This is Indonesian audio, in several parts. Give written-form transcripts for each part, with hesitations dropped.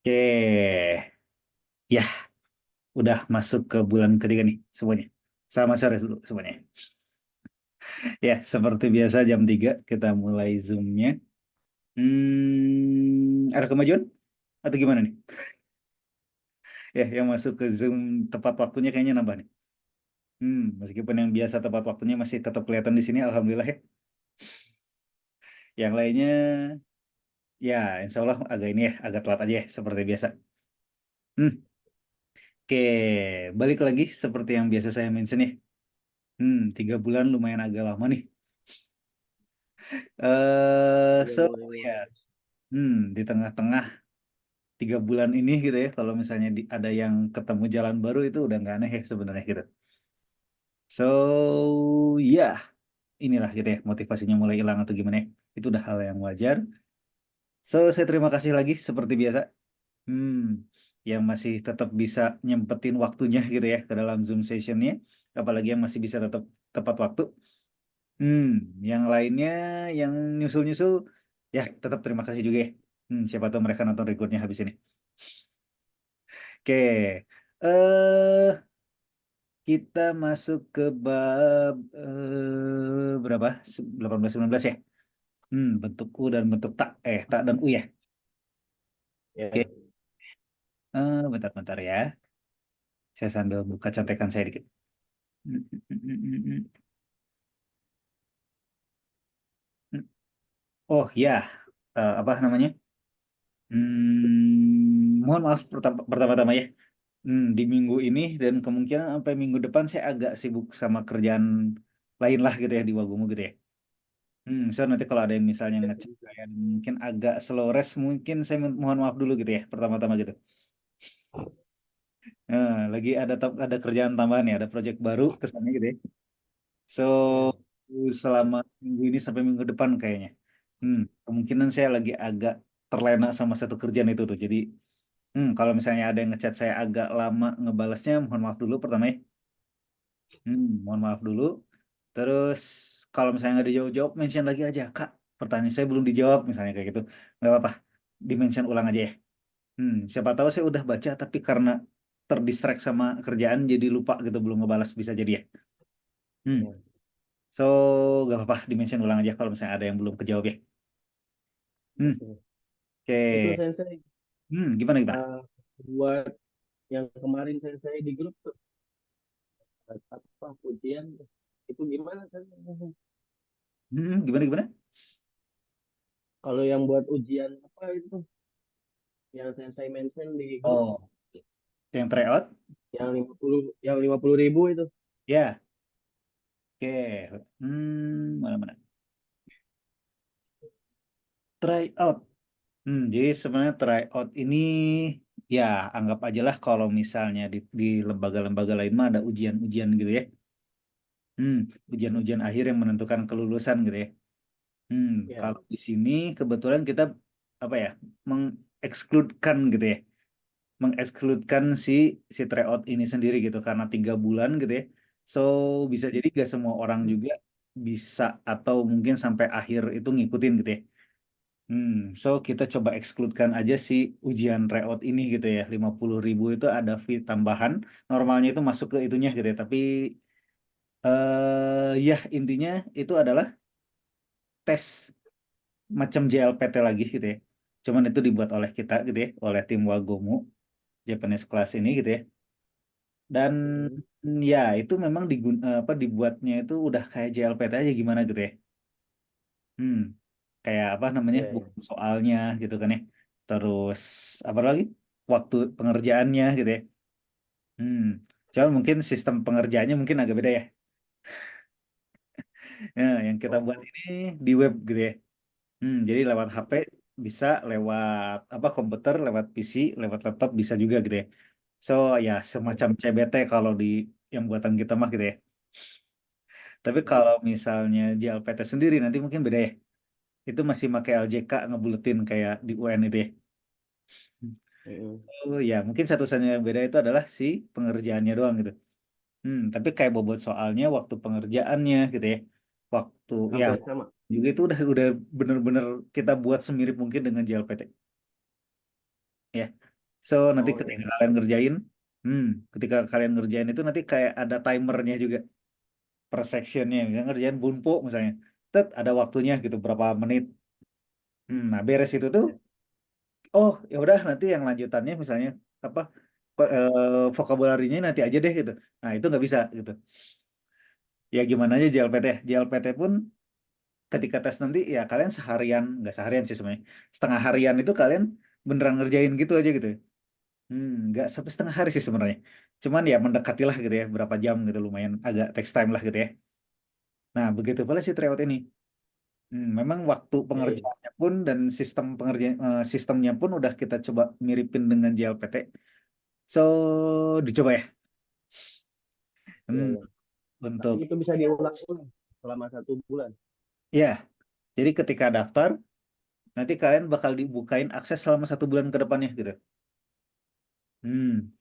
Oke, ya udah masuk ke bulan ketiga nih semuanya. Selamat sore dulu semuanya. Ya, seperti biasa jam 3 kita mulai Zoom-nya. Ada kemajuan atau gimana nih? Ya, yang masuk ke Zoom tepat waktunya kayaknya nambah nih. Meskipun yang biasa tepat waktunya masih tetap kelihatan di sini, alhamdulillah ya. Yang lainnya, ya insya Allah agak ini ya, agak telat aja ya, seperti biasa. Hmm, oke, balik lagi seperti yang biasa saya mention ya. 3 bulan lumayan agak lama nih. Boleh, So boleh, ya, boleh. di tengah-tengah 3 bulan ini gitu ya, kalau misalnya ada yang ketemu jalan baru itu udah nggak aneh ya sebenarnya gitu. So ya, inilah gitu ya motivasinya mulai hilang atau gimana ya. Itu udah hal yang wajar. So saya terima kasih lagi seperti biasa. Hmm, yang masih tetap bisa nyempetin waktunya gitu ya ke dalam Zoom sessionnya, apalagi yang masih bisa tetap tepat waktu. Hmm, yang lainnya yang nyusul-nyusul ya tetap terima kasih juga ya. Siapa tahu mereka nonton recordnya habis ini. Oke, eh kita masuk ke bab berapa? 18-19 ya. Bentuk U dan bentuk tak, tak dan U ya. Oke, Ya. bentar-bentar ya. Saya sambil buka contekan saya dikit. Hmm, hmm, hmm, hmm, hmm, hmm. Oh ya, apa namanya? Mohon maaf pertama-tama ya. Di minggu ini dan kemungkinan sampai minggu depan saya agak sibuk sama kerjaan lain lah gitu ya di Wagumu gitu ya. So nanti kalau ada yang misalnya Bisa, ngecek bisa. saya mungkin agak slow rest, mungkin saya mohon maaf dulu gitu ya pertama-tama gitu. Lagi ada kerjaan tambahan ya, ada project baru ke sana gitu ya. So Ya. selama minggu ini sampai minggu depan kayaknya. Kemungkinan saya lagi agak terlena sama satu kerjaan itu tuh. Jadi kalau misalnya ada yang ngechat saya agak lama ngebalasnya, mohon maaf dulu pertama ya. Mohon maaf dulu. Terus kalau misalnya nggak dijawab-jawab, mention lagi aja, Kak. Pertanyaan saya belum dijawab, misalnya kayak gitu. Nggak apa-apa, di-mention ulang aja ya. Siapa tahu saya udah baca, tapi karena terdistract sama kerjaan, jadi lupa gitu, belum ngebalas, bisa jadi ya. Hmm. Ya. So, nggak apa-apa, di-mention ulang aja kalau misalnya ada yang belum kejawab ya. Hmm. Oke. Itu Oke. Sensei, Gimana, gimana? uh, buat yang kemarin Sensei di grup tuh, apa ujian itu gimana kan? Gimana, gimana? Kalau yang buat ujian apa itu yang Sensei mention di grup Oh, yang tryout? yang 50 ribu itu. Ya, oke. Mana-mana? Tryout. Jadi sebenarnya tryout ini ya anggap aja lah kalau misalnya di lembaga-lembaga lain mah ada ujian-ujian gitu ya. Hmm, Ujian-ujian akhir yang menentukan kelulusan gitu ya. Ya. Kalau di sini kebetulan kita apa ya mengekskludkan gitu ya, mengekskludkan si tryout ini sendiri gitu karena 3 bulan gitu ya. So bisa jadi gak semua orang juga bisa atau mungkin sampai akhir itu ngikutin gitu ya. So kita coba ekskludkan aja si ujian tryout ini gitu ya. 50 ribu itu ada fee tambahan. Normalnya itu masuk ke itunya gitu ya. Tapi ya intinya itu adalah tes macam JLPT lagi gitu ya. Cuman itu dibuat oleh kita gitu ya, oleh tim Wagomu Japanese Class ini gitu ya. Dan Hmm. ya itu memang dibuatnya itu udah kayak JLPT aja gimana gitu ya. Hmm, Kayak apa namanya Ya, ya. buku soalnya gitu kan ya. Terus apa lagi? Waktu pengerjaannya gitu ya. Hmm, Cuman mungkin sistem pengerjaannya mungkin agak beda ya. Yang kita buat Oh, ini di web gitu ya. Jadi lewat HP bisa, lewat apa komputer, lewat PC, lewat laptop bisa juga gitu ya. So ya semacam CBT kalau di yang buatan kita mah gitu ya. Tapi kalau misalnya JLPT sendiri nanti mungkin beda ya. Itu masih pakai LJK ngebuletin kayak di UN itu ya. mm, Oh ya, mungkin satu-satunya yang beda itu adalah si pengerjaannya doang gitu. Tapi kayak bobot soalnya, waktu pengerjaannya gitu ya. Waktu ya apa ya, sama? juga itu udah bener-bener kita buat semirip mungkin dengan JLPT. Ya. So nanti Oh ketika iya. kalian ngerjain, ketika kalian ngerjain itu nanti kayak ada timernya juga per sectionnya. Misalnya ngerjain bunpo misalnya, tet ada waktunya gitu berapa menit. Nah beres itu tuh, oh ya udah nanti yang lanjutannya misalnya apa vokabularinya nanti aja deh gitu. Nah itu nggak bisa gitu. Ya gimana aja JLPT. JLPT pun ketika tes nanti ya kalian seharian, nggak seharian sih sebenarnya. Setengah harian itu kalian beneran ngerjain gitu aja gitu. Nggak sampai setengah hari sih sebenarnya. Cuman ya mendekatilah gitu ya, berapa jam gitu lumayan agak text time lah gitu ya. Nah begitu pula si tryout ini. Memang waktu Iya, iya. pengerjaannya pun dan sistem pengerjaan sistemnya pun udah kita coba miripin dengan JLPT. So dicoba ya. Iya, Hmm, iya. Tapi untuk itu bisa diulang-ulang selama 1 bulan. ya, jadi ketika daftar nanti kalian bakal dibukain akses selama 1 bulan ke depannya gitu. Hmm.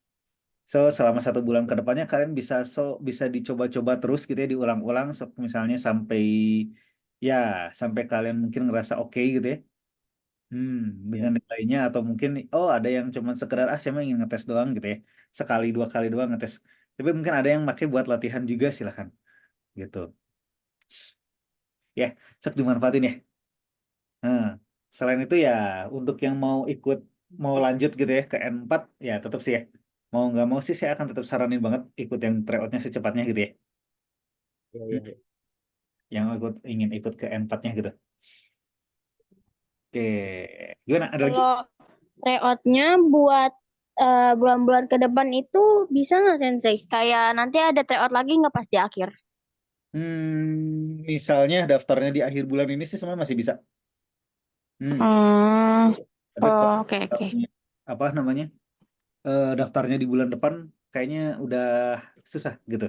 So, selama 1 bulan ke depannya kalian bisa dicoba-coba terus gitu ya, diulang-ulang misalnya sampai ya sampai kalian mungkin ngerasa oke gitu ya. Hmm, dengan Ya. nilainya atau mungkin oh ada yang cuman sekedar saya mah ingin ngetes doang gitu ya. Sekali dua kali doang ngetes. Tapi mungkin ada yang pakai buat latihan juga silahkan gitu. Ya, sok dimanfaatin ya. Nah, selain itu ya untuk yang mau lanjut gitu ya ke N4 ya tetap sih ya. Mau nggak mau sih saya akan tetap saranin banget ikut yang tryoutnya secepatnya gitu ya. Iya, Hmm, iya, iya. yang ingin ikut ke N4-nya gitu. Oke, gimana? Ada lagi? Kalau tryout-nya buat bulan-bulan ke depan itu bisa nggak Sensei? Kayak nanti ada tryout lagi nggak pas di akhir? Misalnya daftarnya di akhir bulan ini sih sebenarnya masih bisa. Hmm, Hmm, tapi oh, kalau oke oke. daftarnya, apa namanya? Daftarnya di bulan depan kayaknya udah susah gitu.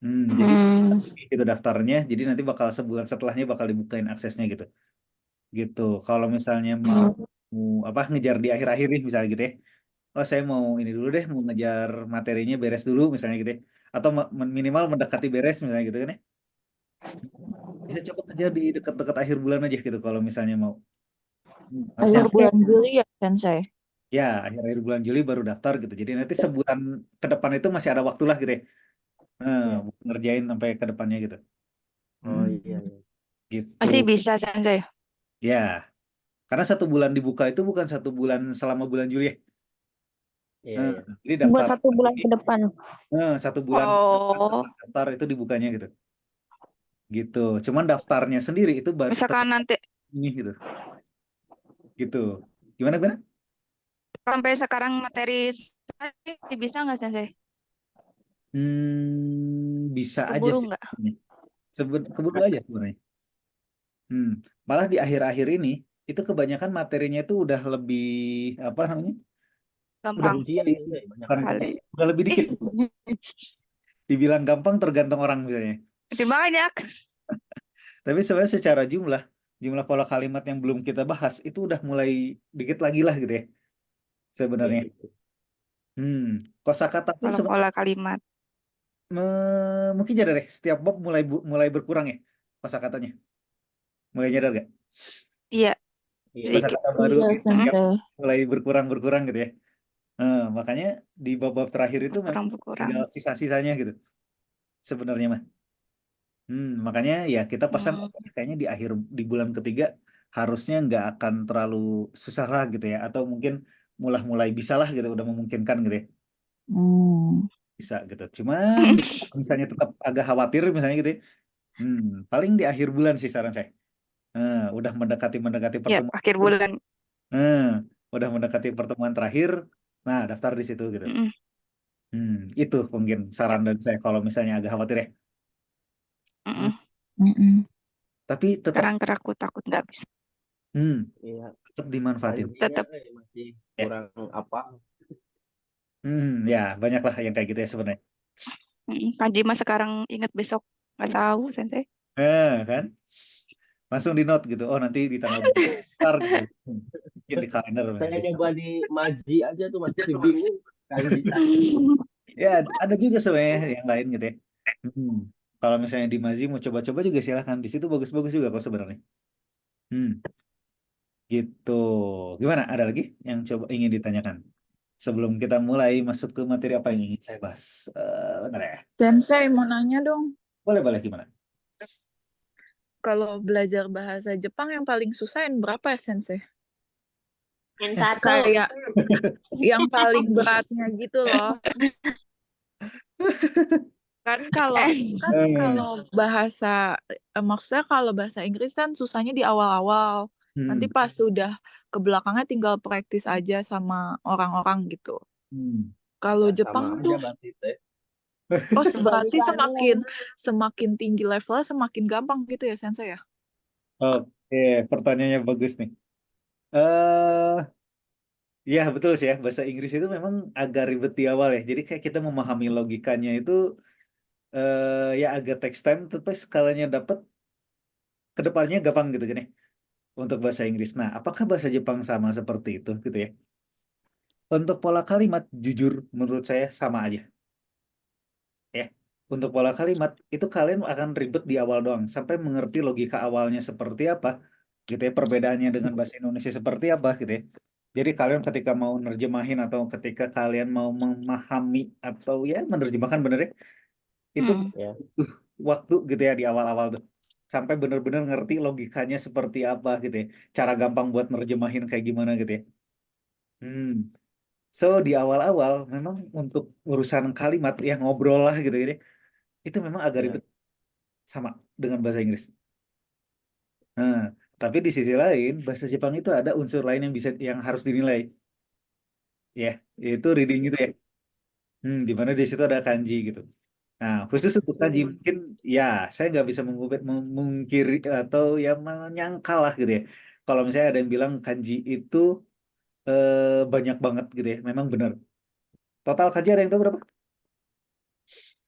Jadi Hmm, itu daftarnya, jadi nanti bakal sebulan setelahnya bakal dibukain aksesnya gitu. Gitu. Kalau misalnya mau apa ngejar di akhir-akhir nih misalnya gitu ya. Oh saya mau ini dulu deh, mau ngejar materinya beres dulu misalnya gitu ya. Atau minimal mendekati beres misalnya gitu kan ya. Bisa coba kerja di dekat-dekat akhir bulan aja gitu kalau misalnya mau. Harusnya Akhir oke. bulan Juli ya, Sensei. ya akhir-akhir bulan Juli baru daftar gitu. Jadi nanti sebulan ke depan itu masih ada waktu lah gitu ya. Iya. Buat ngerjain sampai ke depannya gitu. Oh Hmm, iya, iya. gitu. Masih bisa, Sensei. Ya, karena 1 bulan dibuka itu bukan 1 bulan selama bulan Juli ya. Iya, Nah, iya. jadi Buat daftar 1 bulan ini ke depan. 1 bulan Oh, daftar itu dibukanya gitu. Gitu. Cuman daftarnya sendiri itu baru misalkan nanti ini gitu. Gitu. Gimana gimana? sampai sekarang materi bisa nggak, Sensei? Bisa aja Keburu sih. nggak? Keburu aja sebenarnya. Hmm, Malah di akhir-akhir ini itu kebanyakan materinya itu udah lebih apa namanya? Udah Gampang Ujian lebih selesai banyak. bukan kali. udah lebih Ih, dikit. Dibilang gampang tergantung orang misalnya. lebih banyak. Tapi sebenarnya secara jumlah pola kalimat yang belum kita bahas itu udah mulai dikit lagi lah gitu ya Iya sebenarnya. itu. Kosakata pun Kalau sebenarnya pola kalimat. mungkin jadi deh setiap bab mulai berkurang ya kosakatanya. Mulai nyadar gak? Iya, Iya, iya. sedikit. Kosakata baru Mm, di mm, setiap mm. bab mulai berkurang gitu ya. Makanya di bab-bab terakhir itu memang Berkurang berkurang. tinggal sisa-sisanya gitu sebenarnya mah. Makanya ya kita pasang Hmm, kayaknya di bulan ketiga harusnya nggak akan terlalu susah lah gitu ya atau mungkin mulai bisa lah gitu udah memungkinkan gitu ya Hmm. bisa gitu. Cuman ya, misalnya tetap agak khawatir misalnya gitu ya, paling di akhir bulan sih saran saya. Udah mendekati Ya, pertemuan, akhir bulan. eh, udah mendekati pertemuan terakhir, nah daftar di situ gitu. Mm, mm. Itu mungkin Ya, saran dari saya kalau misalnya agak khawatir ya. mm, Hmm, mm. Mm-mm. tapi tetap, Sekarang aku takut nggak bisa. hmm, Iya. tetap dimanfaatin. Kanjinya Tetap. masih Ya. kurang apa? Ya banyak lah yang kayak gitu ya sebenarnya. Kanji mah sekarang ingat besok. Nggak tahu, Sensei. Kan? Langsung di note gitu. Oh nanti di tanggal besar gitu. Mungkin di kalender Saya di coba di Maji aja tuh masih bingung kanji. ya ada juga sebenarnya yang lain gitu ya. Hmm. Kalau misalnya di Mazi mau coba-coba juga silahkan. Di situ bagus-bagus juga kok sebenarnya. Hmm. Gitu. Gimana? Ada lagi yang coba ingin ditanyakan? Sebelum kita mulai masuk ke materi apa yang ingin saya bahas. Bentar ya. Sensei mau nanya dong, Boleh, boleh gimana? kalau belajar bahasa Jepang yang paling susah yang berapa ya Sensei? Yang satu. Kayak yang paling beratnya gitu loh. Kan kalau bahasa maksudnya kalau bahasa Inggris kan susahnya di awal-awal. Nanti Hmm. pas sudah ke belakangnya tinggal praktis aja sama orang-orang gitu. Hmm. Kalau Sama Jepang aja tuh berarti teh. berarti semakin tinggi levelnya semakin gampang gitu ya Sensei ya? Oke, pertanyaannya bagus nih. eh Ya betul sih ya, bahasa Inggris itu memang agak ribet di awal ya. Jadi kayak kita memahami logikanya itu ya agak text time, tapi skalanya dapat ke depannya gampang gitu kan ya untuk bahasa Inggris. Nah, apakah bahasa Jepang sama seperti itu gitu ya? Untuk pola kalimat, jujur menurut saya sama aja ya. Untuk pola kalimat itu kalian akan ribet di awal doang sampai mengerti logika awalnya seperti apa gitu ya, perbedaannya dengan bahasa Indonesia seperti apa gitu ya. Jadi kalian ketika mau nerjemahin atau ketika kalian mau memahami atau ya menerjemahkan bener ya, itu Hmm. Ya. butuh waktu gitu ya di awal-awal tuh. Sampai bener-bener ngerti logikanya seperti apa gitu ya. Cara gampang buat nerjemahin kayak gimana gitu ya. Hmm. So di awal-awal memang untuk urusan kalimat ya ngobrol lah gitu ya. Itu memang agak Ya. ribet sama dengan bahasa Inggris. Nah, tapi di sisi lain bahasa Jepang itu ada unsur lain yang harus dinilai, ya, yaitu reading gitu ya. Di mana di situ ada kanji gitu. Nah, khusus untuk kanji mungkin ya saya nggak bisa memungkiri atau ya menyangkal lah gitu ya. Kalau misalnya ada yang bilang kanji itu banyak banget gitu ya, memang benar. Total kanji ada yang tahu berapa?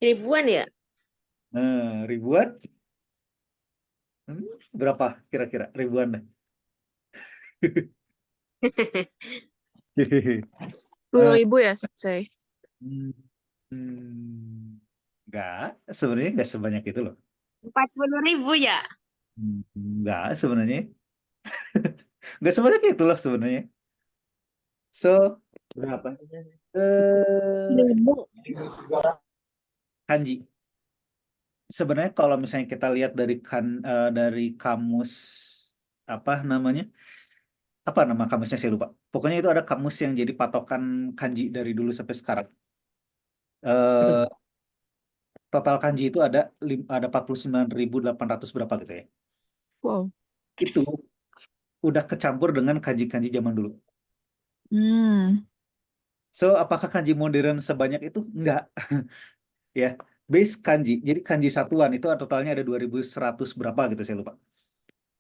Ribuan ya? Ribuan? Hmm, berapa kira-kira ribuan dah? 10.000 ya Sensei? Hmm, hmm, Nggak, sebenarnya nggak sebanyak itu loh. 40.000 ya? Nggak sebenarnya. Nggak sebanyak itu loh sebenarnya. So, Berapa? eh, Ribu. kanji. Sebenarnya kalau misalnya kita lihat dari kamus apa namanya? Apa nama kamusnya saya lupa. Pokoknya itu ada kamus yang jadi patokan kanji dari dulu sampai sekarang. Eh, Total kanji itu ada 49.800 berapa gitu ya. Wow. Itu udah kecampur dengan kanji-kanji zaman dulu. Hmm. So, apakah kanji modern sebanyak itu? Enggak, ya. Base kanji, jadi kanji satuan itu totalnya ada 2.100 berapa gitu, saya lupa.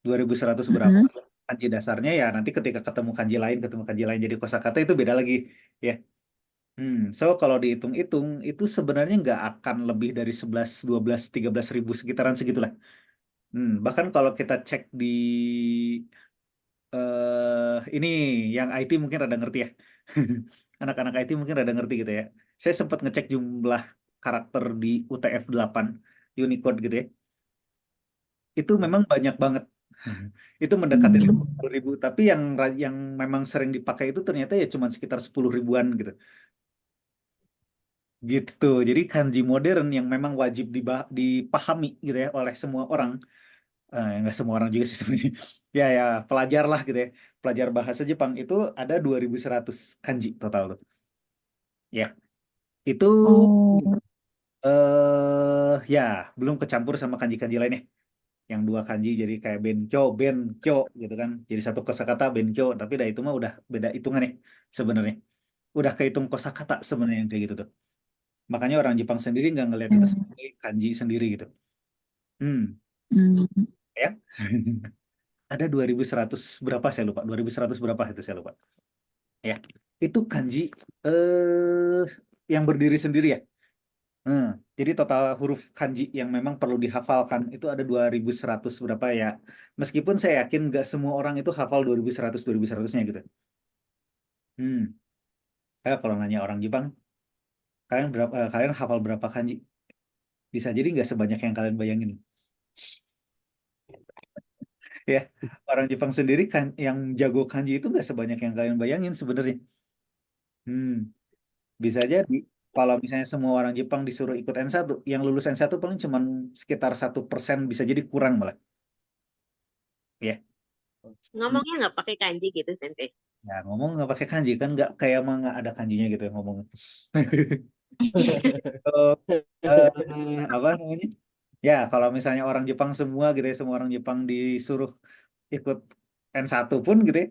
2.100 berapa. Mm-mm. Kanji dasarnya ya nanti ketika ketemu kanji lain jadi kosakata itu beda lagi, ya. So kalau dihitung-hitung itu sebenarnya nggak akan lebih dari 11, 12, 13 ribu sekitaran segitulah. Bahkan kalau kita cek di ini yang IT mungkin rada ngerti ya. Anak-anak IT mungkin rada ngerti gitu ya. Saya sempat ngecek jumlah karakter di UTF-8 Unicode gitu ya. Itu memang banyak banget. Itu mendekati 50.000. Tapi yang memang sering dipakai itu ternyata ya cuma sekitar 10 ribuan gitu. Gitu. Jadi kanji modern yang memang wajib dipahami gitu ya oleh semua orang. Nggak semua orang juga sih sebenarnya. Ya ya pelajar lah gitu ya. Pelajar bahasa Jepang itu ada 2.100 kanji total tuh. Ya, itu Oh. ya belum kecampur sama kanji-kanji lainnya. Yang dua kanji jadi kayak bencho gitu kan. Jadi satu kosakata bencho, tapi dah itu mah udah beda hitungan ya sebenarnya. Udah kehitung kosakata sebenarnya yang kayak gitu tuh. Makanya orang Jepang sendiri nggak ngelihat itu Hmm. sebagai kanji sendiri gitu. Hmm, Hmm. ya. Ada 2.100 berapa saya lupa. 2.100 berapa itu saya lupa. Ya. Itu kanji eh yang berdiri sendiri ya. Hmm, jadi total huruf kanji yang memang perlu dihafalkan itu ada 2.100 berapa ya. Meskipun saya yakin nggak semua orang itu hafal 2.100-nya gitu. Hmm. Kalau nanya orang Jepang, kalian hafal berapa kanji? Bisa jadi nggak sebanyak yang kalian bayangin. Ya, orang Jepang sendiri kan yang jago kanji itu nggak sebanyak yang kalian bayangin sebenarnya. Hmm, bisa jadi kalau misalnya semua orang Jepang disuruh ikut N1, yang lulus N1 paling cuma sekitar 1%, bisa jadi kurang malah. Ya, Hmm. Ngomongnya nggak pakai kanji gitu, Sensei. Ya ngomong nggak pakai kanji kan, nggak kayak emang nggak ada kanjinya gitu ya ngomong. So, apa namanya? Ya, kalau misalnya orang Jepang semua gitu ya, semua orang Jepang disuruh ikut N1 pun gitu ya,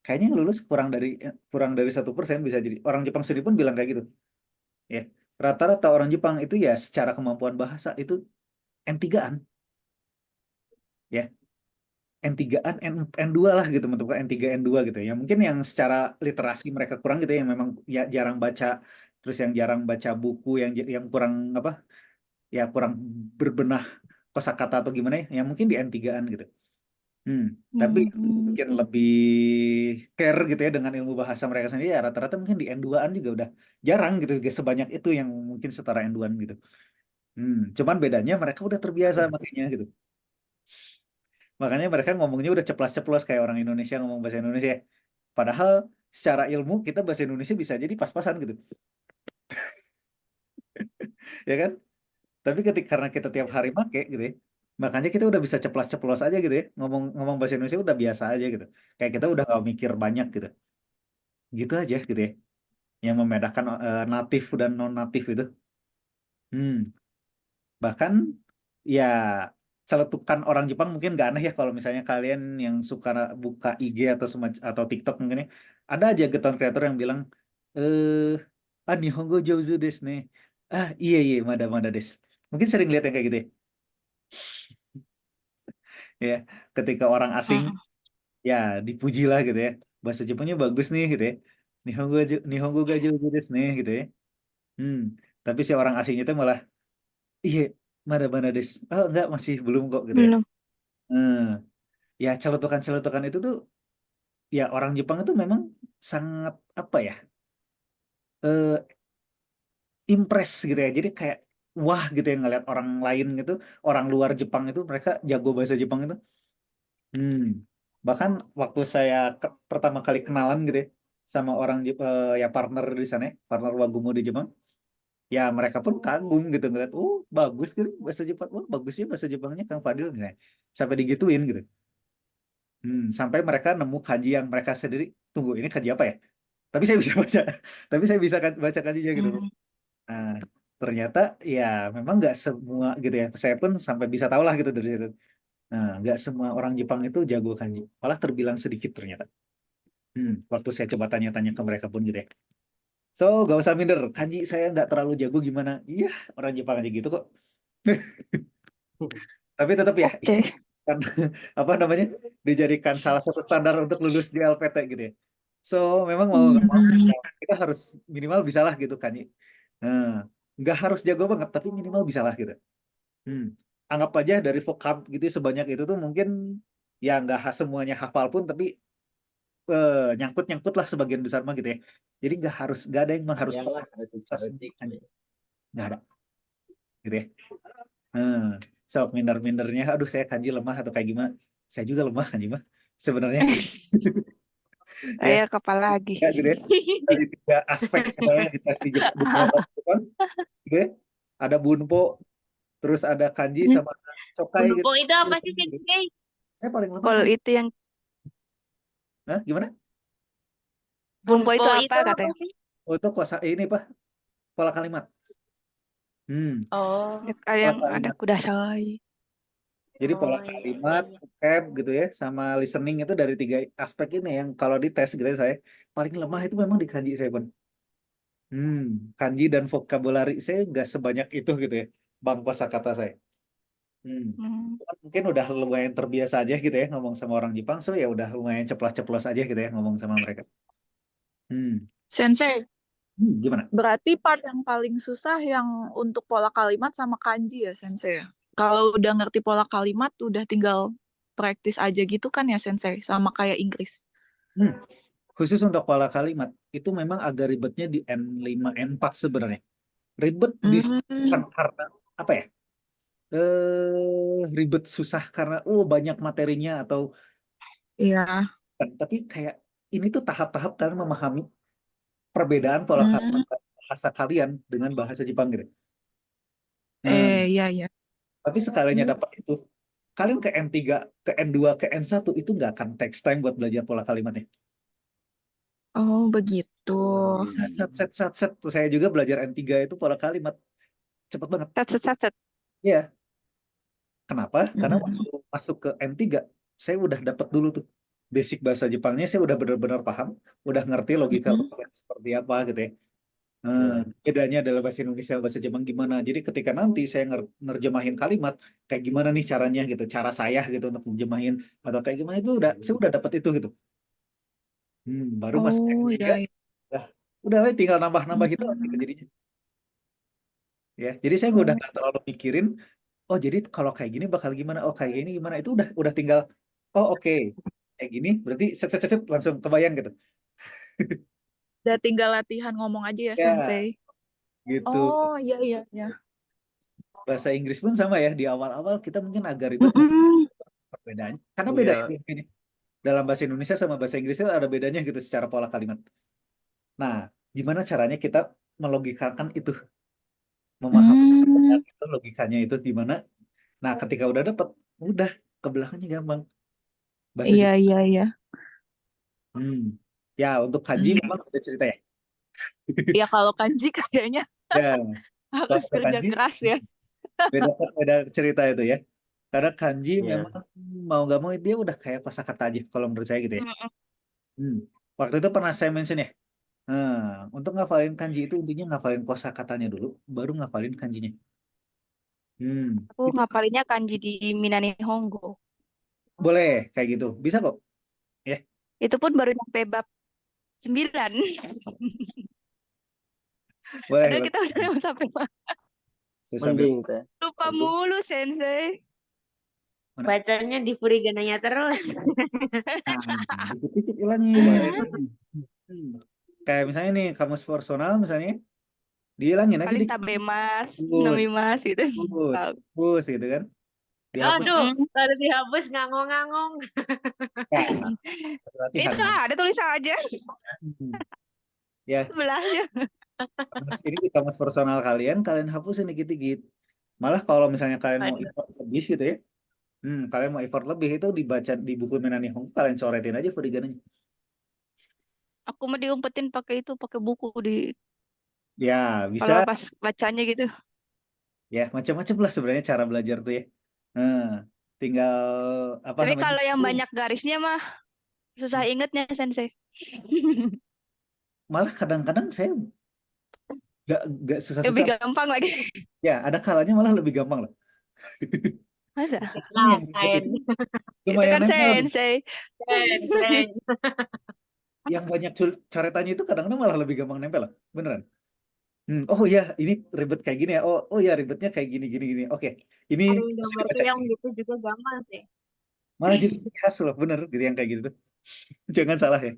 kayaknya yang lulus kurang dari 1%, bisa jadi. Orang Jepang sendiri pun bilang kayak gitu. Ya, rata-rata orang Jepang itu ya secara kemampuan bahasa itu N3-an, ya. N3-an, N2 lah gitu, bentuk N3, N2 gitu ya. Mungkin yang secara literasi mereka kurang gitu ya, yang memang ya jarang baca, terus yang jarang baca buku, yang kurang apa? Ya kurang berbenah kosakata atau gimana ya, yang mungkin di N3-an gitu. Tapi mungkin lebih care gitu ya dengan ilmu bahasa mereka sendiri ya rata-rata mungkin di N2-an juga udah jarang gitu, gak sebanyak itu yang mungkin setara N2-an gitu. Cuman bedanya mereka udah terbiasa makanya gitu. Makanya mereka ngomongnya udah ceplas-ceplos kayak orang Indonesia ngomong bahasa Indonesia. Padahal secara ilmu kita bahasa Indonesia bisa jadi pas-pasan gitu. Ya kan? Tapi karena kita tiap hari make gitu ya. Makanya kita udah bisa ceplas-ceplos aja gitu ya. Ngomong bahasa Indonesia udah biasa aja gitu. Kayak kita udah gak mikir banyak gitu. Gitu aja gitu ya. Yang membedakan natif dan non natif itu. Hmm, bahkan ya celetukan orang Jepang mungkin gak aneh ya kalau misalnya kalian yang suka buka IG atau TikTok mungkin ya. Ada aja content creator yang bilang Nihongo jouzu desu ne. Iya iya mada desu. Mungkin sering lihat yang kayak gitu ya. Ya, ketika orang asing ya dipuji lah gitu ya. Bahasa Jepangnya bagus nih gitu ya. Nihongo ga jouzu desu ne gitu ya. Hmm, tapi si orang asing itu malah iya, mana des. Oh enggak, masih belum kok gitu ya. Belum. Hmm. Ya celetukan-celetukan itu tuh ya orang Jepang itu memang sangat apa ya? eh Impress gitu ya. Jadi kayak wah gitu ya ngeliat orang lain gitu, orang luar Jepang itu mereka jago bahasa Jepang itu. Hmm. Bahkan waktu saya pertama kali kenalan gitu ya sama orang ya partner di sana, ya, partner Wagumo di Jepang. Ya mereka pun kagum gitu ngeliat, bagus gitu bahasa Jepang, bagus ya bahasa Jepangnya Kang Fadil misalnya, sampai digituin gitu. Sampai mereka nemu kanji yang mereka sendiri, tunggu ini kanji apa ya? Tapi saya bisa baca, tapi saya bisa baca kanjinya gitu. Nah, ternyata ya memang nggak semua gitu ya. Saya pun sampai bisa tahu lah gitu dari situ. Nah, nggak semua orang Jepang itu jago kanji, malah terbilang sedikit ternyata. Waktu saya coba tanya-tanya ke mereka pun gitu ya. So, gak usah minder, kanji saya nggak terlalu jago gimana? Iya, orang Jepang aja gitu kok. Tapi tetap ya, Oke. kan apa namanya dijadikan salah satu standar untuk lulus di LPT gitu ya. So memang mau nggak mau kita harus minimal bisa lah gitu kan. Nggak harus jago banget tapi minimal bisa lah gitu. Anggap aja dari vocab gitu sebanyak itu tuh mungkin ya semuanya hafal pun tapi nyangkut lah sebagian besar mah gitu ya. Jadi nggak ada yang harus Yang lah, kanji, nggak ada gitu ya. So minder-mindernya, aduh saya kanji lemah atau kayak gimana? Saya juga lemah kanji mah sebenarnya. Ya, Saya kepala lagi. ya gitu ya. Dari 3 aspek misalnya di tes di Jepang, gitu ya. Ada bunpo, terus ada kanji sama cokai gitu. Bunpo itu apa sih, Sensei? Saya paling lemah Kalau kan. itu yang Hah, gimana? bumbu itu apa apa katanya? sih? Oh, itu kosa ini Pak, pola kalimat. Oh, Ada Pola yang ada kalimat. kudasai. Jadi pola iya, kalimat, iya. vocab gitu ya, sama listening itu dari 3 aspek ini yang kalau di tes gitu ya, saya paling lemah itu memang di kanji saya pun. Kanji dan vocabulary saya nggak sebanyak itu gitu ya, bang kosakata saya. Cuman mungkin udah lumayan terbiasa aja gitu ya ngomong sama orang Jepang, so ya udah lumayan ceplas-ceplos aja gitu ya ngomong sama mereka. Sensei, Gimana? berarti part yang paling susah yang untuk pola kalimat sama kanji ya, Sensei? Kalau udah ngerti pola kalimat, udah tinggal praktis aja gitu kan ya, Sensei? Sama kayak Inggris. Khusus untuk pola kalimat itu memang agak ribetnya di N5 N4 sebenarnya. Ribet di Hmm. karena apa ya? ribet susah karena banyak materinya atau Iya. tapi kayak ini tuh tahap-tahap kalian memahami perbedaan pola kalimat Hmm. bahasa kalian dengan bahasa Jepang gitu. Nah, Iya, iya. tapi sekalinya dapat itu, kalian ke N3, ke N2, ke N1 itu nggak akan text time buat belajar pola kalimatnya. Oh, begitu. Bisa set. Tuh saya juga belajar N3 itu pola kalimat cepet banget. Sat. Iya, kenapa? Karena waktu Mm-mm. masuk ke N3, saya udah dapat dulu tuh basic bahasa Jepangnya, saya udah benar-benar paham, udah ngerti logika Mm-mm. seperti apa gitu ya. Bedanya adalah bahasa Indonesia, bahasa Jepang gimana. Jadi ketika nanti saya nerjemahin kalimat, kayak gimana nih caranya gitu, cara saya gitu untuk nerjemahin atau kayak gimana itu saya udah dapat itu gitu. Baru masuk Oh, N3, iya, iya. udah tinggal nambah-nambah itu gitu Hmm. jadinya. Ya, jadi saya udah Oh, nggak terlalu mikirin, oh jadi kalau kayak gini bakal gimana, oh kayak gini gimana, itu udah tinggal, oh oke, kayak gini berarti set langsung kebayang gitu. udah tinggal latihan ngomong aja ya, Ya, Sensei. gitu. Oh, iya, iya, iya. Bahasa Inggris pun sama ya, di awal-awal kita mungkin agak ribet Mm-mm. perbedaannya, karena beda Iya. ya ini. Dalam bahasa Indonesia sama bahasa Inggris itu ada bedanya gitu secara pola kalimat. Nah, gimana caranya kita melogikakan itu, memahami Hmm. itu logikanya itu gimana. Nah, ketika udah dapet, udah ke belakangnya gampang. Bahasa Iya, Jepang. iya, iya. Ya, untuk kanji Hmm. memang ada cerita ya. Ya kalau kanji kayaknya Ya, kalau harus untuk kerja kanji keras ya. beda cerita itu ya. Karena kanji Iya. memang mau nggak mau dia udah kayak kosakata aja kalau menurut saya gitu ya. Mm-mm. Hmm. Waktu itu pernah saya mention ya. Nah, untuk ngafalin kanji itu intinya ngafalin kosakatanya dulu, baru ngafalin kanjinya. Aku Itu ngapalinnya kanji di Minane Hongo. boleh kayak gitu, bisa kok. Ya, Itu pun baru nyampe bab 9. boleh Padahal boleh. kita udah sampai Sambil Mending teh. lupa Itu mulu, Sensei. mana? Bacanya di Furigananya terus. Nah, dikit-dikit hilangin. kemarin Hmm. Kayak misalnya nih kamus personal misalnya, dihilangin nanti Paling tabemas, dihapus, nomimas gitu. hapus, Tahu. hapus gitu kan. Dihapus Aduh, Mm-mm. kalau dihapus ngangong-ngangong. ya, latihan. Itu ada tulisan aja Hmm. Ya, sebelahnya. ini di kamus personal kalian, kalian hapusin dikit-dikit. Malah kalau misalnya kalian mau Waduh. effort lebih gitu ya, kalian mau effort lebih itu dibaca di buku Menani Hong, kalian coretin aja furigananya. Aku mah diumpetin pakai itu, pakai buku di Ya, kalau bisa pas bacanya gitu. ya macam-macam lah sebenarnya cara belajar tuh ya. Nah, tinggal apa Tapi namanya? kalau yang banyak garisnya mah susah ingetnya, Sensei. Malah kadang-kadang saya nggak Lebih susah-susah. gampang lagi. Ya, ada kalanya malah lebih gampang loh. Masa? Ini yang ribet Lain. itu Itu lumayan kan nempel nih. Sensei. Keren, keren. Yang banyak coretannya itu kadang-kadang malah lebih gampang nempel loh. Beneran. Oh ya, ini ribet kayak gini ya. Oh ya, ribetnya kayak gini gini gini. Oke, ini Ada yang pasti gambar dibaca keong ini. gitu juga gampang sih. Malah jadi khas loh, bener gitu yang kayak gitu tuh. Jangan salah ya.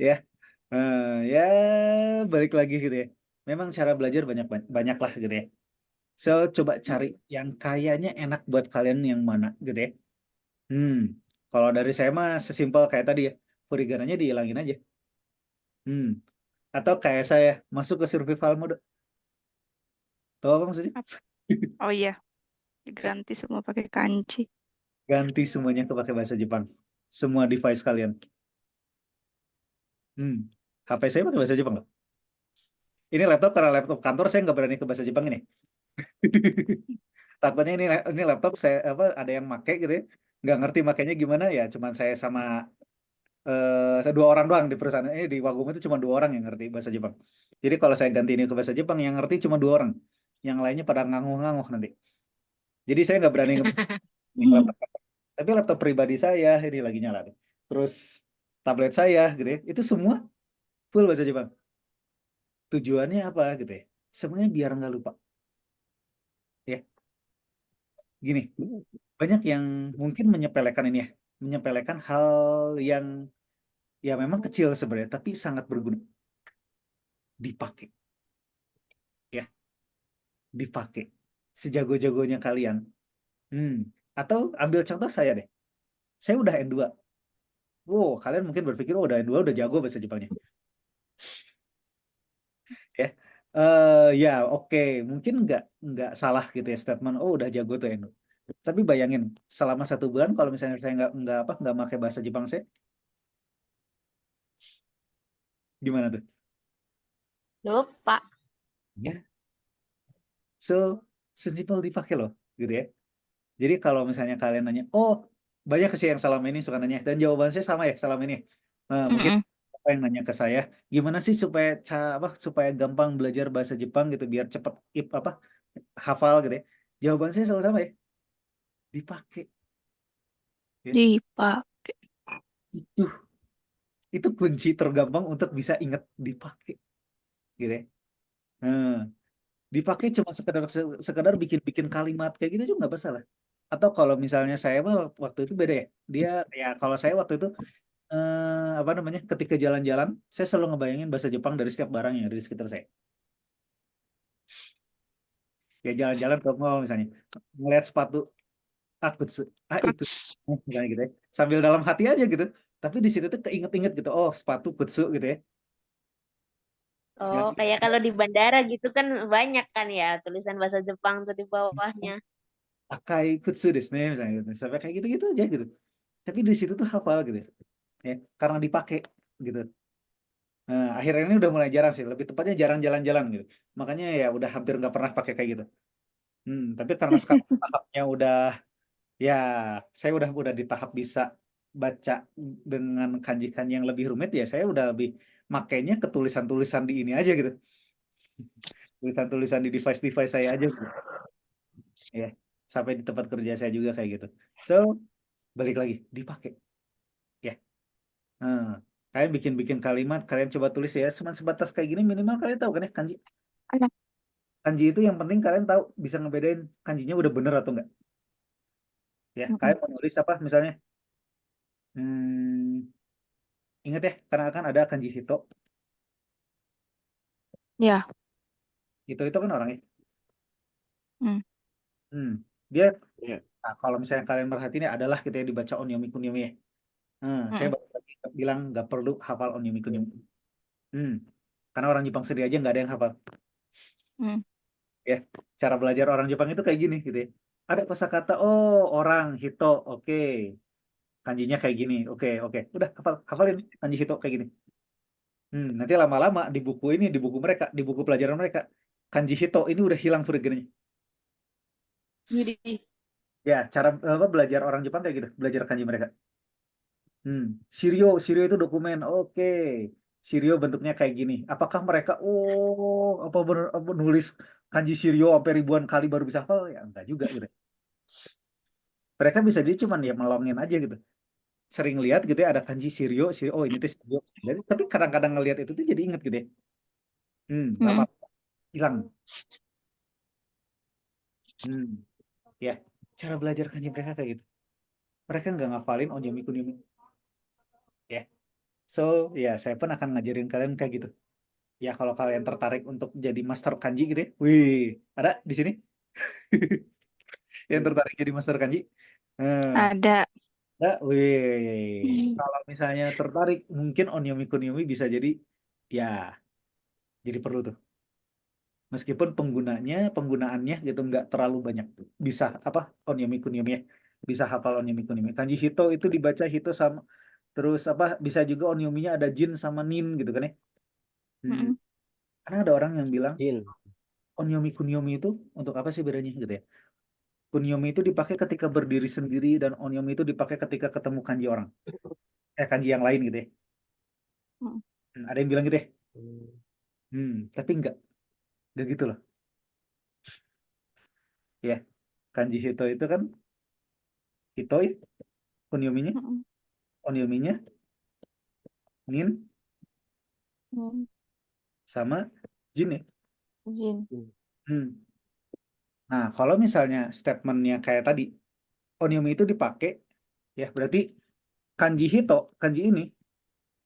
Ya, ya balik lagi gitu ya. Memang cara belajar banyak banyak lah gitu ya. So coba cari yang kayaknya enak buat kalian yang mana gitu ya. Hmm, Kalau dari saya mah sesimpel kayak tadi ya, furigananya dihilangin aja. Hmm, atau kayak saya masuk ke survival mode. Tahu apa maksudnya? Oh iya, diganti semua pakai kanji. Ganti semuanya ke pakai bahasa Jepang. Semua device kalian. Hmm, HP saya pakai bahasa Jepang loh. Ini laptop karena laptop kantor saya nggak berani ke bahasa Jepang ini. Takutnya ini laptop saya apa ada yang make gitu ya, nggak ngerti makanya gimana ya. Cuman saya sama dua orang doang di perusahaan ini di Wagum itu cuma dua orang yang ngerti bahasa Jepang. Jadi kalau saya ganti ini ke bahasa Jepang yang ngerti cuma dua orang, yang lainnya pada nganguh-nganguh nanti. Jadi saya nggak berani nih laptop. Tapi laptop pribadi saya ini lagi nyala nih. Terus tablet saya gitu ya, itu semua full bahasa Jepang. Tujuannya apa gitu ya? Sebenarnya biar nggak lupa. Ya, gini, banyak yang mungkin menyepelekan ini ya, menyepelekan hal yang ya memang kecil sebenarnya, tapi sangat berguna dipakai. Ya, dipakai sejago-jagonya kalian. Atau ambil contoh saya deh. Saya udah N2. Wow, kalian mungkin berpikir, oh udah N2 udah jago bahasa Jepangnya. Ya, ya oke, mungkin nggak salah gitu ya statement, oh udah jago tuh N2. Tapi bayangin, selama 1 bulan kalau misalnya saya nggak pakai bahasa Jepang saya, gimana tuh? Lupa. Ya, so sesimpel dipakai loh, gitu ya. Jadi kalau misalnya kalian nanya, oh banyak sih yang selama ini suka nanya, dan jawaban saya sama ya selama ini. Mungkin Mm-mm. apa yang nanya ke saya, gimana sih supaya gampang belajar bahasa Jepang gitu, biar cepet hafal gitu ya. Jawaban saya selalu sama ya, dipakai. Ya. Dipakai. Itu kunci tergampang untuk bisa ingat, dipakai, gitu ya. Nah, dipakai cuma sekedar bikin kalimat kayak gitu juga nggak masalah. Atau kalau misalnya saya mah waktu itu beda ya. Dia ya kalau saya waktu itu apa namanya, ketika jalan-jalan saya selalu ngebayangin bahasa Jepang dari setiap barang yang ada di sekitar saya. Ya jalan-jalan ke mall misalnya, ngelihat sepatu, kutsu, itu, Kuts. misalnya gitu ya. Sambil dalam hati aja gitu. Tapi di situ tuh keinget-inget gitu, oh sepatu kutsu gitu ya. Oh, Yang kayak kalau di bandara gitu kan banyak kan ya tulisan bahasa Jepang tuh di bawahnya. Akai kutsu desu ne misalnya gitu. Sampai kayak gitu-gitu aja gitu. Tapi di situ tuh hafal gitu ya. Karena dipakai gitu. Nah, akhirnya ini udah mulai jarang sih, lebih tepatnya jarang jalan-jalan gitu. Makanya ya udah hampir nggak pernah pakai kayak gitu. Tapi karena sekarang tahapnya udah, ya saya udah di tahap bisa baca dengan kanji-kanji yang lebih rumit, ya saya udah lebih makainya ke tulisan-tulisan di ini aja gitu. Tulisan-tulisan di device-device saya aja gitu. Ya, sampai di tempat kerja saya juga kayak gitu. So, balik lagi, dipakai. Ya. Nah, kalian bikin kalimat, kalian coba tulis ya, cuma sebatas kayak gini minimal kalian tahu kan ya kanji. Ada. Kanji itu yang penting kalian tahu bisa ngebedain kanjinya udah bener atau enggak. Ya, Mm-mm. kalian mau nulis apa misalnya? Hmm, ingat ya, karena akan ada kanji hito. Ya. Itu kan orangnya. Hmm. Dia, Ya. nah, kalau misalnya kalian merhatiin ya, adalah kita yang dibaca onyomi kunyomi ya. Saya Mm-mm. balik lagi bilang nggak perlu hafal onyomi kunyomi. Karena orang Jepang sendiri aja nggak ada yang hafal. Mm. Ya, cara belajar orang Jepang itu kayak gini gitu ya. Ada kosakata, oh orang hito, oke. Kanjinya kayak gini, oke, udah hafalin kanji hito kayak gini. Nanti lama-lama di buku ini, di buku mereka, di buku pelajaran mereka, kanji hito ini udah hilang furigernya. Jadi Ya, cara belajar orang Jepang kayak gitu, belajar kanji mereka. Shirio itu dokumen, oke. Shirio bentuknya kayak gini. Apakah mereka, apa bener, apa nulis kanji Shirio sampai ribuan kali baru bisa hafal? Ya enggak juga gitu. Mereka bisa jadi cuman ya melongin aja gitu. Sering lihat gitu ya, ada kanji Shirio, oh ini tuh Shirio. Jadi, tapi kadang-kadang ngelihat itu tuh jadi inget gitu ya. Lama Mm-mm. hilang. Ya, cara belajar kanji mereka kayak gitu. Mereka nggak ngafalin onyomi kunyomi. Ya, so ya saya pun akan ngajarin kalian kayak gitu. Ya kalau kalian tertarik untuk jadi master kanji gitu ya, wih, ada di sini yang tertarik jadi master kanji. Ada. Ada, wih. Kalau misalnya tertarik, mungkin onyomi kunyomi bisa jadi, ya, jadi perlu tuh. Meskipun penggunaannya gitu nggak terlalu banyak tuh. Bisa apa onyomi kunyomi ya, bisa hafal onyomi kunyomi. Kanji hito itu dibaca hito sama, terus apa bisa juga onyominya ada jin sama nin gitu kan ya. Hmm, Mm-mm. Karena ada orang yang bilang Jin. onyomi kunyomi itu untuk apa sih bedanya gitu ya. Kunyomi itu dipakai ketika berdiri sendiri, dan onyomi itu dipakai ketika ketemu kanji orang. Kanji yang lain gitu ya. Mm. Ada yang bilang gitu ya. Hmm. Tapi enggak gitu loh. Ya, kanji hito itu kan hito ya, kunyominya, Mm-mm. onyominya nin Mm. sama jin ya. Jin. Hmm. Nah, kalau misalnya statementnya kayak tadi, onyomi itu dipakai, ya berarti kanji hito, kanji ini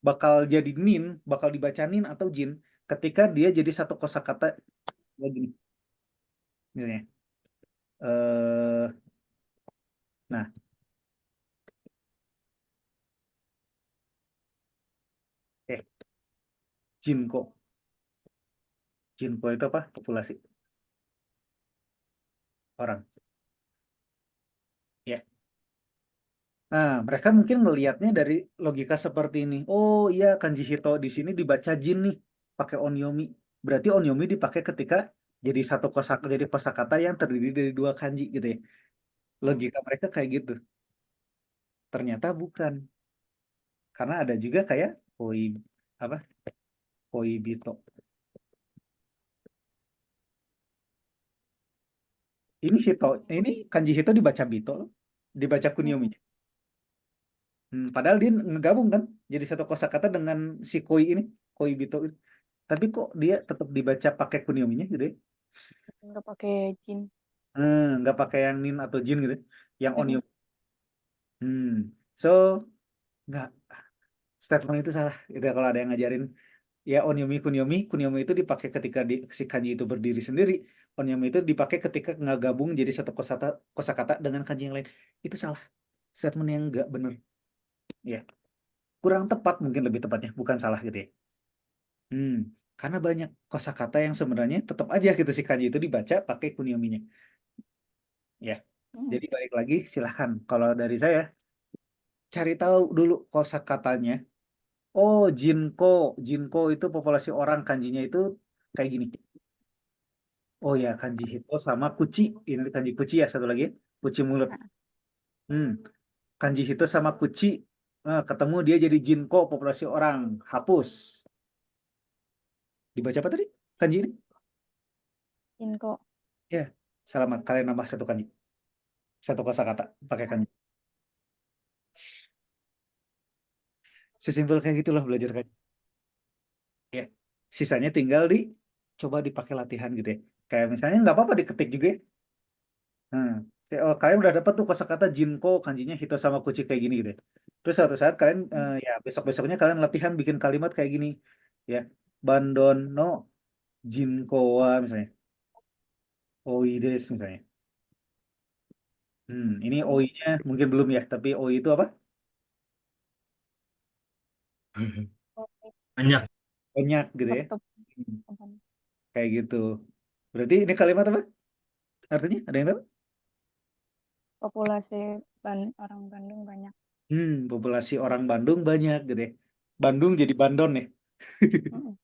bakal jadi nin, bakal dibaca nin atau jin ketika dia jadi satu kosakata lagi nih. misalnya. Eh, nah, Jinko. Jinko itu apa? Populasi orang. Ya. Nah, mereka mungkin melihatnya dari logika seperti ini. Oh iya, kanji hito di sini dibaca jin nih, pakai onyomi. Berarti onyomi dipakai ketika jadi satu kosakata, jadi kosakata yang terdiri dari dua kanji gitu ya. Logika mereka kayak gitu. Ternyata bukan. Karena ada juga kayak koi apa? Koi bito. Ini hito, ini kanji hito dibaca bito, dibaca kunyomi. Padahal dia ngegabung kan, jadi satu kosakata dengan si koi ini, koi bito ini. Tapi kok dia tetap dibaca pakai kunyominya gitu ya? Nggak pakai jin. Nggak pakai yang nin atau jin gitu, yang Mm-mm. onyo. So nggak, statement itu salah. Itu kalau ada yang ngajarin ya onyomi kunyomi, kunyomi itu dipakai ketika si kanji itu berdiri sendiri. Onyomi itu dipakai ketika nggak gabung jadi satu kosakata dengan kanji yang lain. Itu salah. Statement yang nggak bener. Ya, kurang tepat mungkin lebih tepatnya, bukan salah gitu ya. Karena banyak kosakata yang sebenarnya tetap aja gitu si kanji itu dibaca pakai kunyominya. Ya. Jadi balik lagi silahkan. Kalau dari saya cari tahu dulu kosakatanya. Oh, Jinko. Jinko itu populasi orang kanjinya itu kayak gini. Oh ya, kanji hito sama kuci. Ini kanji kuci ya satu lagi. Kuci mulut. Hmm. Kanji hito sama kuci. Ketemu dia jadi Jinko populasi orang. Hapus. Dibaca apa tadi? Kanji ini? Jinko. Ya, selamat. Kalian nambah satu kanji. Satu kosakata pakai kanji. Sesimpel kayak gitulah belajar kanji. Ya, sisanya tinggal coba dipakai latihan gitu ya. Kayak misalnya nggak apa-apa diketik juga ya. Oh, kalian udah dapat tuh kosakata Jinko, kanjinya hito sama kuci kayak gini gitu ya. Terus suatu saat kalian ya besok-besoknya kalian latihan bikin kalimat kayak gini ya. Bandon no Jinko wa misalnya. Oides misalnya. Ini oi-nya mungkin belum ya, tapi oi itu apa? Banyak. Banyak gitu ya. Tetap Hmm, Kayak gitu. Berarti ini kalimat apa? Artinya ada yang tahu? populasi orang Bandung banyak. Populasi orang Bandung banyak gitu ya. Bandung jadi Bandon ya. Mm-mm.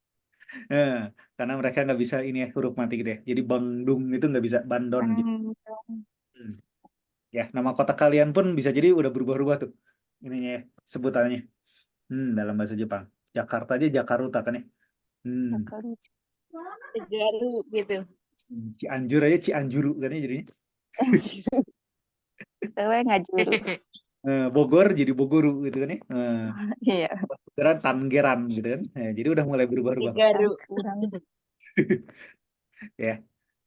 Eh, karena mereka nggak bisa ini ya huruf mati gitu ya. Jadi Bandung itu nggak bisa Bandon gitu. Hmm. Ya, nama kota kalian pun bisa jadi udah berubah-ubah tuh ininya ya, sebutannya. Dalam bahasa Jepang. Jakarta aja Jakarta kan ya. Hmm. Kali Tegaru gitu. Cianjur aja Cianjuru kan ya jadinya. Tewe ngajuru. Bogor jadi Bogoru gitu kan ya. Iya. Tanggeran Tanggeran gitu kan. Jadi udah mulai berubah-ubah. Tegaru. Kurang. Ya.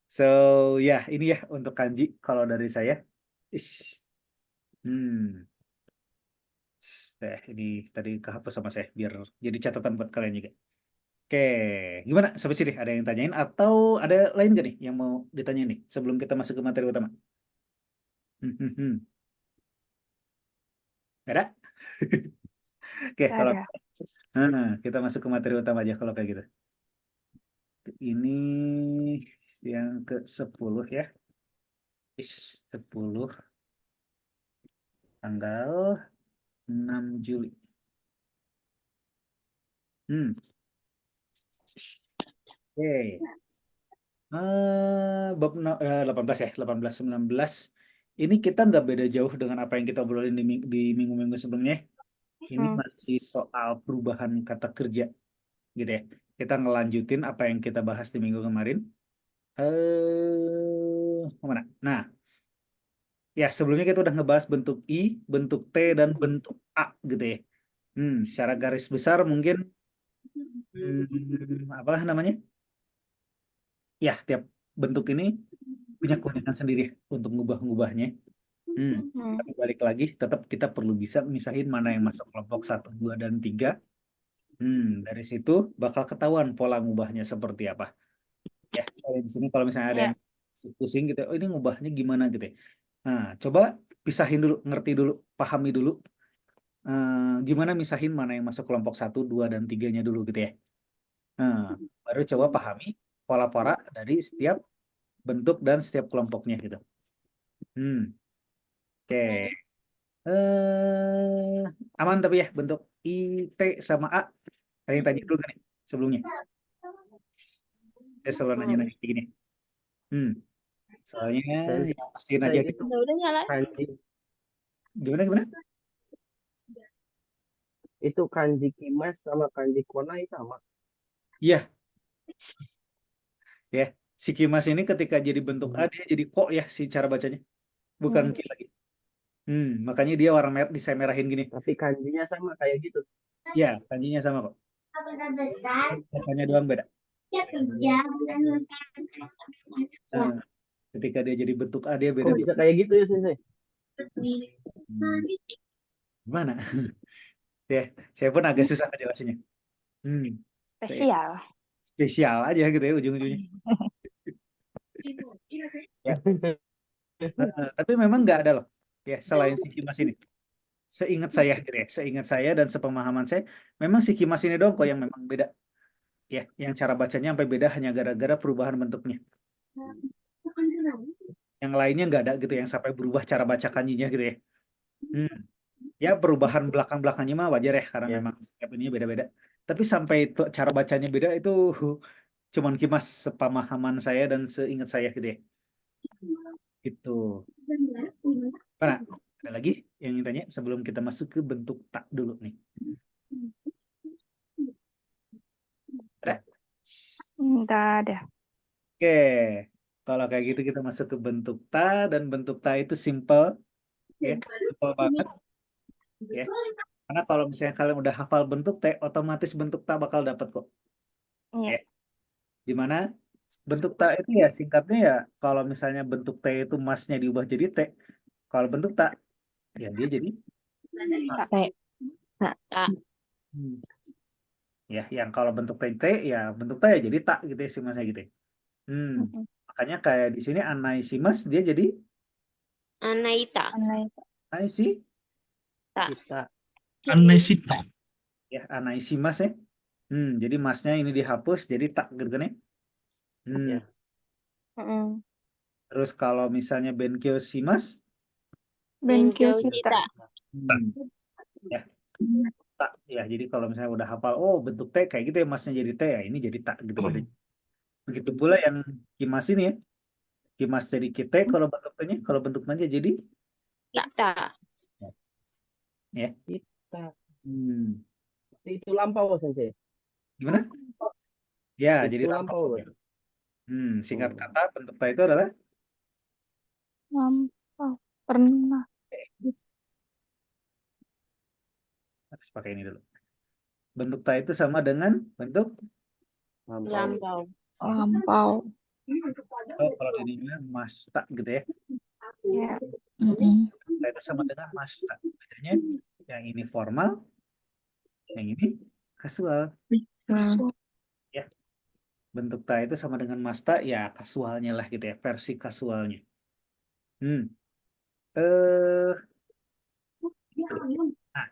So, ya ini ya untuk kanji kalau dari saya. Ish. Ini tadi kehapus sama saya biar jadi catatan buat kalian juga. Oke, gimana? Sampai sini ada yang tanyain atau ada lain gak nih yang mau ditanyain nih sebelum kita masuk ke materi utama? Gak ada? Oke, kalau kita masuk ke materi utama aja kalau kayak gitu. Ini yang ke-10 ya. 10 tanggal 6 Juli. Oke. Bab 18 ya, 18, 19. Ini kita nggak beda jauh dengan apa yang kita obrolin di minggu-minggu sebelumnya. Ini masih soal perubahan kata kerja, gitu ya. Kita ngelanjutin apa yang kita bahas di minggu kemarin. Kemana? Nah, ya sebelumnya kita udah ngebahas bentuk I, bentuk T, dan bentuk A, gitu ya. Secara garis besar mungkin apa namanya? Ya, tiap bentuk ini punya keunikan sendiri untuk ngubah-ngubahnya. Tapi balik lagi, tetap kita perlu bisa misahin mana yang masuk kelompok 1, 2, dan 3. Dari situ bakal ketahuan pola ngubahnya seperti apa. Ya, di sini kalau misalnya ada yang pusing gitu ya. Oh, ini ngubahnya gimana gitu ya. Nah, coba pisahin dulu, ngerti dulu, pahami dulu gimana misahin mana yang masuk kelompok 1, 2, dan 3-nya dulu gitu ya. Nah, baru coba pahami pola-pola dari setiap bentuk dan setiap kelompoknya gitu. Oke. Aman tapi ya bentuk I, T sama A. Ada yang tanya dulu kan nih sebelumnya? Saya selalu nanya kayak gini. Soalnya Sensei, ya pastiin aja gitu. itu Udah nyala. kanji Gimana? itu kanji kimas sama kanji konai sama. Iya, ya. Si Kimas ini ketika jadi bentuk A dia jadi kok ya si cara bacanya. Bukan ki lagi. Makanya dia warna merah, saya merahin gini. Tapi kanjinya sama kayak gitu. Ya, kanjinya sama kok. Bacanya doang beda. Nah, ketika dia jadi bentuk A dia Kok beda. bisa kayak gitu ya Sensei? Gimana? Ya, saya pun agak susah ngejelasinnya. Spesial. Spesial aja gitu ya ujung-ujungnya. Ya. Tapi memang nggak ada loh ya selain si Kimas ini. Seingat saya gitu ya, seingat saya dan sepemahaman saya, memang si Kimas ini dong kok yang memang beda. Ya, yang cara bacanya sampai beda hanya gara-gara perubahan bentuknya. Yang lainnya nggak ada gitu yang sampai berubah cara baca kanjinya gitu ya. Ya perubahan belakang-belakangnya mah wajar ya karena Ya. memang setiap ini beda-beda. Tapi sampai cara bacanya beda itu cuman Kimas sepemahaman saya dan seingat saya gitu ya. Itu. Mana? Ada lagi yang ingin tanya sebelum kita masuk ke bentuk tak dulu nih. Ada? Enggak ada. Oke. Kalau kayak gitu kita masuk ke bentuk ta dan bentuk ta itu simple ya, simple banget ya. Karena kalau misalnya kalian udah hafal bentuk T, otomatis bentuk ta bakal dapat kok. Iya. Ya. Dimana bentuk ta itu ya singkatnya ya kalau misalnya bentuk T itu masnya diubah jadi T, kalau bentuk ta ya dia jadi ya yang kalau bentuk T ya bentuk T ya jadi tak gitu ya si masnya gitu ya. Makanya kayak di sini anaisimas dia jadi Anaita. anaisi Kita Anesita. ya anaisimas ya. Jadi masnya ini dihapus jadi tak gitu kan ya. Ya. Terus kalau misalnya benkyosimas Benkyosita. ya tak ya jadi kalau misalnya udah hafal oh bentuk T kayak gitu ya masnya jadi T ya ini jadi tak gitu bedanya. Begitu pula yang kimas ini ya. Kimas jadi kita kalau bentuknya kalau bentuknya jadi Kita. ya. kita Hmm. itu lampau Sensei. Gimana? Ya, Itu jadi lampau, lampau. Singkat kata bentuk ta itu adalah Lampau. Pernah. harus pakai ini dulu. Bentuk ta itu sama dengan bentuk Lampau. Lampau. oh, kalau ini masta gitu ya. Iya. Ta itu sama dengan masta. Bedanya yang ini formal, yang ini kasual. Ya. Bentuk ta itu sama dengan masta ya kasualnya lah gitu ya, versi kasualnya. Nah,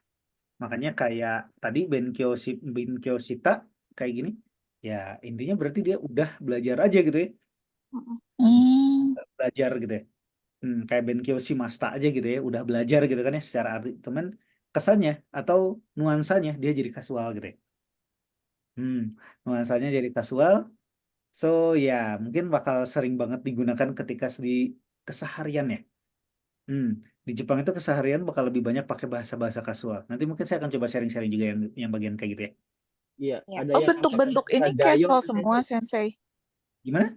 makanya kayak tadi benkyosita kayak gini, ya intinya berarti dia udah belajar aja gitu ya, belajar gitu ya. Kayak benkyoshimasu aja gitu ya, udah belajar gitu kan ya secara arti, teman kesannya atau nuansanya dia jadi kasual gitu ya. Nuansanya jadi kasual, so ya mungkin bakal sering banget digunakan ketika di keseharian ya. Di Jepang itu keseharian bakal lebih banyak pakai bahasa-bahasa kasual. Nanti mungkin saya akan coba sharing-sharing juga yang bagian kayak gitu ya. Iya, Ya. ada Oh, yang bentuk-bentuk pakai ini istilah gayo casual tuh, semua, Sensei. Sensei. Gimana?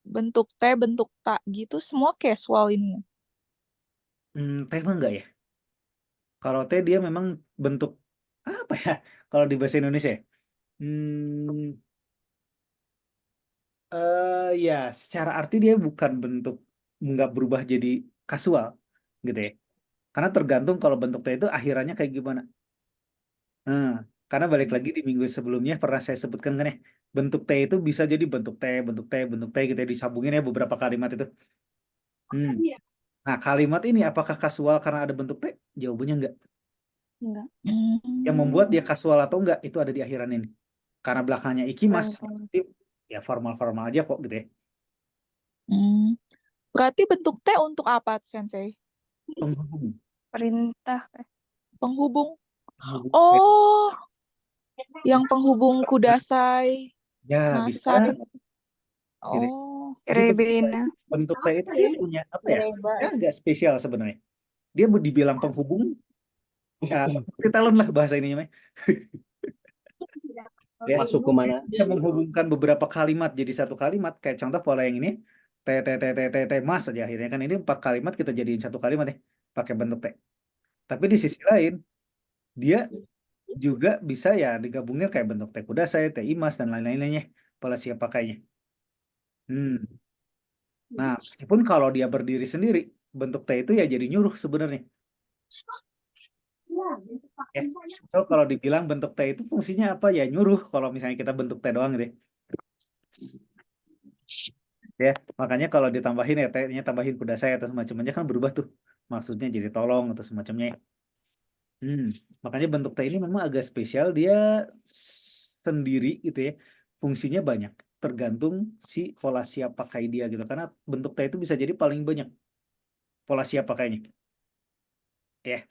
Bentuk T, bentuk tak gitu semua casual ini. T mah enggak ya? Kalau T dia memang bentuk apa ya? Kalau di bahasa Indonesia ya? Ya, secara arti dia bukan bentuk nggak berubah jadi kasual gitu ya. Karena tergantung kalau bentuk T itu akhirannya kayak gimana. Karena balik lagi di minggu sebelumnya pernah saya sebutkan kan ya, bentuk T itu bisa jadi bentuk T, bentuk T, bentuk T gitu ya, disambungin ya beberapa kalimat itu. Nah, kalimat ini apakah kasual karena ada bentuk T? Jawabannya enggak. Enggak. Yang membuat dia kasual atau enggak itu ada di akhiran ini. Karena belakangnya ikimas, berarti ya formal-formal aja kok gitu ya. Berarti bentuk T untuk apa, Sensei? Penghubung. Perintah. Penghubung. Penghubung. Oh, yang penghubung kudasai, Ya, bisa. nasai. Gitu. Oh, Jadi Rebena. bentuk T itu dia punya apa ya? Dia agak spesial sebenarnya. Dia dibilang penghubung, ya, talon lah bahasa ininya. Ya, Masuk ke mana? dia menghubungkan beberapa kalimat jadi satu kalimat. Kayak contoh pola yang ini, T, T, T, T, T, T, mas aja akhirnya kan ini 4 kalimat kita jadiin satu kalimat ya, pakai bentuk T. Tapi di sisi lain, dia juga bisa ya digabungin kayak bentuk T kudasai, T imas, dan lain-lainnya. Pola siap pakainya. Nah, meskipun kalau dia berdiri sendiri, bentuk T itu ya jadi nyuruh sebenarnya. Ya, so kalau dibilang bentuk T itu fungsinya apa ya nyuruh kalau misalnya kita bentuk T doang gitu ya. Ya, makanya kalau ditambahin ya T-nya tambahin kudasai atau semacamnya kan berubah tuh. Maksudnya jadi tolong atau semacamnya. Makanya bentuk T ini memang agak spesial, dia sendiri gitu ya. Fungsinya banyak, tergantung si pola siap pakai dia gitu. Karena bentuk T itu bisa jadi paling banyak pola siap pakainya. Ya.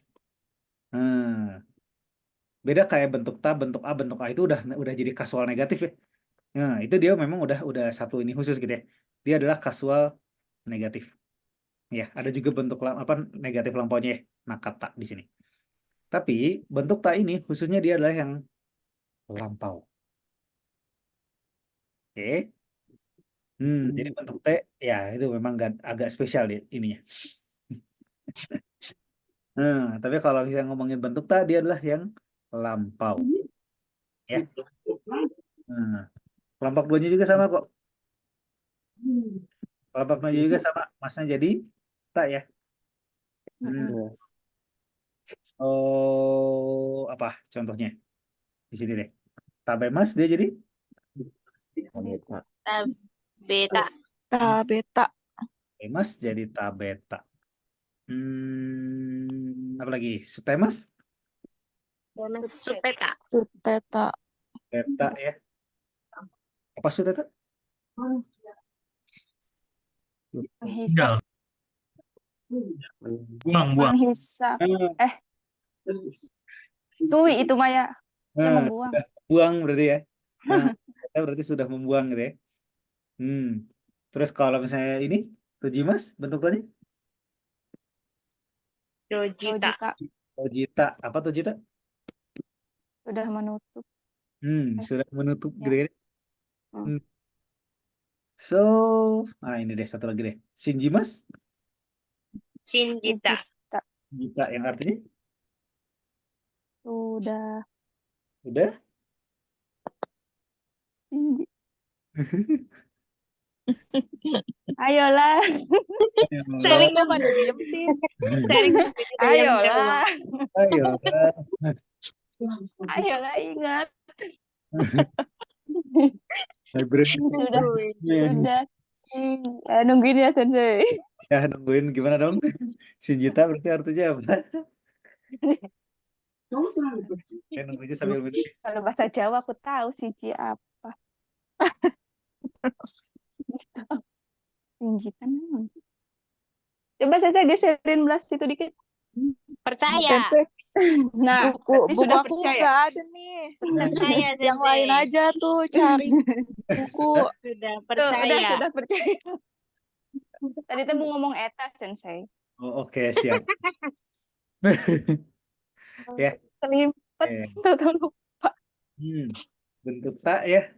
Beda kayak bentuk ta, bentuk A, bentuk A itu udah jadi kasual negatif ya. Nah, itu dia memang udah satu ini khusus gitu ya. Dia adalah kasual negatif. Ya, ada juga bentuk apa negatif lampaunya ya, nakata di sini. Tapi bentuk ta ini khususnya dia adalah yang lampau. Oke. Jadi bentuk T ya itu memang agak spesial ya ininya. Tapi kalau misalnya ngomongin bentuk ta dia adalah yang lampau. Ya. Kelompok 2-nya juga sama kok. Kelompok 2-nya juga sama, masnya jadi tak ya. Oh, apa contohnya? Di sini deh. Tabemas dia jadi Beta. beta. Tabemas jadi tabeta. Apa lagi? Sutemas? Suteta. Suteta. Teta ya. Apa suteta? Menghisap. Buang. Menghisap. Tui itu Maya. Dia membuang. Buang berarti ya. Nah, kita berarti sudah membuang gitu ya. Terus kalau misalnya ini Tujimas bentuknya? Dojita. Tojita. Apa Tojita? Sudah menutup. Sudah menutup Ya. gitu ya. So, ini deh satu lagi deh. Shinjimas? Shinjita. Jita yang artinya? Sudah. Udah? Ayolah. Saling Kok pada diem sih? Ayolah. Ayolah. Ayolah ingat. Sudah. Nungguin ya Sensei. Ya nungguin gimana dong? Shinjita berarti artinya apa? Ya nungguinnya sambil minum. Kalau bahasa Jawa aku tahu siji apa. Sinjitan. Coba saya geserin belas itu dikit. Percaya. Sensei, Nah, buku sudah aku percaya. nggak ada nih. Percaya. Yang Sensei. lain aja tuh cari buku. Sudah Tuh, percaya. sudah percaya. Tadi tuh mau ngomong eta Sensei. Oh, oke, siap. Ya. Kelipet. Tahu lupa. Bentuk tak ya.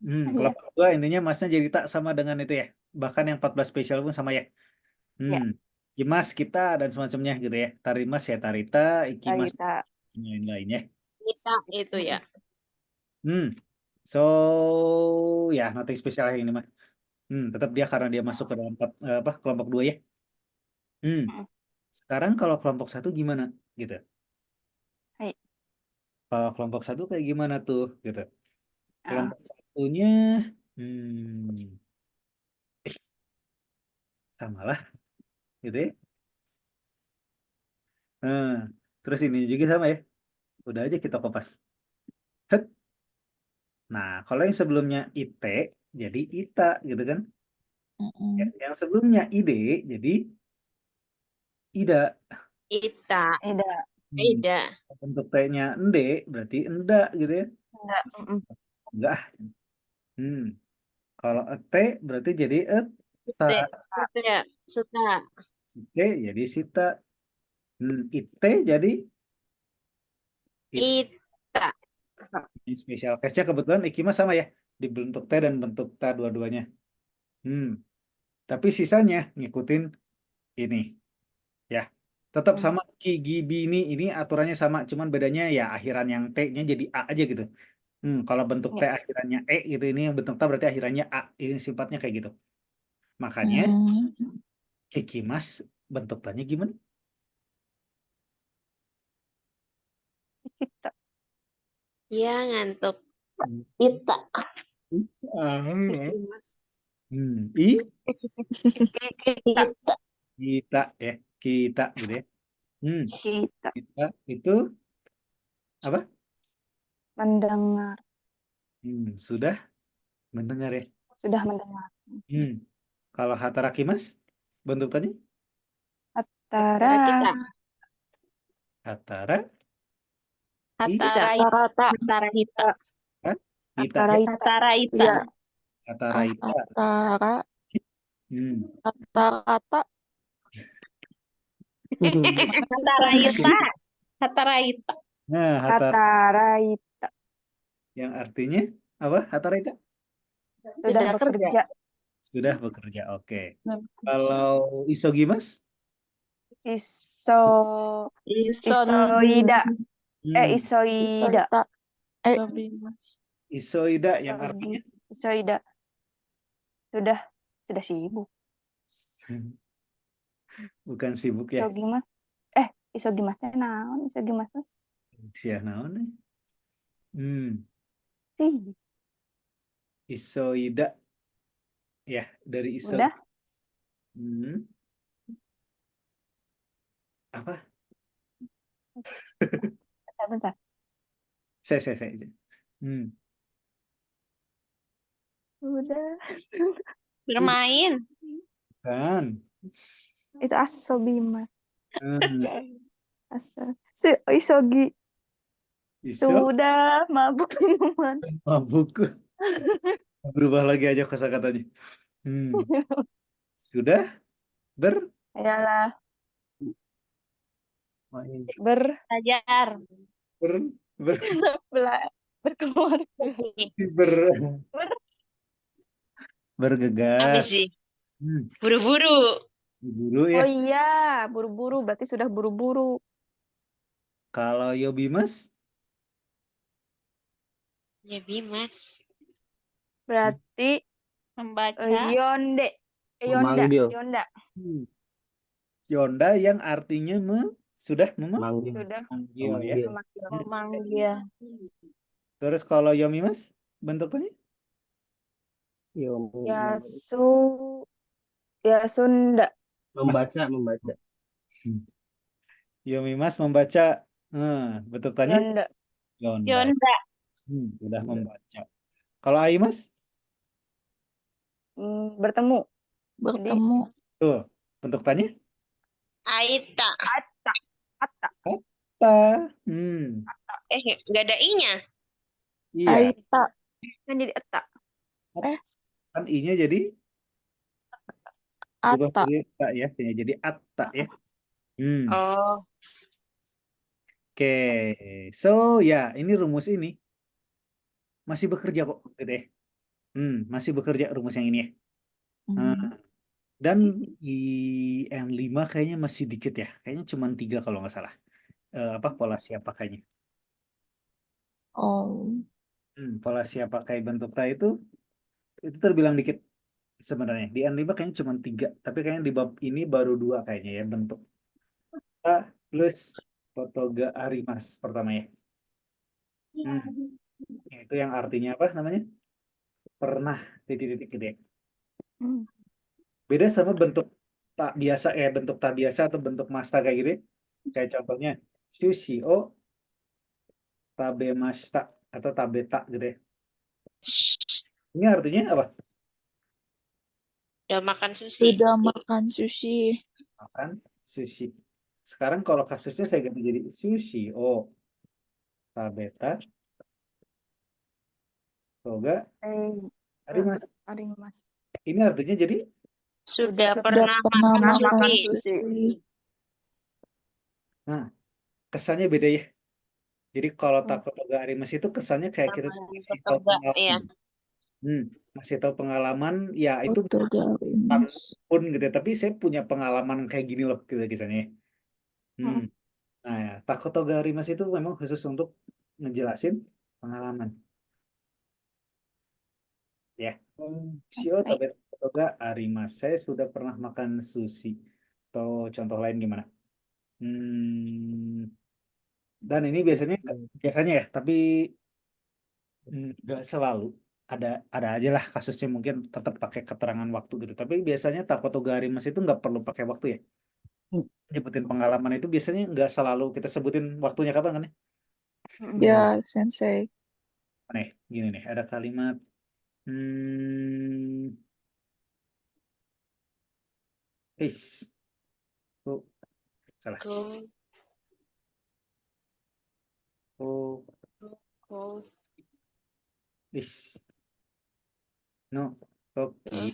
Kalau kedua intinya masnya jadi tak sama dengan itu ya. Bahkan yang 14 spesial pun sama ya. Ya. Ikimas kita dan semacamnya gitu ya. Tarimas ya tarita, ikimas Kita. yang lainnya. Kita itu ya. So ya nothing spesial yang ini mah. Tetap dia karena dia masuk ke dalam kelompok 2 ya. Sekarang kalau kelompok 1 gimana gitu? Kalau kelompok satu kayak gimana tuh gitu. Kelompok satunya sama lah gitu ya. Nah, terus ini juga sama ya. Udah aja kita kopas. Het. Nah, kalau yang sebelumnya IT jadi ITA gitu kan. Yang sebelumnya ID jadi IDA. Ita. Tidak. Ida. Bentuk T-nya ende berarti enggak gitu ya. Enggak. Enggak. Kalau T berarti jadi eta. Suta. Suta. Si T jadi sita. IT jadi it. Ita. Ini special case-nya kebetulan Ikima sama ya. Di bentuk T dan bentuk T dua-duanya. Tapi sisanya ngikutin ini. Ya. Tetap sama Kigibi ini aturannya sama. Cuman bedanya ya akhiran yang T-nya jadi A aja gitu. Kalau bentuk T akhirannya E gitu. Ini yang bentuk T berarti akhirannya A. Ini sifatnya kayak gitu. Makanya Ikimas bentuk T-nya gimana? Kita. Ya ngantuk. Hmm. Ita. I Kita. kita ya. Kita gitu ya. Kita. Kita itu apa? Mendengar. Sudah mendengar ya. Sudah mendengar. Kalau Hatarakimas bentuk tadi? Hatara kita. Hatara Hatara Kita. Hatara Hita. Ita Antara ya. itu. Hatara Ita. Iya. Hatara Ita. Antara kata-kata Hatara Ita. Hatara Ita. Nah, Hatara Hataraita. yang artinya apa? Hatara Ita? Sudah bekerja. Sudah bekerja. Oke. Kalau Isogimas? Isoida. Isoida. Isoida yang artinya Isoida. Sudah sibuk. bukan sibuk ya. Isogimas. Isogimasnya naon? Isogimas mas. Sia naon? Isoida. Ya, dari iso. Udah. Apa? Bentar. Saya. Udah. Bermain. Kan. Itu asobimas. Isogi. Iso Sudah mabuk minuman. mabuk. Berubah lagi aja kosakatanya. Sudah Ayolah. Belajar. Berkeluar. Bergegas. Apa sih? Buru-buru. Buru ya. Oh iya, buru-buru. Berarti sudah buru-buru. Kalau Yobimas? Ya Bimas. Berarti Membaca. Yonda. Memanggil. Yonda yang artinya sudah Manggil. Sudah memanggil ya. Memanggil. Terus kalau Yomimas bentuknya? Sunda. Membaca. Yomimas membaca. Bentuknya? Yonda. Sudah membaca. Kalau Aimas? Bertemu. Tuh, bentuk tanya? Aita. Atta. Nggak ada i-nya. Iya. Aita. Kan jadi Atta. Kan i-nya jadi? Berubah Ata. jadi Atta ya. Jadi Atta ya. Oh. Oke. So ya, ini rumus ini masih bekerja kok gitu ya. Masih bekerja rumus yang ini ya. Dan di N5 kayaknya masih dikit ya. Kayaknya cuma 3 kalau nggak salah. Pola siapa kayaknya. Pola siapa kayak bentuk ta itu terbilang dikit sebenarnya. Di N5 kayaknya cuma 3. Tapi kayaknya di bab ini baru 2 kayaknya ya bentuk ta plus Fotoga Arimas pertama ya. Itu yang artinya apa namanya? Pernah titik-titik gitu ya. Hmm. Beda sama bentuk tak biasa bentuk tak biasa atau bentuk masta kayak gitu ya. Kayak contohnya sushi o tabemashita atau tabeta gitu ya. Ini artinya apa? Udah makan sushi. Sudah makan sushi. Makan sushi. Sekarang kalau kasusnya saya ganti jadi sushi o tabeta toga arimasu. Arimas. Ini artinya jadi Sudah Sudah pernah pernah makan makan sushi. sushi. kesannya beda ya. Jadi kalau Hmm. takut toga arimasu itu kesannya kayak kita Sama ngasih tahu toga, ya. pengalaman. Ngasih tahu pengalaman ya itu Toga Arimas. pun gitu ya. Tapi saya punya pengalaman kayak gini loh gitu kisahnya. Hmm. Nah ya, takut toga arimasu itu memang khusus untuk ngejelasin pengalaman. Ya. Shio Baik. tabeta toga arimasu. Saya sudah pernah makan sushi. Atau contoh lain gimana? Dan ini biasanya ya, tapi nggak selalu. Ada aja lah kasusnya mungkin tetap pakai keterangan waktu gitu. Tapi biasanya takotoga arimasu itu nggak perlu pakai waktu ya. Nyebutin pengalaman itu biasanya nggak selalu kita sebutin waktunya kapan kan ya? Ya, Sensei. Nih, gini nih, ada kalimat oh, salah. Go, Oh, go, no, toki.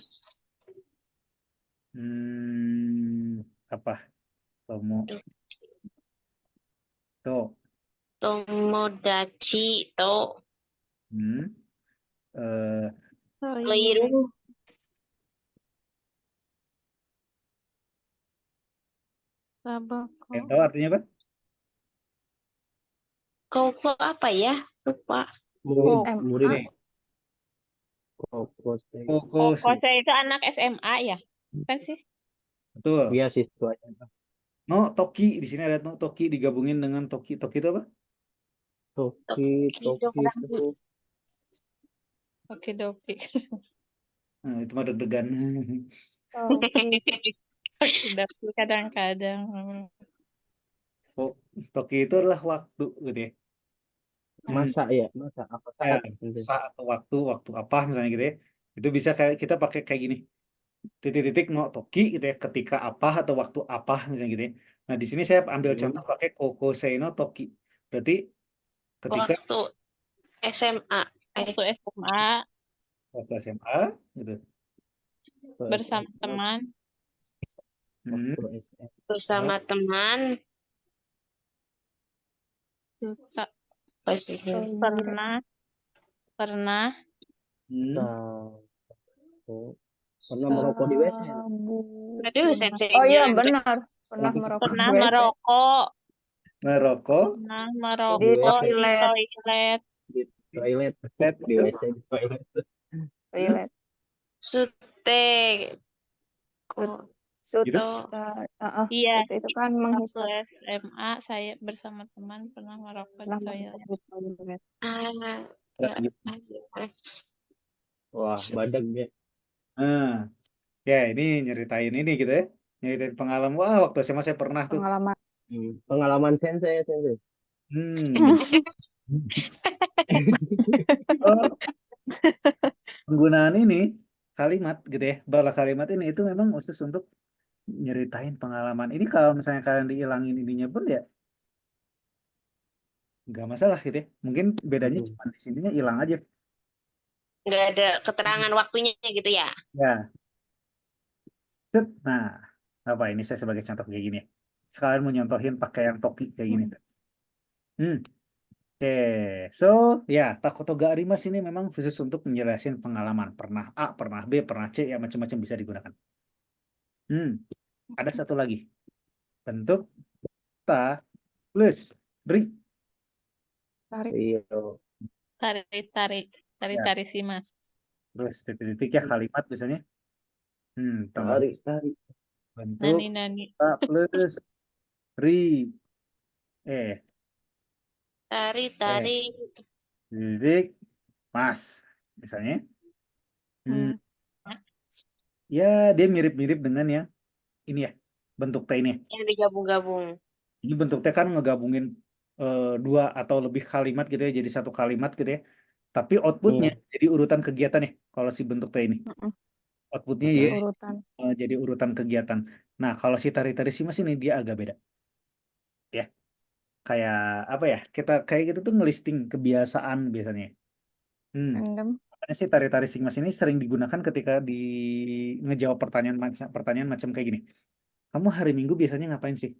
Apa? Tomo, to, tomodachi to eh, keliru. yang tahu artinya apa? Kau apa ya? Lupa. Murid Nih, kokose. kokose. Kose itu anak SMA ya? Kan sih? Betul. Iya siswanya. No, toki di sini ada no toki digabungin dengan toki. Toki itu apa? Toki itu Oke, doki. Nah, itu mah deg-degan. Doki kadang-kadang. Oh, toki itu adalah waktu gitu ya. masa apa Ya, saat gitu. saat atau waktu apa misalnya gitu ya. Itu bisa kayak kita pakai kayak gini. Titik-titik no toki gitu ya, ketika apa atau waktu apa misalnya gitu ya. Nah, di sini saya ambil contoh pakai kokosei no toki. Berarti ketika Waktu SMA. Waktu SMA waktu SMA gitu. bersama teman. Waktu SMA. Bersama teman. Pernah Pernah merokok di WC. Aduh, sensei. Oh iya benar. Pernah Waktu merokok Pernah di WC. merokok. merokok Pernah Di merokok di toilet. toilet. Di toilet. Di WC di toilet. Toilet. Sute. Sut. Gitu? Iya. Sut itu kan Waktu menghisap. SMA saya bersama teman pernah merokok di toilet. Wah, badak ya. Ya ini nyeritain ini gitu ya. Nyeritain pengalaman. Wah, waktu SMA saya pernah tuh. Pengalaman. Pengalaman sensei. Oh, penggunaan ini kalimat gitu ya. Bala kalimat ini itu memang khusus untuk nyeritain pengalaman. Ini kalau misalnya kalian dihilangin ininya pun ya nggak masalah gitu ya. Mungkin bedanya cuma di sininya hilang aja. Nggak ada keterangan waktunya gitu ya. Ya. Set. Nah, apa ini saya sebagai contoh kayak gini ya. Sekalian mau nyontohin pakai yang toki kayak gini. Oke, so ya takotoga arimas ini memang khusus untuk menjelasin pengalaman. Pernah A, pernah B, pernah C, ya macam-macam bisa digunakan. Ada satu lagi. Bentuk ta plus ri. Tarik sih mas. Terus titik-titik ya kalimat biasanya. Tarik. Bentuk Nani. ta plus ri. Tarik. titik, mas, misalnya. Hmm. Ya, dia mirip-mirip dengan yang ini ya, bentuk T ini. Yang digabung-gabung. Ini bentuk T kan ngegabungin dua atau lebih kalimat gitu ya, jadi satu kalimat gitu ya. Tapi outputnya jadi urutan kegiatan ya, kalau si bentuk T ini. Mm-mm. Outputnya Jadi ya urutan. jadi urutan kegiatan. Nah, kalau si tari-tari simas ini dia agak beda. Ya, kayak apa ya? Kita kayak gitu tuh ngelisting kebiasaan biasanya. Random. Makanya sih tari-tari simas ini sering digunakan ketika di ngejawab pertanyaan macam kayak gini. Kamu hari Minggu biasanya ngapain sih?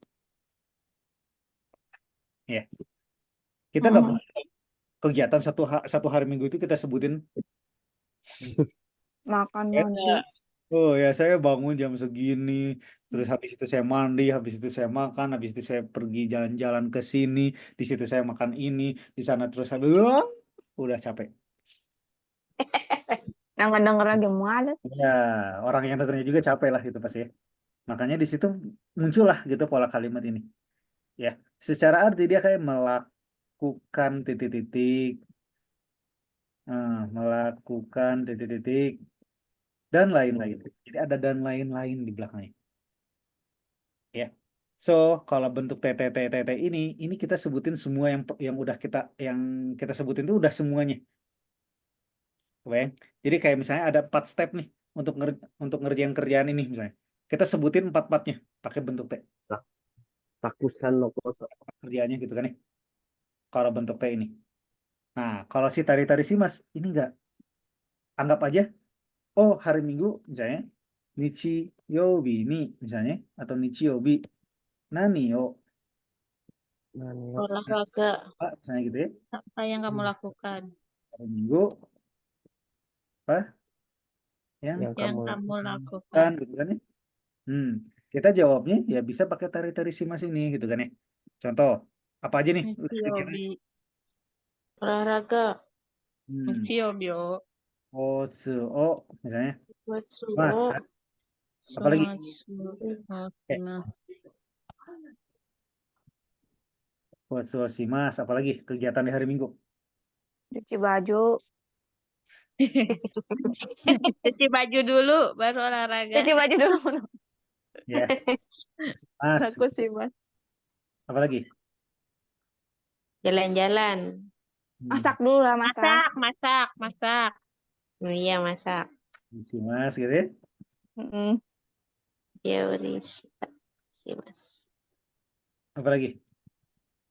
Ya, kita nggak boleh kegiatan satu hari Minggu itu kita sebutin. Makan Ya, mandi. oh ya saya bangun jam segini, terus habis itu saya mandi, habis itu saya makan, habis itu saya pergi jalan-jalan ke sini, di situ saya makan ini, di sana terus udah capek. Yang ngedenger lagi males. Ya, orang yang dengernya juga capek lah itu pasti ya. Makanya di situ muncullah gitu pola kalimat ini. Ya, secara arti dia kayak melakukan titik-titik, melakukan titik-titik dan lain-lain. Jadi ada dan lain-lain di belakangnya. Ya. So, kalau bentuk TTTTT ini kita sebutin semua yang udah kita sebutin itu udah semuanya. Kebayang? Jadi kayak misalnya ada 4 step nih untuk ngerjain kerjaan ini misalnya. Kita sebutin 4-4-nya pakai bentuk T. Takusan no koso. Kerjaannya gitu kan ya. Kalau bentuk T ini. Nah, kalau si tari-tari sih Mas, ini enggak. Anggap aja, oh hari Minggu misalnya, Nichi Yobi ini misalnya, atau Nichi Yobi, Nani yo, Olahraga. misalnya gitu ya. Apa yang kamu lakukan? Hari Minggu, apa? Yang Yang Yang kamu kamu kan lakukan. gitu kan ya. Kita jawabnya ya bisa pakai tari-tari simas ini gitu kan ya. Contoh, apa aja nih list kegiatan? Hobi. Olahraga. Hmm. Siobio. Otsuo misalnya. Watsu. Mas, apalagi? Otsuo simas, apalagi kegiatan di hari Minggu. Cuci baju. Cuci baju dulu, baru olahraga. Cuci baju dulu. Ya. Mas, Aku sih, Mas. apalagi? Jalan-jalan. Masak dulu lah, masak. Masak. Oh, iya, masak. Simas gitu ya. Mm-mm. Teoris. Mas. Apalagi?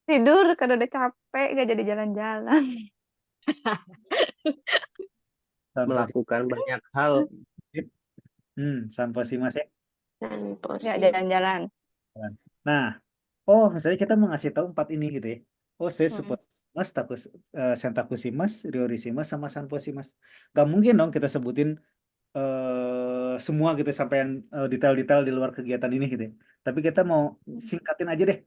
Tidur kalau udah capek gak jadi jalan-jalan. melakukan banyak hal. Sampo simas ya. Dan Ya jalan-jalan. Nah, misalnya kita mau ngasih tahu 4 ini gitu ya. Oh, saya support simas, sentaku simas, ryori simas, sama sanpo simas. Gak mungkin dong kita sebutin semua gitu sampai yang detail-detail di luar kegiatan ini gitu ya. Tapi kita mau singkatin aja deh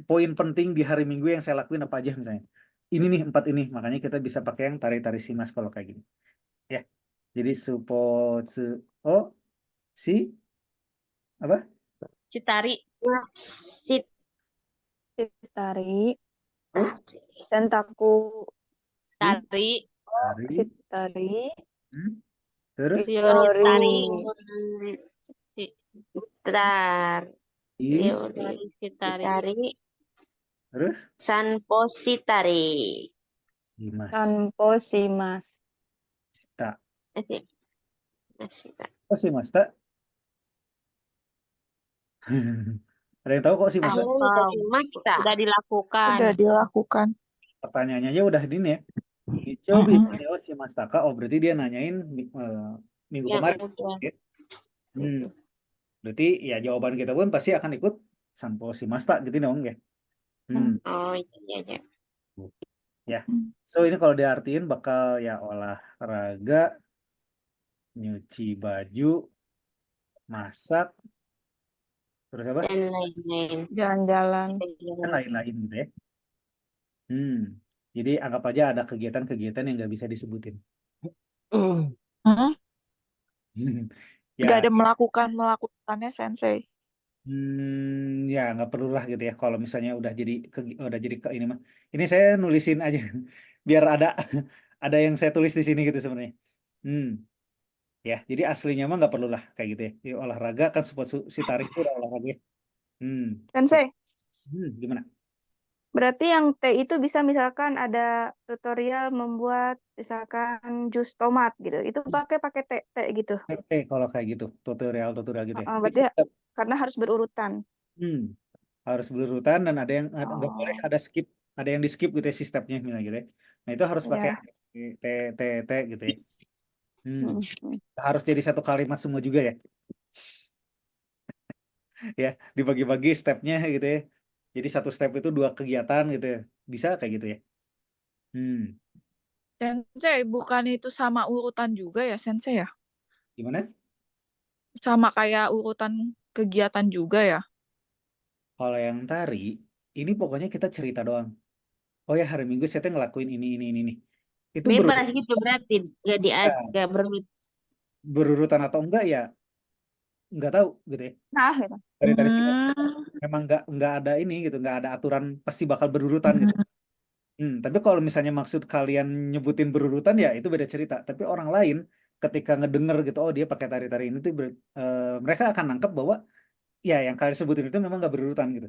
poin penting di hari Minggu yang saya lakuin apa aja misalnya. Ini nih 4 ini, makanya kita bisa pakai yang tari-tari simas kalau kayak gini. Ya. Jadi support si apa? Citari. Tari. Sentaku. Tari. Sitari. Terus? Tari. Tari. Terus? Sanpo Sitari. Simas. Sanpo simas. Tak. Masih. Oh, simas tak? Ada yang tahu kok simas? Sudah dilakukan. Udah dilakukan. Pertanyaannya aja udah ini ya. Cobi, oh simas taka. Oh berarti dia nanyain minggu kemarin. Ya. Berarti ya jawaban kita pun pasti akan ikut sampo simas tak gitu dong ya. Oh iya. Ya. So ini kalau diartiin bakal ya olahraga, nyuci baju, masak, terus apa? Dan lain-lain. Jalan-jalan. Dan lain-lain gitu ya. Jadi anggap aja ada kegiatan-kegiatan yang nggak bisa disebutin. Ya, Gak ada melakukannya sensei. ya nggak perlu lah gitu ya. Kalau misalnya udah jadi ini mah. Ini saya nulisin aja. biar ada ada yang saya tulis di sini gitu sebenarnya. Ya, jadi aslinya mah nggak perlu lah kayak gitu ya. Di olahraga kan support si tarik itu udah olahraga ya. Sensei, Gimana? berarti yang T itu bisa misalkan ada tutorial membuat misalkan jus tomat gitu. Itu pakai T gitu. Kalau kayak gitu, tutorial gitu ya. Berarti karena harus berurutan. Harus berurutan dan ada yang nggak boleh Oh, ada skip, ada yang di skip gitu ya si stepnya misalnya gitu ya. Nah itu harus pakai ya. T gitu ya. Hmm. Harus jadi satu kalimat semua juga ya. Ya, dibagi-bagi stepnya gitu ya. Jadi satu step itu 2 kegiatan gitu ya. Bisa kayak gitu ya. Sensei, bukan itu sama urutan juga ya, Sensei ya? Gimana? Sama kayak urutan kegiatan juga ya? Kalau yang tari, ini pokoknya kita cerita doang. Oh ya hari Minggu saya tuh ngelakuin ini. Itu Bebas gitu berarti, nggak berurutan atau enggak ya nggak tahu gitu ya. Nah, gitu. Dari tadi kita memang nggak ada ini gitu, nggak ada aturan pasti bakal berurutan gitu. Tapi kalau misalnya maksud kalian nyebutin berurutan ya itu beda cerita. Tapi orang lain ketika ngedenger gitu, oh dia pakai tari-tari ini tuh mereka akan nangkep bahwa ya yang kalian sebutin itu memang nggak berurutan gitu.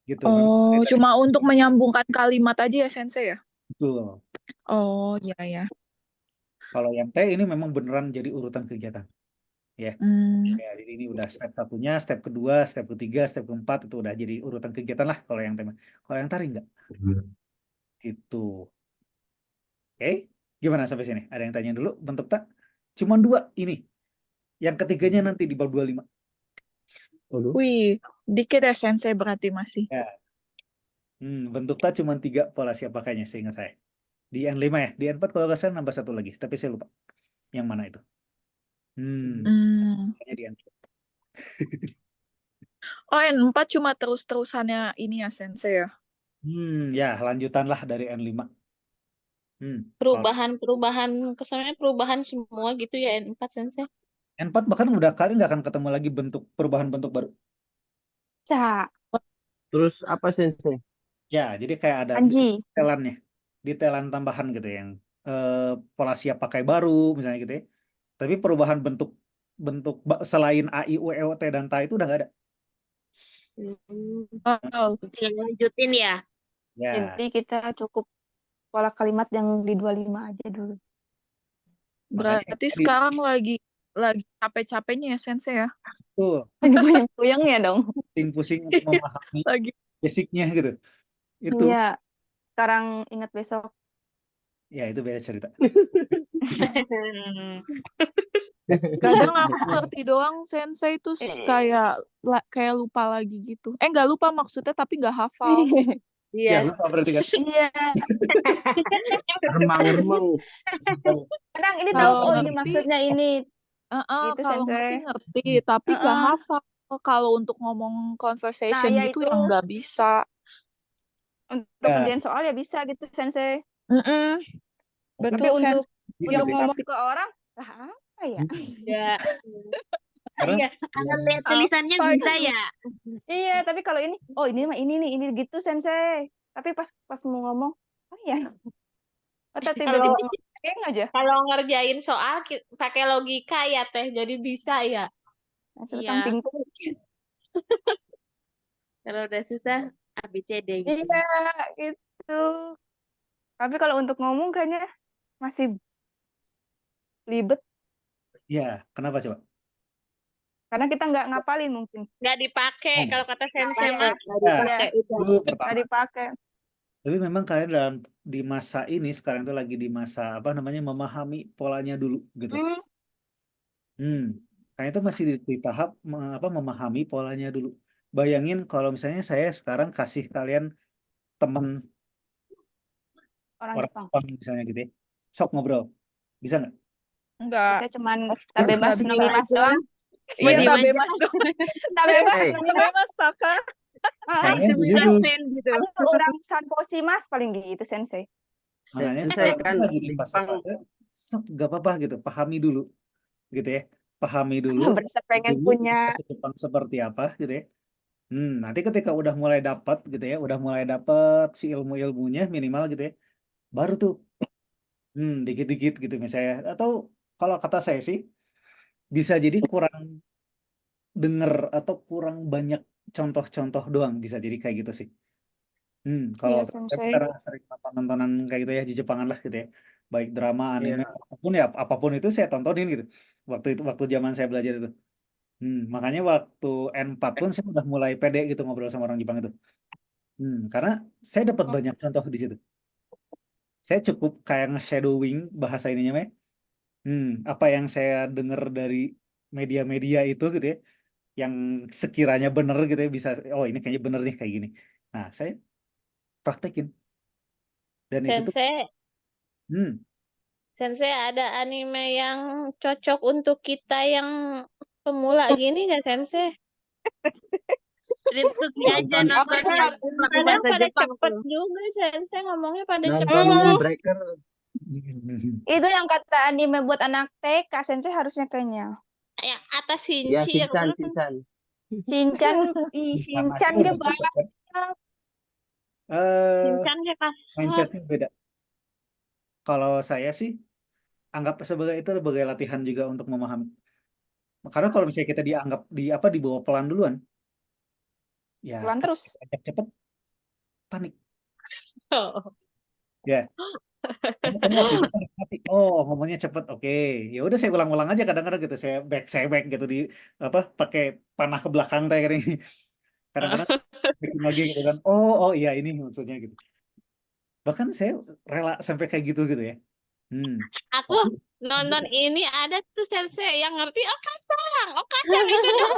Gitu. Memang Oh, tari-tari cuma untuk menyambungkan kalimat aja ya, Sensei ya? betul. Oh, iya ya. Kalau yang T ini memang beneran jadi urutan kegiatan. Ya. Ya, jadi ini udah step satunya, step kedua, step ketiga, step keempat itu udah jadi urutan kegiatan lah kalau yang tema. Kalau yang tari enggak. Gitu. Oke, gimana sampai sini? Ada yang tanya dulu bentuk tak? Cuman 2 ini. Yang ketiganya nanti di bab 25. Waduh. Wih, dikit ya Sensei berarti masih. Ya. Bentuk tak cuma 3 pola siap pakainya seingat saya. Di N5 ya. Di N4 kalau nggak salah nambah 1 lagi. Tapi saya lupa. Yang mana itu? Kayaknya di N4. Oh, N4 cuma terus-terusannya ini ya Sensei ya? Ya lanjutan lah dari N5. perubahan kesannya perubahan semua gitu ya N4 Sensei. N4 bahkan udah kalian nggak akan ketemu lagi perubahan bentuk baru. Cak, Terus apa Sensei? Ya, jadi kayak ada kanji. detailan tambahan gitu yang pola siap pakai baru misalnya gitu ya. Tapi perubahan bentuk selain A, I, U, E, O, T dan Ta itu udah nggak ada. Oh, Tinggal lanjutin ya. Ya, Jadi kita cukup pola kalimat yang di 25 aja dulu. makanya berarti tadi sekarang lagi capek-capeknya ya Sensei ya? tuh Lagi puyeng-puyengnya dong. pusing-pusing untuk memahami Lagi. basicnya gitu. Itu Iya, sekarang ingat besok. ya itu beda cerita. Kadang aku ngerti doang Sensei itu kayak lupa lagi gitu. Nggak lupa maksudnya tapi nggak hafal. Ya Iya. lupa berarti kan. Iya, Remang-remang. kadang ini tahu, Kalau oh ini ngerti, maksudnya ini. Gitu, kalau Sensei. ngerti tapi nggak hafal. Kalau untuk ngomong conversation Nah, ya gitu itu. yang nggak bisa. Untuk Ya. kerjaan soal ya bisa gitu, Sensei. Mm-mm. Tapi Betul untuk Sensei. untuk Iya, ngomong ke orang, lah apa ya? Ya. Karena Iya, kalau lihat tulisannya Apa bisa gitu? ya. Iya, tapi kalau ini, oh ini mah ini nih, ini gitu, Sensei. Tapi pas mau ngomong, oh iya. Atau Kalau tiba-tiba aja. kalau ngerjain soal pakai logika ya Teh, jadi bisa ya. Langsung Iya. pingpong. Kalau udah susah ABCD gitu. Iya, gitu. Tapi kalau untuk ngomong kayaknya masih ribet ya, kenapa coba? karena kita nggak ngapalin mungkin. Nggak dipakai Oh. kalau kata sensei Iya. mah nggak dipakai udah. Itu Nggak pertama. dipakai. Tapi memang kalian di masa ini sekarang itu lagi di masa apa namanya memahami polanya dulu gitu. Kayaknya itu masih di tahap memahami polanya dulu. Bayangin kalau misalnya saya sekarang kasih kalian teman Orang orang Jepang. Jepang misalnya gitu ya. Sok ngobrol. Bisa nggak? Enggak. Saya cuman Of tak course bebas nggak bisa. nami mas doang. Iya, Diem tak aja. bebas dong. Tak bebas Hey. nami Tak mas. bebas Taka. Kayaknya begitu. Jelasin gitu. Hanya orang sanposi mas paling gitu, Sensei. Makanya Sensei sekarang kan lagi di di fase Jepang sok gak apa-apa gitu. Pahami dulu. Gitu ya. Pahami dulu. Berasa pengen Dulu punya bahasa Jepang seperti apa gitu ya. Nanti ketika udah mulai dapat gitu ya, udah mulai dapat si ilmu-ilmunya minimal gitu ya, baru tuh dikit-dikit gitu misalnya. Atau kalau kata saya sih bisa jadi kurang denger atau kurang banyak contoh-contoh doang, bisa jadi kayak gitu sih. Kalau Iya, saya Sensei. karena sering nonton nontonan kayak gitu ya di Jepangan lah gitu ya, baik drama, anime, Iya. apapun itu saya tontonin gitu. Waktu zaman saya belajar itu. Makanya waktu N4 pun saya udah mulai pede gitu ngobrol sama orang Jepang itu. Karena saya dapat banyak contoh di situ. Saya cukup kayak nge-shadowing bahasa ininya, Meh. Apa yang saya dengar dari media-media itu gitu ya, yang sekiranya benar gitu ya, bisa, oh ini kayaknya bener nih kayak gini. Nah, saya praktekin. Dan itu tuh, Sensei, hmm, Sensei ada anime yang cocok untuk kita yang pemula gini nggak Sensei? Street aja Nonton nonton Apa yang tuh? tapi Kadang bahasa pada Jepang cepet tuh. juga Sensei ngomongnya pada cepet. nonton Hmm, Windbreaker. itu yang kata anime buat anak TK, Sensei harusnya kayaknya. Yang atas Ya Shinchi apa? Shinchan. Shinchan, sama Shinchan itu dia udah cepet banyak. kan. Shinchan kayak kasar. Mindsetnya beda. Kalau saya sih anggap sebagai itu sebagai latihan juga untuk memahami. Karena kalau misalnya kita dianggap dibawa pelan duluan, ya Pelan kan terus. ajak cepet panik. Oh. Ya, karena saya waktu itu panik mati. Oh, ngomongnya cepet, oke. Ya udah saya ulang-ulang aja kadang-kadang gitu. Saya back gitu di pakai panah ke belakang kayak gini. Kadang-kadang bikin lagi gitu kan. Oh iya ini maksudnya gitu. Bahkan saya rela sampai kayak gitu gitu ya. Aku Tapi nonton ini ada tuh Sensei yang ngerti Okasang itu dong.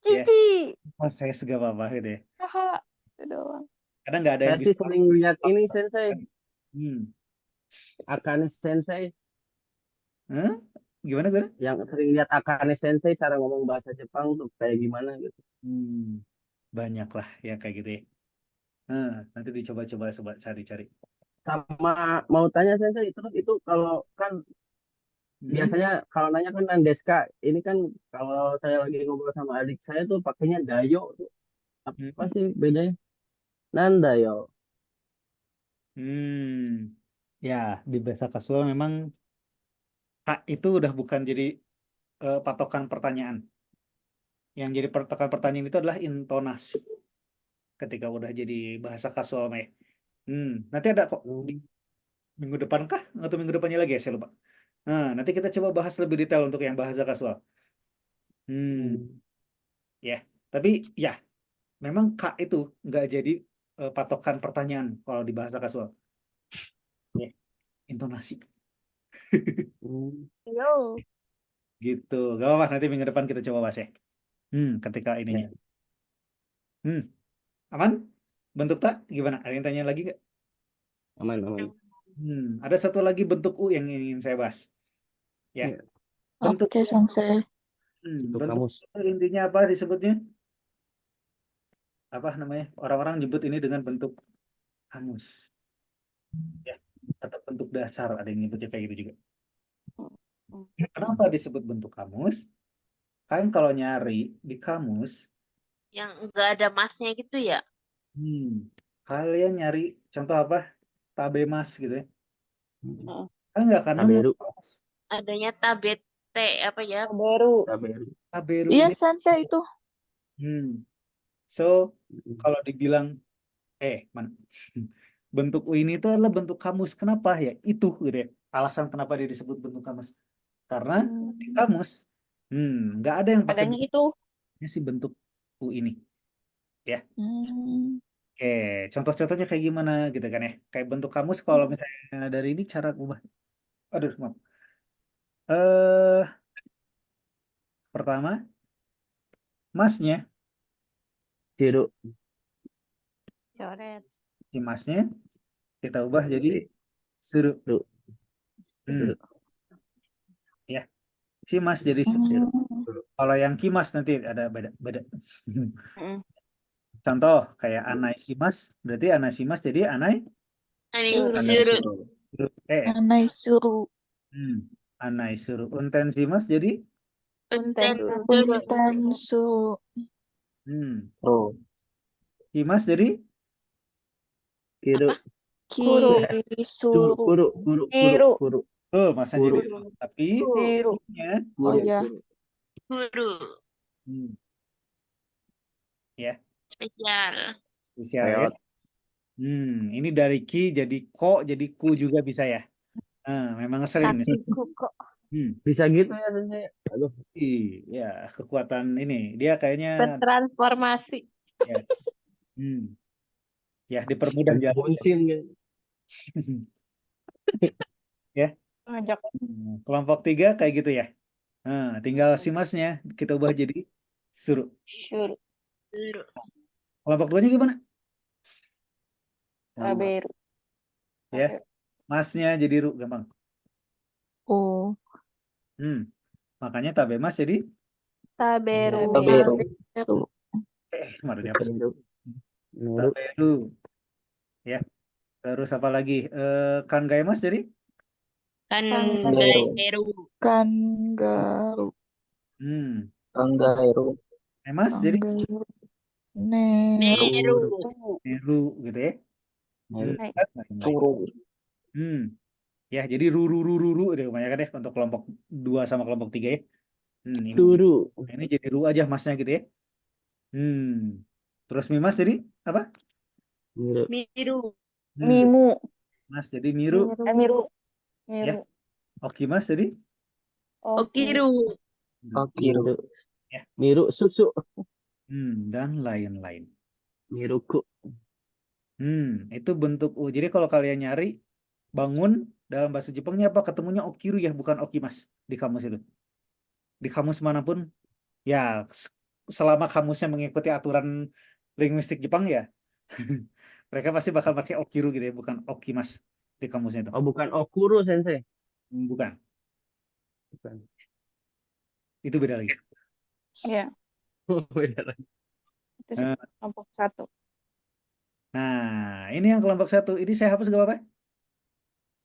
ya, Cici. saya segala apa gitu ya. Haha, itu doang. Kadang nggak ada Saya yang sih bisa. sering lihat ini Sensei, Hmm. Akane Sensei. Hah? Gimana gue? Yang sering lihat Akane Sensei cara ngomong bahasa Jepang tuh kayak gimana gitu. Banyak lah ya kayak gitu ya. Nanti dicoba-coba cari-cari. Sama mau tanya Sensei, itu kalau kan biasanya kalau nanya kan Nandeska, ini kan kalau saya lagi ngobrol sama adik saya tuh pakainya Dayo tuh. Apa Hmm. sih bedanya? Nandayo. Ya di bahasa kasual memang hak itu udah bukan jadi patokan pertanyaan. Yang jadi patokan pertanyaan itu adalah intonasi. Ketika udah jadi bahasa kasual, Meh. Nanti ada kok di minggu depan kah? Atau minggu depannya lagi ya, saya lupa. Nah, nanti kita coba bahas lebih detail untuk yang bahasa kasual. Ya, tapi ya memang Kak itu nggak jadi patokan pertanyaan kalau di bahasa kasual. Ya, intonasi. Yo. Gitu. Gak apa-apa, nanti minggu depan kita coba bahas ya. Ketika ininya. Ya, Aman? Bentuk tak? Gimana? Ada yang tanya lagi nggak? aman. Ada satu lagi bentuk U yang ingin saya bahas. Ya, Ya, bentuk Oke, Sensei. bentuk bentuk kamus. itu intinya apa disebutnya? Apa namanya? Orang-orang nyebut ini dengan bentuk kamus. Ya, atau bentuk dasar ada yang nyebutnya kayak gitu juga. Kenapa disebut bentuk kamus? Kan kalau nyari di kamus, Yang enggak ada masnya gitu ya. kalian nyari contoh apa? Tabemas gitu ya. Kan nggak akan nemu Taberu. kamus. Adanya tabete apa ya? Baru. Taberu. Taberu Iya, ini. Sensei itu. So, kalau dibilang mana? Bentuk U ini itu adalah bentuk kamus. Kenapa ya? Itu gitu ya. Alasan kenapa dia disebut bentuk kamus. Karena di kamus nggak ada yang pakai Adanya itu. si bentuk U ini. Ya. Hmm. Oke, contoh-contohnya kayak gimana gitu kan ya. Kayak bentuk kamus kalau misalnya dari ini cara ubah. Aduh, maaf. Pertama, masnya, Biru. Coret. si masnya kita ubah jadi suru. Biru. Hmm, ya. Si mas jadi suru. Kalau yang kimas nanti ada beda. Contoh kayak anai simas, berarti anai simas jadi anai Ini Anai suru. suru. suru. Anai suru. Anai suru. Unten simas jadi Enten Tentu. suru. Punten suru. Oh, Kimas jadi kiru. Kuru. Kisuru. Kiru. Kuru. masnya jadi Kuru. tapi Biru. nya Oh Kuru. iya. Guru ya spesial. spesial ya. Reot. Ini dari ki jadi ko jadi ku juga bisa ya. Memang ngeselin nih. Kakiku kok. Bisa gitu ya Sensei. Aduh, Ya kekuatan ini dia kayaknya Bertransformasi. ya, ya dipermudah jalan. bonsin gitu. Ya. Ngajak. Kelompok 3 kayak gitu ya. Tinggal si masnya kita ubah jadi suru. Suru. Kelompok 2-nya gimana? Taberu. Ya. Masnya jadi ru gampang. Oh. Makanya tabemas jadi Taberu. Taberu. Maru dihapus. Taberu. Nuru. Taberu. Ya. Terus apa lagi? Kangaimas jadi Kanggairu. Kangaru. Kanggairu. emas jadi Kangaru. Neru. neru gitu ya. Neru. Lain-lain. Turu. Ya, jadi ru deh kebanyakan deh untuk kelompok 2 sama kelompok 3 ya. Ini Turu. jadi ru aja masnya gitu ya. Terus mimas jadi apa? Miru. Biru. Mimu. Mas jadi miru. Miru. Ya. Oki mas jadi Okiru. Miru. Ya. Miru susu. Dan lain-lain. Miruku. Itu bentuk U. Jadi kalau kalian nyari bangun dalam bahasa Jepangnya apa? Ketemunya okiru ya, bukan okimas di kamus itu. Di kamus manapun ya selama kamusnya mengikuti aturan linguistik Jepang ya mereka pasti bakal pakai okiru gitu ya, bukan okimas di kamusnya itu. Oh, bukan Okuru Sensei. Bukan. Bukan. Itu beda lagi. Iya. Oh, beda lagi. Itu sih kelompok 1. Nah, ini yang kelompok 1. Ini saya hapus gak apa-apa?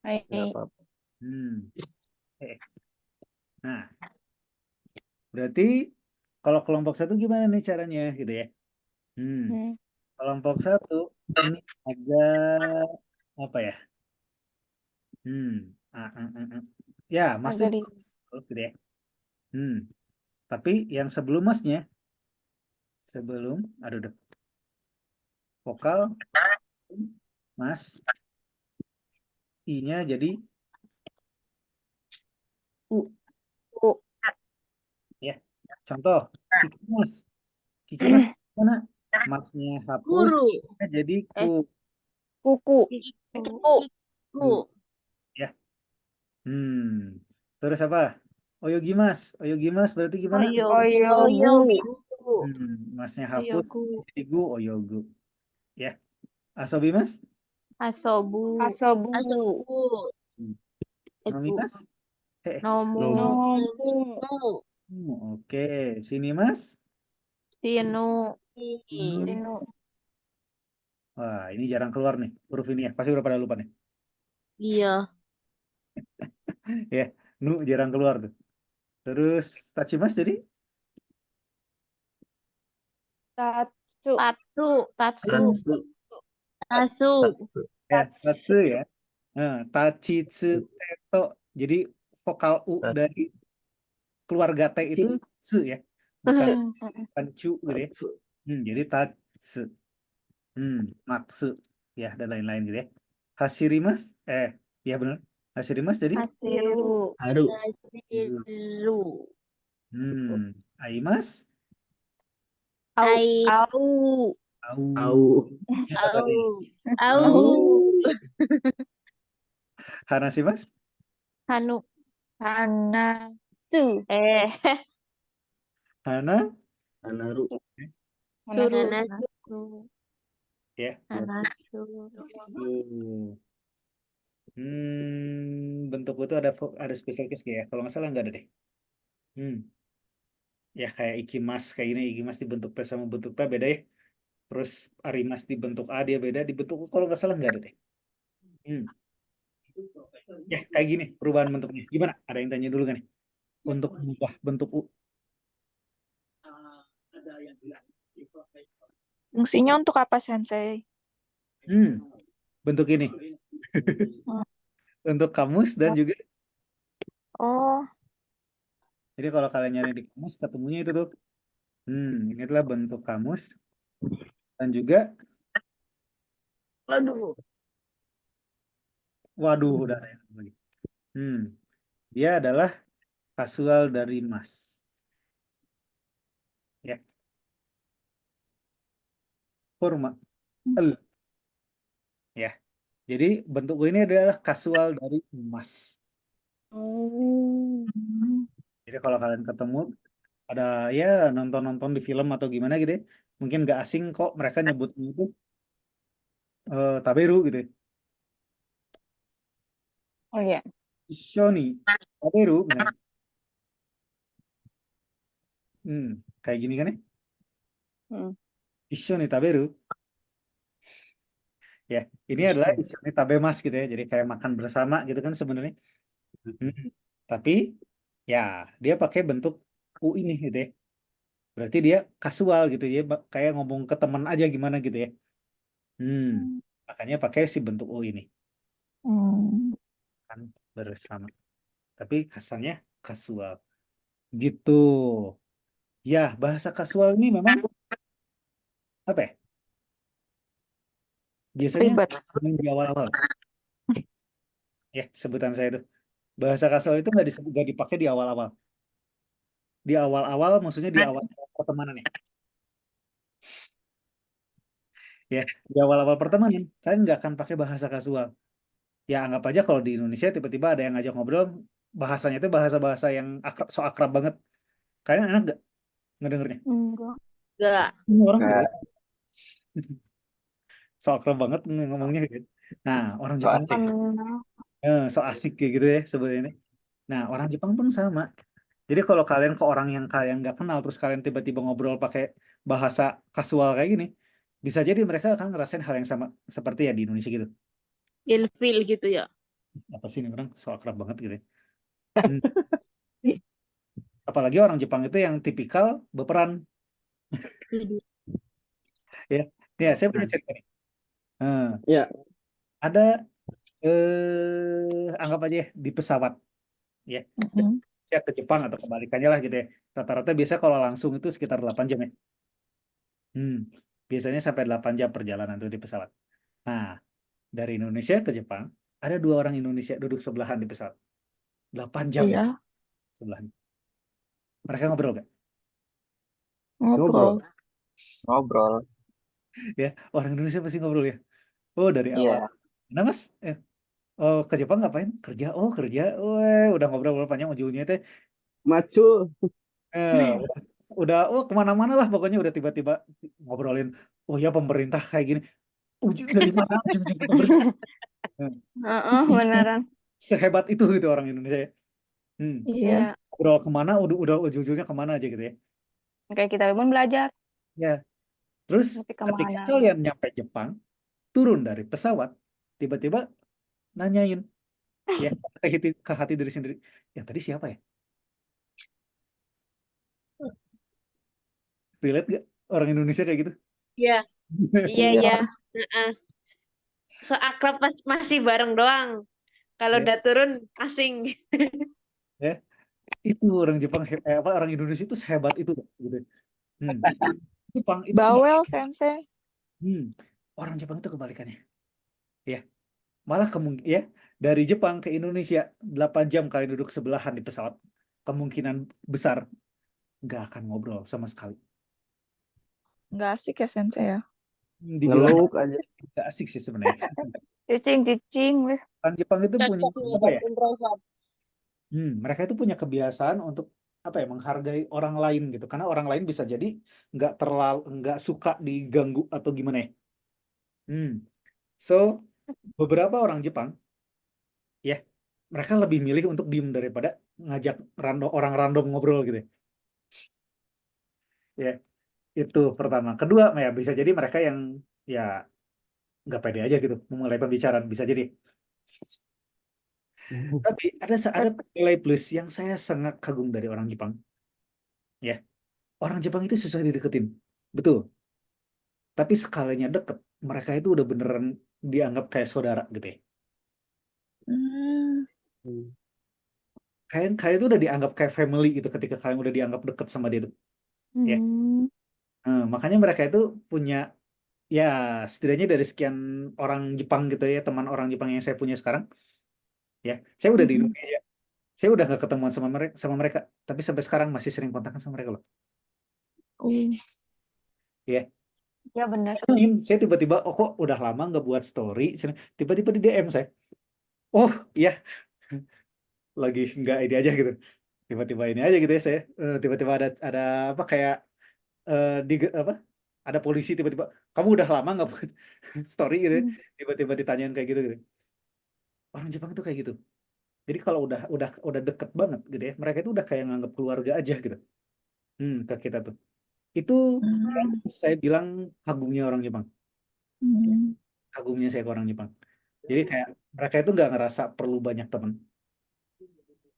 Hai. Nggak apa-apa. Nah, berarti kalau kelompok 1 gimana nih caranya gitu ya? Kelompok 1 ini agak apa ya? Ya, masnya Agak gitu ya. Tapi yang sebelum masnya, aduh, vokal mas, i-nya jadi u. Ya, contoh Kiki mas mana? Masnya hapus, jadi ku. Kuku. Itu ku. Ya. Terus apa? Oyogimas berarti gimana? Oyogu. Masnya hapus, jadi gu, oyogu. Ya. Asobi mas? Asobu. Asobu. Nomi mas? Nomu. Oke. Sini mas? Sinu. Sinu. Wah, ini jarang keluar nih huruf ini ya. Pasti udah pada lupa nih. Iya. Ya, nu jarang keluar tuh. Terus tachimas jadi? Tatsu. Tatsu. Ya, tatsu ya. Tachitsu teto. Jadi vokal U dari keluarga T itu tsu ya. Bukan cu gitu ya. Jadi tatsu. Matsu. Ya, dan lain-lain gitu ya. Hashirimas? Ya benar. Hashirimas jadi? Hasiru. Haru. Aimas? Au. Au. Hanashimas? Hanu. Hanasu. Hana? Hanaru. Hanasu. Ya. Hanasu. Bentuk itu ada special case ya. Kalau nggak salah nggak ada deh. Ya kayak ikimas kayak ini, ikimas dibentuk T sama bentuk T beda ya. Terus arimas dibentuk A dia beda, dibentuk U kalau nggak salah nggak ada deh. Ya kayak gini perubahan bentuknya. Gimana? Ada yang tanya dulu kan nih? Untuk mengubah bentuk U. Fungsinya untuk apa, Sensei? Bentuk ini. Hmm. Untuk kamus dan juga, Oh, jadi kalau kalian nyari di kamus, ketemunya itu tuh. Ini adalah bentuk kamus. Dan juga, Aduh. waduh, udah ada yang lagi. Dia adalah kasual dari mas. Ya, forma. Ya, jadi bentuk ini adalah kasual dari emas. oh. Jadi kalau kalian ketemu ada ya nonton-nonton di film atau gimana gitu ya, mungkin nggak asing kok mereka nyebutnya itu taberu gitu ya. Oh iya. Shoni taberu misalnya. Kayak gini kan ya? Hmm. Ishoni taberu. Ya, ini adalah ishoni tabemas gitu ya. Jadi kayak makan bersama gitu kan sebenarnya. Tapi ya dia pakai bentuk u ini gitu ya. Berarti dia kasual gitu ya, kayak ngomong ke teman aja gimana gitu ya. Makanya pakai si bentuk u ini Hmm. kan bersama. Tapi kesannya kasual gitu. Ya, bahasa kasual ini memang apa ya? Biasanya Ribet. di awal-awal. Ya, sebutan saya itu. Bahasa kasual itu nggak dipakai di awal-awal. Di awal-awal maksudnya di awal pertemanan ya. Ya, di awal-awal pertemanan kalian nggak akan pakai bahasa kasual. Ya anggap aja kalau di Indonesia tiba-tiba ada yang ngajak ngobrol, bahasanya itu bahasa-bahasa yang akrab, so akrab banget. Kalian enak nggak ngedengernya? Enggak. Enggak. Ini orang gitu Nggak. ya, so akrab banget ngomongnya gitu. Nah, orang So Jepang asik. so asik kayak gitu ya sebetulnya. Nah, orang Jepang pun sama. Jadi kalau kalian ke orang yang kalian nggak kenal, terus kalian tiba-tiba ngobrol pakai bahasa kasual kayak gini, bisa jadi mereka akan ngerasain hal yang sama seperti ya di Indonesia gitu. Ilfil gitu ya. Apa sih ini orang so akrab banget gitu ya. Hmm. Apalagi orang Jepang itu yang tipikal berperan. Ya, saya punya cerita nih. Ya. Ada anggap aja ya, di pesawat ya. Ya ke Jepang atau kebalikannya lah gitu ya. Rata-rata biasa kalau langsung itu sekitar 8 jam ya. Biasanya sampai 8 jam perjalanan tuh di pesawat. Nah, dari Indonesia ke Jepang, ada 2 orang Indonesia duduk sebelahan di pesawat. 8 jam Iya, sebelahan. Mereka ngobrol gak? ngobrol. Ngobrol. Ya, orang Indonesia pasti ngobrol ya. Oh, dari awal. Iya. Nah, Mas, oh ke Jepang ngapain? Kerja. Oh, kerja. Udah ngobrol panjang ujungnya teh. Macu. Udah, kemana-mana lah pokoknya udah tiba-tiba ngobrolin. Oh ya pemerintah kayak gini. Ujung dari mana? Ujung-ujung kita bersama. Beneran. Sehebat itu gitu orang Indonesia ya. Iya. Ngobrol kemana, udah ujung-ujungnya kemana aja gitu ya. Kayak kita pun belajar. Ya, terus Tapi ketika kemana? kalian nyampe Jepang, turun dari pesawat, tiba-tiba nanyain, ya ke hati diri sendiri, yang tadi siapa ya? Relate gak orang Indonesia kayak gitu? Iya, iya, Iya. iya. Heeh. So akrab masih bareng doang. Kalau Ya. udah turun asing. Ya, itu orang Jepang, orang Indonesia itu sehebat itu gitu. Jepang itu Bawel, Sensei. orang Jepang itu kebalikannya. Ya, malah ya dari Jepang ke Indonesia 8 jam kalian duduk sebelahan di pesawat, kemungkinan besar nggak akan ngobrol sama sekali. Nggak asik ya, Sensei ya? Dibilang Ngeluk aja. nggak asik sih sebenarnya. Cicing, weh. Orang Jepang itu punya Cocok apa buat ya? introvert. Mereka itu punya kebiasaan untuk apa ya, menghargai orang lain gitu. Karena orang lain bisa jadi nggak suka diganggu atau gimana ya. So beberapa orang Jepang ya mereka lebih milih untuk diem daripada ngajak orang random ngobrol gitu ya. Itu pertama. Kedua ya bisa jadi mereka yang ya nggak pede aja gitu memulai pembicaraan, bisa jadi. Tapi ada nilai plus yang saya sangat kagum dari orang Jepang. Ya, orang Jepang itu susah dideketin. Betul. tapi skalinya deket, mereka itu udah beneran dianggap kayak saudara gitu ya. Hmm. Hmm. Kayak itu udah dianggap kayak family gitu ketika kalian udah dianggap deket sama dia tuh. Ya. Hmm. Makanya mereka itu punya, ya setidaknya dari sekian orang Jepang gitu ya, teman orang Jepang yang saya punya sekarang, ya, saya udah di Hmm. Indonesia, saya udah nggak ketemuan sama mereka, tapi sampai sekarang masih sering kontakkan sama mereka loh. Oh. Ya, Ya benar. saya tiba-tiba, oh kok udah lama nggak buat story, tiba-tiba di DM saya, oh iya, lagi nggak ide aja gitu, tiba-tiba ini aja gitu ya saya. Tiba-tiba ada apa kayak di apa, ada polisi tiba-tiba, kamu udah lama nggak buat story gitu ya. Hmm. Tiba-tiba ditanyain kayak gitu gitu. Orang Jepang itu kayak gitu. Jadi kalau udah deket banget gitu ya, mereka itu udah kayak nganggap keluarga aja gitu. Ke kita tuh. Itu yang Hmm. saya bilang kagumnya orang Jepang. Hmm. Kagumnya saya ke orang Jepang. Jadi kayak mereka itu nggak ngerasa perlu banyak teman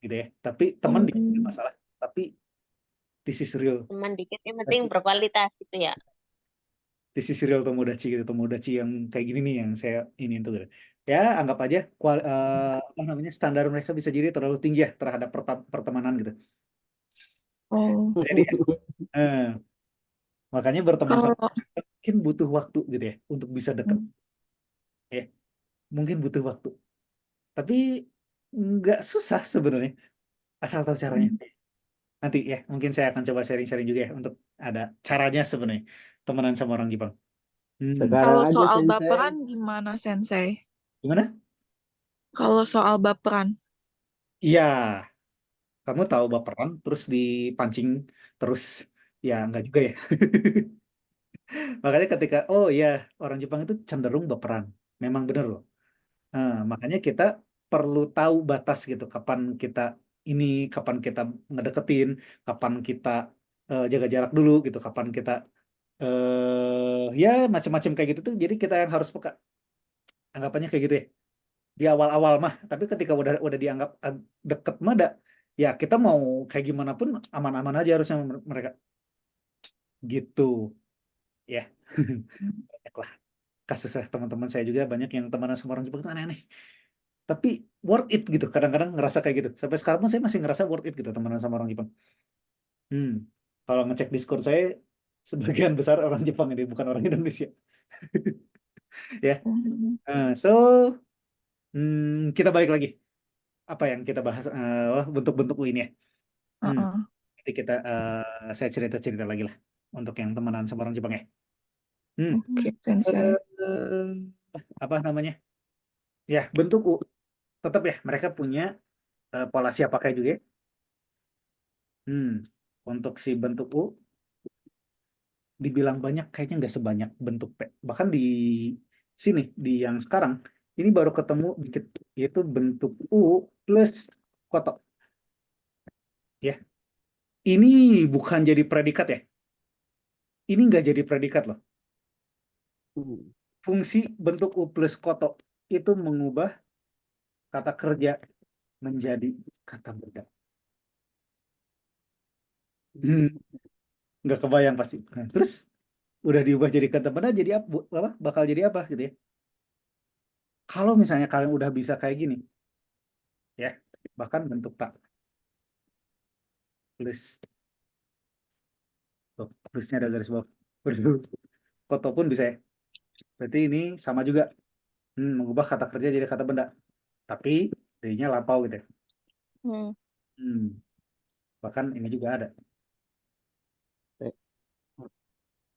gitu ya. Tapi teman dikit nggak Oh. masalah. Tapi this is real. Teman dikit yang penting Tomodachi. berkualitas gitu ya. This is real Tomodachi gitu. Tomodachi yang kayak gini nih yang saya ini tuh gitu. Ya anggap aja apa namanya, standar mereka bisa jadi terlalu tinggi ya terhadap pertemanan gitu. Oh. Jadi eh, makanya berteman Kalau sama mereka mungkin butuh waktu gitu ya untuk bisa deket ya. Mungkin butuh waktu. Tapi nggak susah sebenarnya asal tahu caranya. Hmm. Nanti ya, mungkin saya akan coba sharing-sharing juga ya untuk ada caranya sebenarnya temenan sama orang Jepang. Sekarang Kalau aja soal Sensei. baperan gimana, Sensei? Gimana? Kalau soal baperan. Iya, kamu tahu baperan terus dipancing terus, ya nggak juga ya. Makanya ketika, oh iya, orang Jepang itu cenderung baperan. Memang bener loh. Makanya kita perlu tahu batas gitu, kapan kita ini, kapan kita ngedeketin, kapan kita jaga jarak dulu gitu, kapan kita ya macam-macam kayak gitu tuh. Jadi kita yang harus peka, anggapannya kayak gitu ya. Di awal-awal mah, tapi ketika udah dianggap deket mah ya kita mau kayak gimana pun aman-aman aja harusnya sama mereka. Gitu ya. Banyak lah kasusnya, teman-teman saya juga banyak yang temenan sama orang Jepang itu aneh-aneh. Tapi worth it gitu, kadang-kadang ngerasa kayak gitu. Sampai sekarang pun saya masih ngerasa worth it gitu temenan sama orang Jepang. Hmm. Kalau ngecek Discord saya, sebagian besar orang Jepang ini, bukan orang Indonesia. Ya. Hmm. So kita balik lagi. Apa yang kita bahas, bentuk-bentuk ini ya. Hmm. Heeh. Nanti saya cerita-cerita lagi lah untuk yang temenan sama orang Jepang ya. Hmm. Oke, Sensei. Eh, apa namanya? Ya, bentuk U. Tetap ya, mereka punya pola siap pakai juga ya. Untuk si bentuk U, dibilang banyak, kayaknya nggak sebanyak bentuk P. Bahkan di sini, di yang sekarang, ini baru ketemu dikit, yaitu bentuk U plus kotak. Ya, ini bukan jadi predikat ya. Ini nggak jadi predikat loh. Hmm. Fungsi bentuk U plus kotak itu mengubah kata kerja menjadi kata benda. Nggak kebayang pasti. Nah, terus udah diubah jadi kata benda, jadi apa? Bakal jadi apa gitu ya? Kalau misalnya kalian udah bisa kayak gini, ya, bahkan bentuk tak plus, plusnya ada garis bawah, garis bawah. Koto pun bisa ya. Berarti ini sama juga, mengubah kata kerja jadi kata benda, tapi D-nya lampau gitu ya. Hmm. Bahkan ini juga ada. Eh,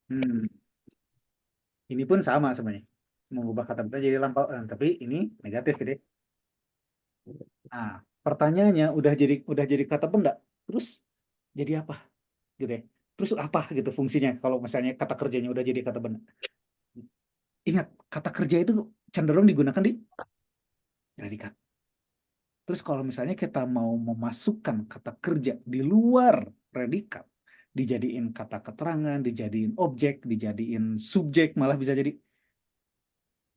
Hmm, ini pun sama sebenarnya, mengubah kata benda jadi lampau, tapi ini negatif gitu ya. Nah, pertanyaannya udah jadi kata benda, terus jadi apa gitu ya? Terus apa gitu fungsinya kalau misalnya kata kerjanya udah jadi kata benda? Ingat, kata kerja itu cenderung digunakan di predikat. Terus kalau misalnya kita mau memasukkan kata kerja di luar predikat, dijadiin kata keterangan, dijadiin objek, dijadiin subjek, malah bisa jadi.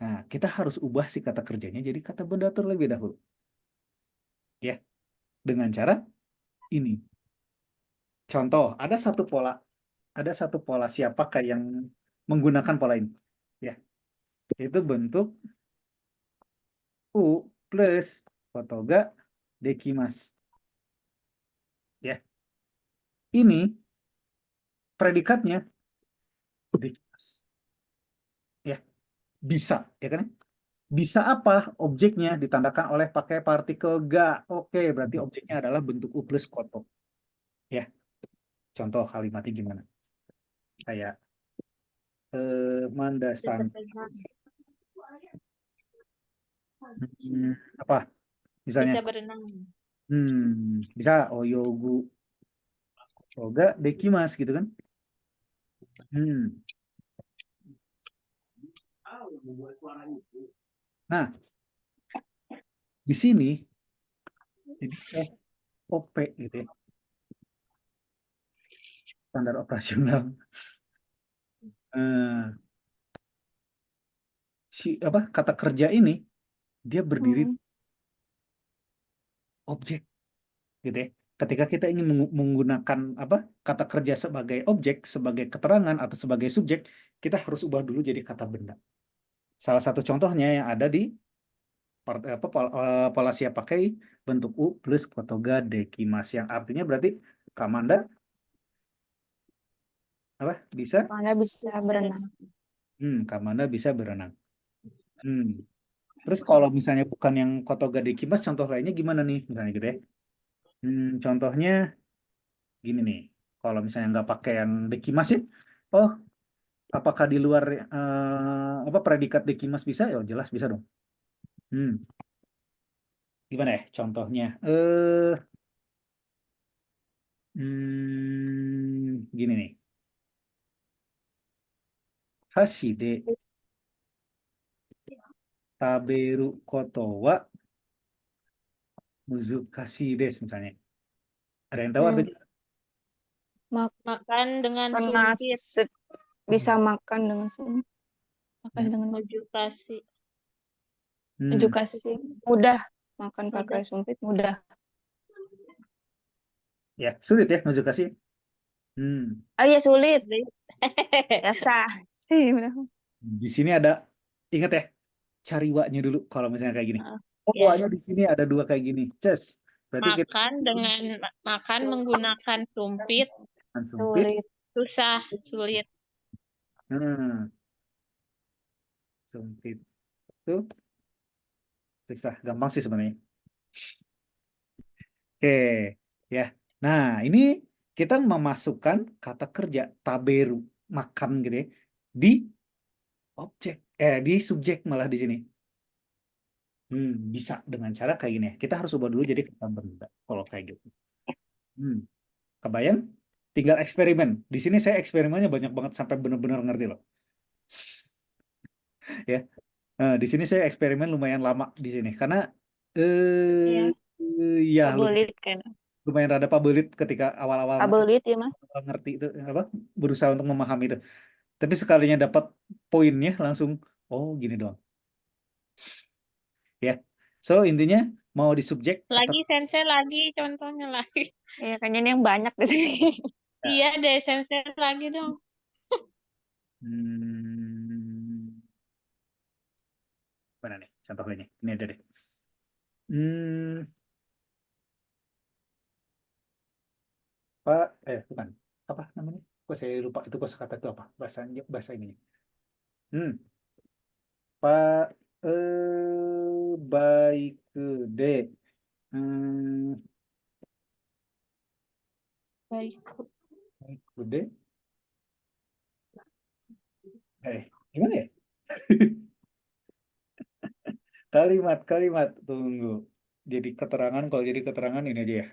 Nah, kita harus ubah si kata kerjanya jadi kata benda terlebih dahulu. Ya, dengan cara ini. Contoh, ada satu pola siap pakai yang menggunakan pola ini. Ya, itu bentuk U plus kotoga dekimas. Ya, ini predikatnya dekimas. Ya, bisa, ya kan? Bisa apa? Objeknya ditandakan oleh pakai partikel ga. Oke, berarti objeknya adalah bentuk U plus koto. Ya, contoh kalimatnya gimana? Kayak mandasan. Apa? Misalnya, Bisa berenang. bisa oyogu koga dekimas gitu kan? Nah, di sini jadi SOP gitu ya. Standar operasional. Kata kerja ini dia berdiri objek gitu ya. Ketika kita ingin menggunakan kata kerja sebagai objek, sebagai keterangan atau sebagai subjek, kita harus ubah dulu jadi kata benda. Salah satu contohnya yang ada di pola siap pakai bentuk U plus kotoga dekimas yang artinya berarti Kamanda bisa? Anda bisa berenang. Kamanda bisa berenang. Terus kalau misalnya bukan yang kotoga dekimas, contoh lainnya gimana nih misalnya gitu ya? Contohnya gini nih, kalau misalnya nggak pakai yang dekimas ya, oh apakah di luar predikat dekimas bisa? Ya jelas bisa dong. Gimana ya contohnya? Gini nih, Hashide taberu koto wa muzukashi desu misalnya. Ada yang tahu artinya? Makan dengan Karena sumpit. bisa makan dengan sumpit. Makan dengan Edukasi. edukasi mudah, makan pakai sumpit mudah. Ya, sulit ya muzukashi. Oh iya sulit. Biasa sih. Di sini ada, ingat ya, cari wa-nya dulu kalau misalnya kayak gini. Oh, ya. wa-nya di sini ada dua kayak gini. Ces. Berarti kita Makan menggunakan sumpit. Sulit. Susah, sulit. Sumpit. Tuh. Susah, gampang sih sebenarnya. Oke, ya. Nah, ini kita memasukkan kata kerja taberu, makan gitu ya, di objek, di subjek malah di sini. Bisa dengan cara kayak gini ya. Kita harus ubah dulu jadi kata benda kalau kayak gitu. Kebayang? Tinggal eksperimen. Di sini saya eksperimennya banyak banget sampai benar-benar ngerti loh. Ya. Di sini saya eksperimen lumayan lama di sini karena ya Pabelit kan. lumayan rada pabelit ketika awal-awal Pabelit ya Mas. ngerti itu berusaha untuk memahami itu. Tapi sekalinya dapat poinnya langsung oh gini doang. Ya. So intinya mau di subjek Lagi sensei lagi contohnya lagi. Iya kayaknya ini yang banyak di sini. Iya deh sensei lagi dong. Mana nih contoh lainnya? Ini ada deh. Pak, bukan. Apa namanya? Kok saya lupa itu kosakata itu apa? Bahasa ininya. Pak, baik dek. Baik. Baik dek. Gimana ya? Kalimat, tunggu. Jadi keterangan, kalau jadi keterangan ini dia.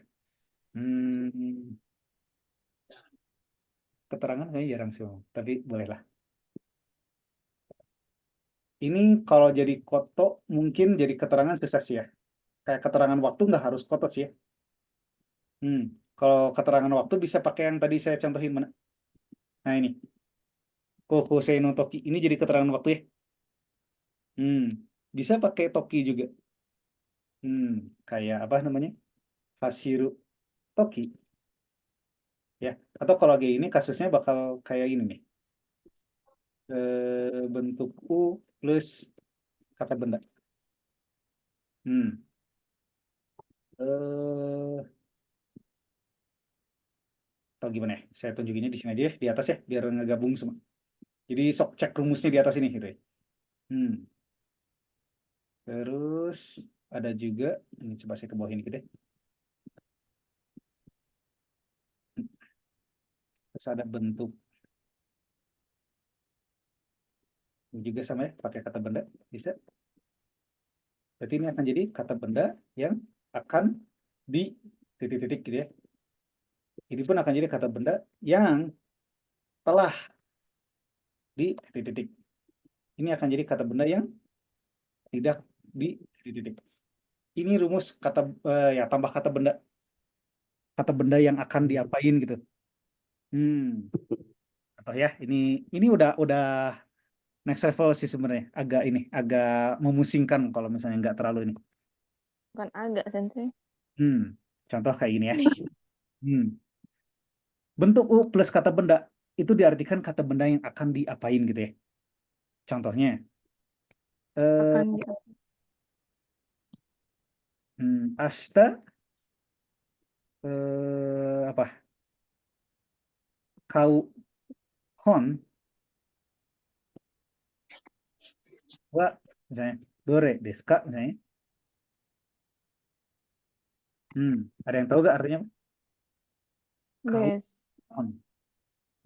Keterangan kayaknya jarang sih, tapi bolehlah. Ini kalau jadi koto mungkin jadi keterangan susah sih ya. Kayak keterangan waktu nggak harus koto sih ya. Kalau keterangan waktu bisa pakai yang tadi saya contohin mana? Nah ini. Kokosei no toki. Ini jadi keterangan waktu ya. Bisa pakai toki juga. Kayak apa namanya? Hasiru toki. Ya. Atau kalau kayak ini kasusnya bakal kayak ini nih. bentuk U plus kata benda. Atau gimana ya? Saya tunjukinnya di sini aja ya, di atas ya, biar ngegabung semua. Jadi sok cek rumusnya di atas ini gitu ya. Terus ada juga, ini coba saya ke bawah ini gitu ya. Terus ada bentuk ini juga sama ya, pakai kata benda bisa. Berarti ini akan jadi kata benda yang akan di titik-titik gitu ya. Ini pun akan jadi kata benda yang telah di titik-titik. Ini akan jadi kata benda yang tidak di titik-titik. Ini rumus kata ya tambah kata benda yang akan diapain gitu. Atau ya ini udah next level sih sebenarnya, agak memusingkan kalau misalnya nggak terlalu ini. Bukan agak sensei. Contoh kayak gini ya. Bentuk U plus kata benda itu diartikan kata benda yang akan diapain gitu ya. Contohnya Akan asta apa? Kau hon wa misalnya dore desu ka misalnya. Ada yang tahu gak artinya apa? Kau des. hon.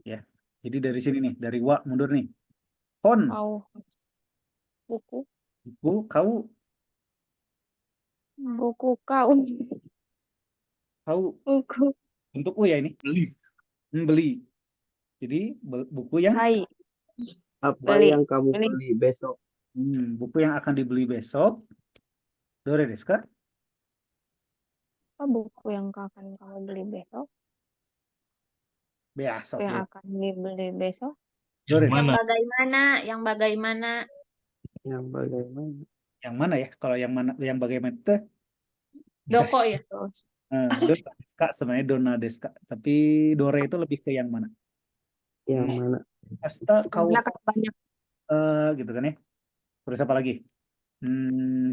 Ya. Jadi dari sini nih, dari wa mundur nih. Hon. Kau. Buku. Buku kau. Buku kau. Kau. Buku. Untuk U ya ini. Beli. Jadi buku yang Hai. Apa Beli. yang kamu Beli. beli besok? buku yang akan dibeli besok. Dore desu ka? Apa buku yang akan kamu beli besok? Besok Yang ya. akan dibeli besok? Dore Yang desu. bagaimana? Yang bagaimana? Yang bagaimana? Yang mana ya? Kalau yang mana, yang bagaimana itu bisa Doko ya? dona desu ka, sebenarnya dona desu ka. Tapi dore itu lebih ke yang mana? Yang mana? Asta kau Mana kan banyak. gitu kan ya. Terus apa lagi?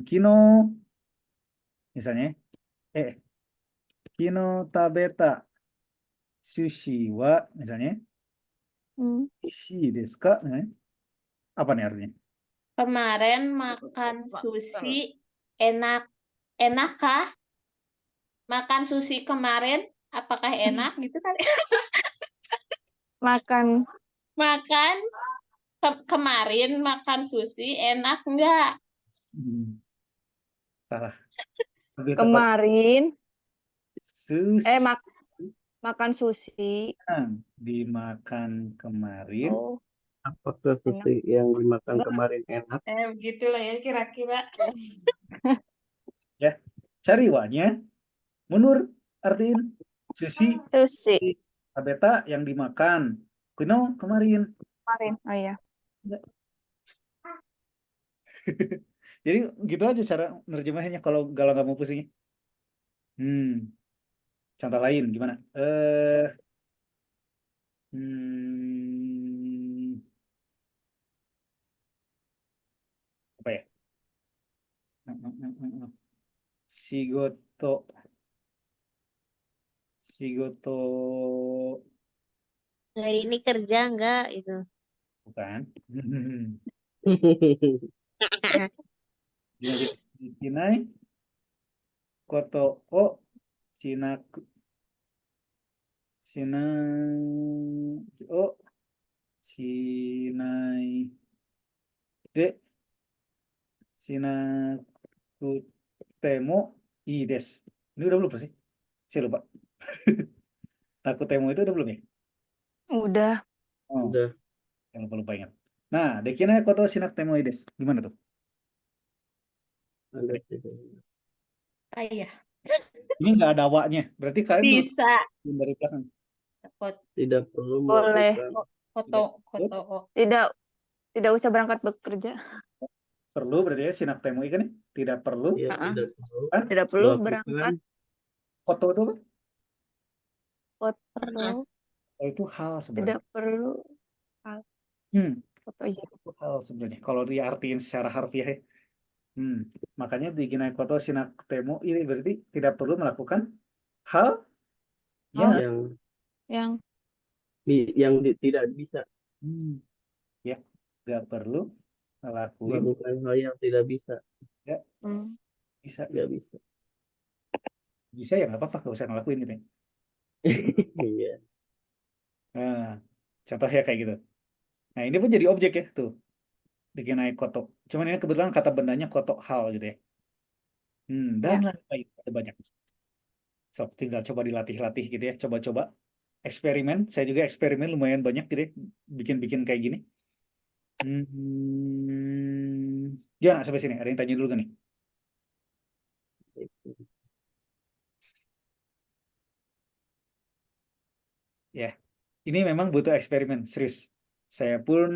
Kino misalnya. Kino tabeta sushi wa misalnya. Ishi desu ka misalnya. Apa nih artinya? Kemarin makan sushi enak kah? Makan sushi kemarin apakah enak gitu kan? Makan. Makan kemarin makan sushi enak enggak? Salah. Kemarin. Sushi. Makan sushi. Dimakan kemarin. Oh. Apakah sushi yang dimakan kemarin enak? Begitulah ya kira-kira. Ya, cari wa-nya. Munur artiin sushi. Sushi. Tabeta yang dimakan. Kuno kemarin. Kemarin. Oh iya. Jadi gitu aja cara nerjemahnya kalau nggak mau pusingnya. Contoh lain gimana? Apa ya? Shigoto. Hari ini kerja enggak itu? Bukan. Kinai koto o shinaku shinai de shinaku temo ii desu. Ini udah belum sih? Saya lupa. Taku temo itu udah belum ya? Udah. Udah. Yang lupa ingat. Nah, dekinai koto shinaku temo ii desu. Gimana tuh? Ada Iya. Ini nggak ada awaknya. Berarti kalian Bisa. dari belakang. Tidak perlu Boleh. melakukan Foto. Tidak usah berangkat bekerja. Perlu berarti ya sinak temo ikan ya? Tidak perlu. Ya, tidak perlu. Tidak perlu melakukan berangkat. Foto itu apa? Foto. Oh, itu hal sebenarnya. Tidak perlu. foto iya. hal sebenarnya kalau diartiin secara harfiah ya. Makanya di ginai koto sinak temo ini berarti tidak perlu melakukan hal Oh, yang yang yang tidak bisa ya nggak perlu ngelakuin melakukan hal yang tidak bisa. ya bisa Bisa. ya nggak apa-apa nggak usah ngelakuin gitu ya. Iya. Nah, contohnya kayak gitu. Nah ini pun jadi objek ya tuh di ginai koto. Cuman ini kebetulan kata bendanya koto hal gitu ya. Dan lain-lain ada banyak. So, tinggal coba dilatih-latih gitu ya, coba-coba eksperimen. Saya juga eksperimen lumayan banyak gitu ya, bikin-bikin kayak gini. Ya, sampai sini. Ada yang tanya dulu kan nih? Ya, ini memang butuh eksperimen, serius. Saya pun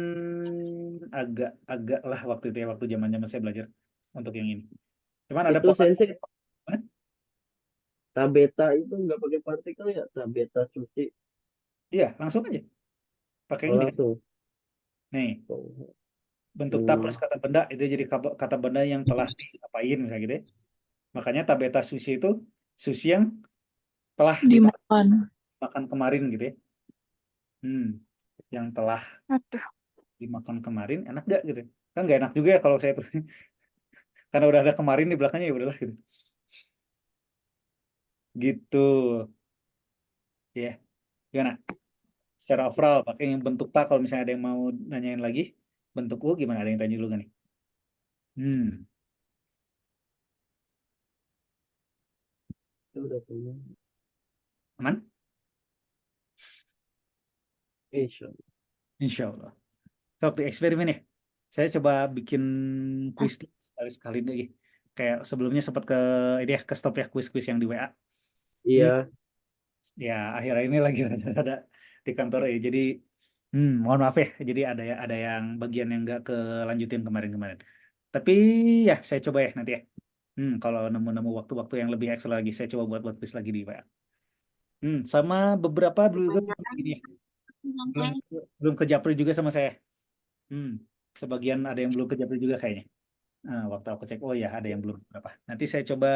agak lah waktu itu ya, waktu zaman-zaman saya belajar untuk yang ini. Cuman ada Itu pola. Sensei, Mana? tabeta itu nggak pakai partikel ya? Tabeta sushi. Iya, langsung aja. Pakai Oh, ini. langsung. Nih, Oh. bentuk ta plus kata benda itu jadi kata benda yang telah diapain misalnya gitu ya. Makanya tabeta sushi itu sushi yang telah Dimakan. dimakan kemarin gitu ya. Yang telah Aduh. dimakan kemarin enak gak gitu. Kan nggak enak juga ya kalau saya tuh. Karena udah ada kemarin di belakangnya ya udahlah gitu. Gitu. Ya. Gimana? Secara overall pakai yang bentuk ta kalau misalnya ada yang mau nanyain lagi, bentuk U gimana? Ada yang tanya dulu kan nih? Itu udah punya. Aman? Insya Insya Allah. Waktu eksperimen ya. Saya coba bikin kuis sekali lagi. Kayak sebelumnya sempat ke ini ya, ke stop ya kuis-kuis yang di WA. Iya. Ya akhir-akhir ini lagi ada di kantor ya. Jadi mohon maaf ya. Jadi ada yang bagian yang nggak kelanjutin kemarin-kemarin. Tapi ya saya coba ya nanti ya. Kalau nemu-nemu waktu-waktu yang lebih ekstra lagi, saya coba buat kuis lagi di WA. Sama beberapa juga ini ya. Belum ke Japri juga sama saya. Sebagian ada yang belum ke Japri juga kayaknya. Waktu aku cek, oh ya ada yang belum berapa. Nanti saya coba